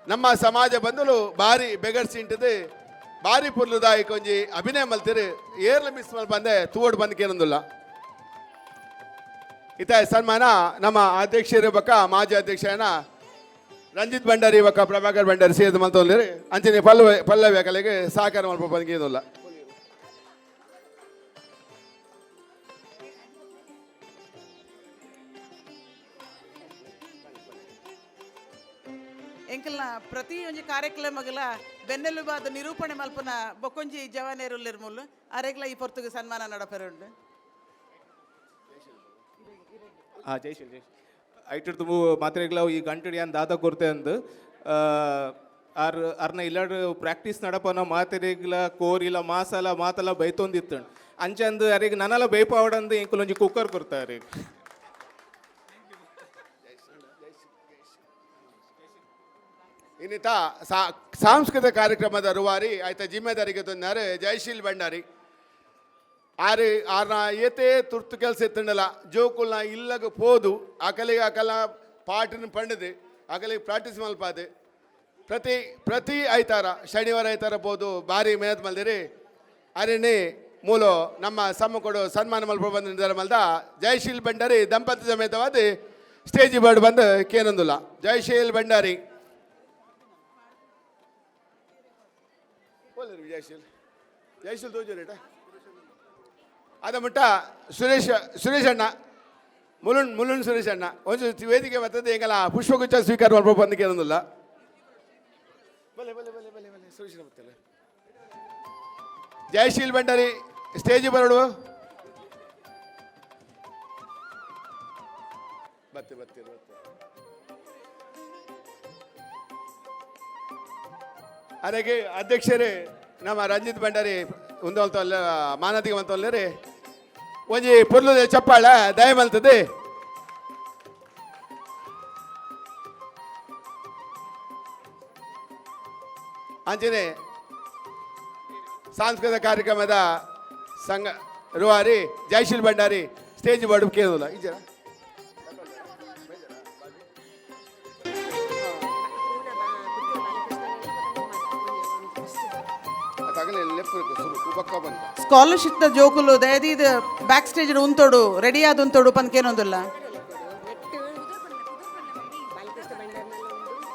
ನಮ್ಮ ಸಮಾಜ ಬಂದಲು ಭಾರಿ ಬೆಗರ್ಸಿಂಟದು ಭಾರಿ ಪೊರ್ಲುದಾಯಿ ಒಂಜಿ ಅಭಿನಯ ಮಲ್ತಿರು ಏರ್ಲ ಮಿಸ್ ಮಲ್ ಬಂದೆ ತೂವಡ್ ಬಂದು ಕೇನೊಂದಿಲ್ಲ ಇತ ಸನ್ಮಾನ ನಮ್ಮ ಅಧ್ಯಕ್ಷರು ಬಕ್ಕ ಮಾಜಿ ಅಧ್ಯಕ್ಷನ ರಂಜಿತ್ ಭಂಡಾರಿ ಬಕ್ಕ ಪ್ರಭಾಕರ್ ಭಂಡಾರಿ ಸೇರಿದ ಮಲ್ತೊಂದಿರು ಅಂಚನೆ ಪಲ್ಲವ್ಯ ಕಲೆಗೆ ಸಹಕಾರ ಮಲ್ಪ ಬಂದಿಲ್ಲ ಎಂಕಲ್ನ ಪ್ರತಿ ಒಂಜಿ ಕಾರ್ಯಕ್ರಮಗಳ ಬೆನ್ನೆಲುಬಾದ ನಿರೂಪಣೆ ಮಲ್ಪನ ಬೊಕೊಂಜಿ ಜವಾನೇರುಲ್ಲಿರ್ಮುಲ್ ಅರೆಗ್ಲ ಈ ಪೊರ್ತುಗು ಸನ್ಮಾನ ನಡಪೆರುಂಡು ಜೈ ಐಟರ್ ತುಂಬ ಮಾತ್ರೆಗ್ಲ ಈ ಗಂಟೆಡಿ ಅಂತ ದಾದ ಕೊರತೆ ಅಂದು ಅರ್ನ ಇಲ್ಲಾಡು ಪ್ರಾಕ್ಟೀಸ್ ನಡಪನ ಮಾತೆರೆಗ್ಲ ಕೋರಿಲ ಮಾಸಲ ಮಾತಲ ಬೈತೊಂದಿತ್ತು ಅಂಚಂದು ಅರೆಗ್ ನನಲ ಬೈಪಾವಡಂದು ಇಂಕುಲೊಂಜಿ ಕುಕ್ಕರ್ ಕೊಡ್ತಾರೆ ಇನ್ನಿತ ಸಾಂಸ್ಕೃತಿಕ ಕಾರ್ಯಕ್ರಮದ ರೂವಾರಿ ಆಯ್ತ ಜಿಮ್ಮೆದಾರಿಗೆ ತಂದಾರೆ ಜಯಶೀಲ್ ಭಂಡಾರಿ ಆರ್ನ ಏತೇ ತುರ್ತು ಕೆಲಸ ಎತ್ತಂಡಲ್ಲ ಜೋಕುಲ್ನ ಇಲ್ಲಗ ಪೋದು ಅಕಲಿಗೆ ಅಕಲ ಪಾಠನ ಪಂಡದು ಅಕಲಿಗೆ ಪ್ರಾಕ್ಟೀಸ್ ಮಲ್ಪಾದು ಪ್ರತಿ ಐತಾರ ಶನಿವಾರ ಐತಾರ ಬೋದು ಭಾರಿ ಮೆಹನತ್ ಮಲ್ದಿರಿ ಅರೇನೆ ಮೂಲ ನಮ್ಮ ಸಮ ಕೊಡು ಸನ್ಮಾನ ಮಲ್ಪ ಬಂದು ನಿರ್ಧಾರ ಮಲ್ದ ಜಯಶೀಲ್ ಭಂಡಾರಿ ದಂಪತಿ ಸಮೇತವಾದ ಸ್ಟೇಜ್ ಬರ್ಡ್ ಬಂದು ಕೇನೊಂದಿಲ್ಲ ಜಯಶೀಲ್ ಭಂಡಾರಿ ಜಯಶೀಲ್ ತೋಜರೇಟ ಅದ ಮುಟ್ಟ ಸುರೇಶ್ ಅಣ್ಣ ಮುಲುನ್ ಸುರೇಶ್ ಅಣ್ಣ ಒಂದು ವೇದಿಕೆ ಬರ್ತದೆ ಎಂಗಲ ಪುಷ್ಪಗುಚ್ಛ ಸ್ವೀಕಾರ ಮಲ್ಪ ಬಂದು ಕೇನೊಂದಿಲ್ಲ ಸುರೇಶ್ ಬರ್ತಲ್ಲ ಜಯಶೀಲ್ ಭಂಡಾರಿ ಸ್ಟೇಜ್ ಬರಡು ಬರ್ತೀರಿ ಅದಕ್ಕೆ ಅಧ್ಯಕ್ಷರೇ ನಮ್ಮ ರಂಜಿತ್ ಭಂಡಾರಿ ಉಂದೊಲ್ತಲ್ಲ ಮಾನದಿಗೆ ಮಂತೊಲ್ಲರಿ ಒಂಜಿ ಪುರ್ಲು ಚಪ್ಪಾಳ ದಯ ಮಲ್ತದೆ ಅಂಚನೆ ಸಾಂಸ್ಕೃತಿಕ ಕಾರ್ಯಕ್ರಮದ ಸಂಘ ರೂವಾರಿ ಜಯಶೀಲ್ ಭಂಡಾರಿ ಸ್ಟೇಜ್ ಬಡು ಕೇಳೋಲ್ಲ ಈ ಜನ ಸ್ಕಾಲರ್ಶಿಪ್ ದ ಜೋಕುಲು ದಯದೀದ್ ಬ್ಯಾಕ್ ಸ್ಟೇಜ್ ಉಂತೋಡು ರೆಡಿ ಆದ ಉಂತೋಡು ಪನ್ಕೇನೊಂದುಲ್ಲ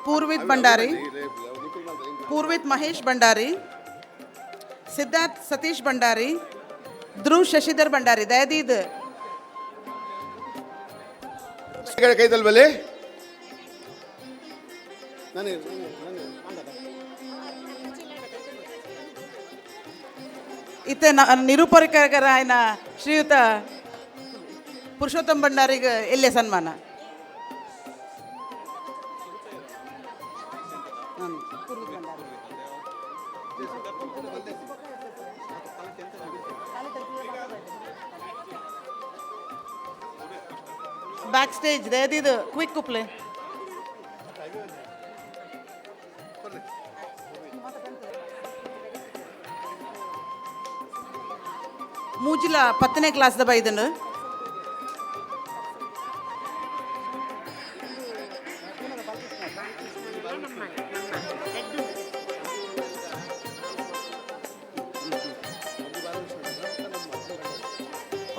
ಪೂರ್ವಿತ್ ಭಂಡಾರಿ ಪೂರ್ವಿತ್ ಮಹೇಶ್ ಭಂಡಾರಿ ಸಿದ್ಧಾರ್ಥ್ ಸತೀಶ್ ಭಂಡಾರಿ ಧ್ರುವ್ ಶಶಿಧರ್ ಭಂಡಾರಿ ದಯದೀದ್ ಕೈತಲ್ ಬಲೆ ಇತ್ತೆ ನಿರೂಪಕರ ಆಯ್ನ ಶ್ರೀಯುತ ಪುರುಷೋತ್ತಮ್ ಭಂಡಾರಿಗೆ ಎಲ್ಲೇ ಸನ್ಮಾನ ಬ್ಯಾಕ್ ಸ್ಟೇಜ್ ದಯದಿದು ಕ್ವಿಕ್ ಕುಪ್ಲೆ ಮೂಜಿಲ 10ನೇ ಕ್ಲಾಸ್ದ ಬೈದನು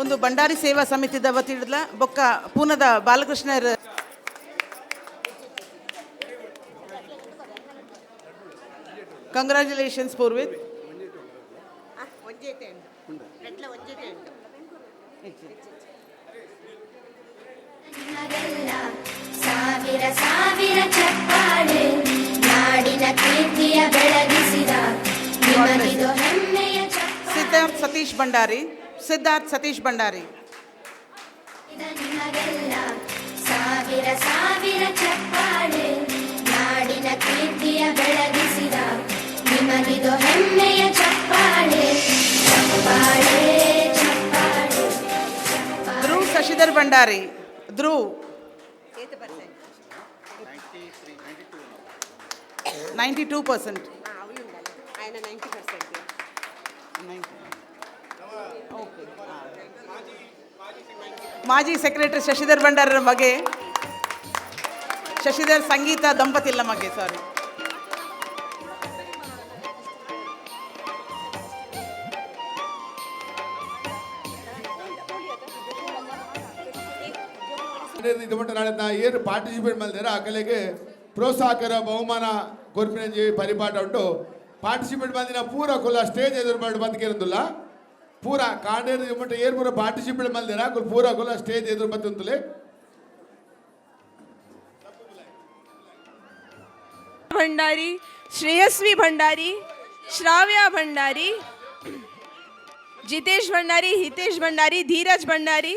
ಒಂದು ಭಂಡಾರಿ ಸೇವಾ ಸಮಿತಿದ ವತಿಡ್ಲ ಬೊಕ್ಕ ಪೂನದ ಬಾಲಕೃಷ್ಣರ್ ಕಂಗ್ರ್ಯಾಚುಲೇಷನ್ಸ್ ಪೂರ್ವಿತ್ ಸಾವಿರ ಸಾವಿರ ಚಪ್ಪಾಳೆ ನಾಡಿನ ಕೀರ್ತಿಯ ಬೆಳಗಿಸಿದ ನಿಮಗಿದು ಹೆಮ್ಮೆಯ ಸಿದ್ಧಾರ್ಥ್ ಸತೀಶ್ ಭಂಡಾರಿ ಸಿದ್ಧಾರ್ಥ್ ಸತೀಶ್ ಭಂಡಾರಿ ನಿಮಗೆಲ್ಲ ಸಾವಿರ ಸಾವಿರ ಚಪ್ಪಾಳೆ ನಾಡಿನ ಕೀರ್ತಿಯ ಬೆಳಗಿಸಿದ ನಿಮಗಿದು ಹೆಮ್ಮೆಯ ಚಪ್ಪಾಳೆ ಚಪ್ಪಾಳೆ ಚಪ್ಪಾಳೆ ಧ್ರುವ್ ಶಶಿಧರ್ ಭಂಡಾರಿ ಧ್ರುವ್ 92%. ಮಾಜಿ ಸೆಕ್ರೆಟರಿ ಶಶಿಧರ್ ಭಂಡಾರರ ಮಗೆ ಶಶಿಧರ್ ಸಂಗೀತ ದಂಪತಿಲ್ಲ ಮಗೆ ಸಾರಿ ಇದು ಮಟ್ಟ ನಾಳೆ ಏನು ಪಾರ್ಟಿಸಿಪೇಟ್ ಮಾಡಿದಾರೆ ಆ ಕಲೆಗೆ ಪ್ರೋತ್ಸಾಹಕರ ಬಹುಮಾನ ಕೊರ್ಪಿನ ಪರಿಪಾಠ ಉಂಟು ಪಾರ್ಟಿಸಿಪೇಟ್ ಬಂದಿನ ಪೂರ ಕುಲ್ಲ ಸ್ಟೇಜ್ ಎದುರು ಮಾಡಿ ಬಂದ್ಕೇರಂದಿಲ್ಲ ಪೂರ ಕಾಂಡೇರು ಇದು ಮಟ್ಟ ಏನು ಪೂರ ಪಾರ್ಟಿಸಿಪೇಟ್ ಮಾಡಿದಾರ ಪೂರ ಕುಲ್ಲ ಸ್ಟೇಜ್ ಎದುರು ಬಂತಂತಲೇ भंडारी श्रेयस्वी भंडारी श्राव्या भंडारी जितेश भंडारी हितेश भंडारी धीरज भंडारी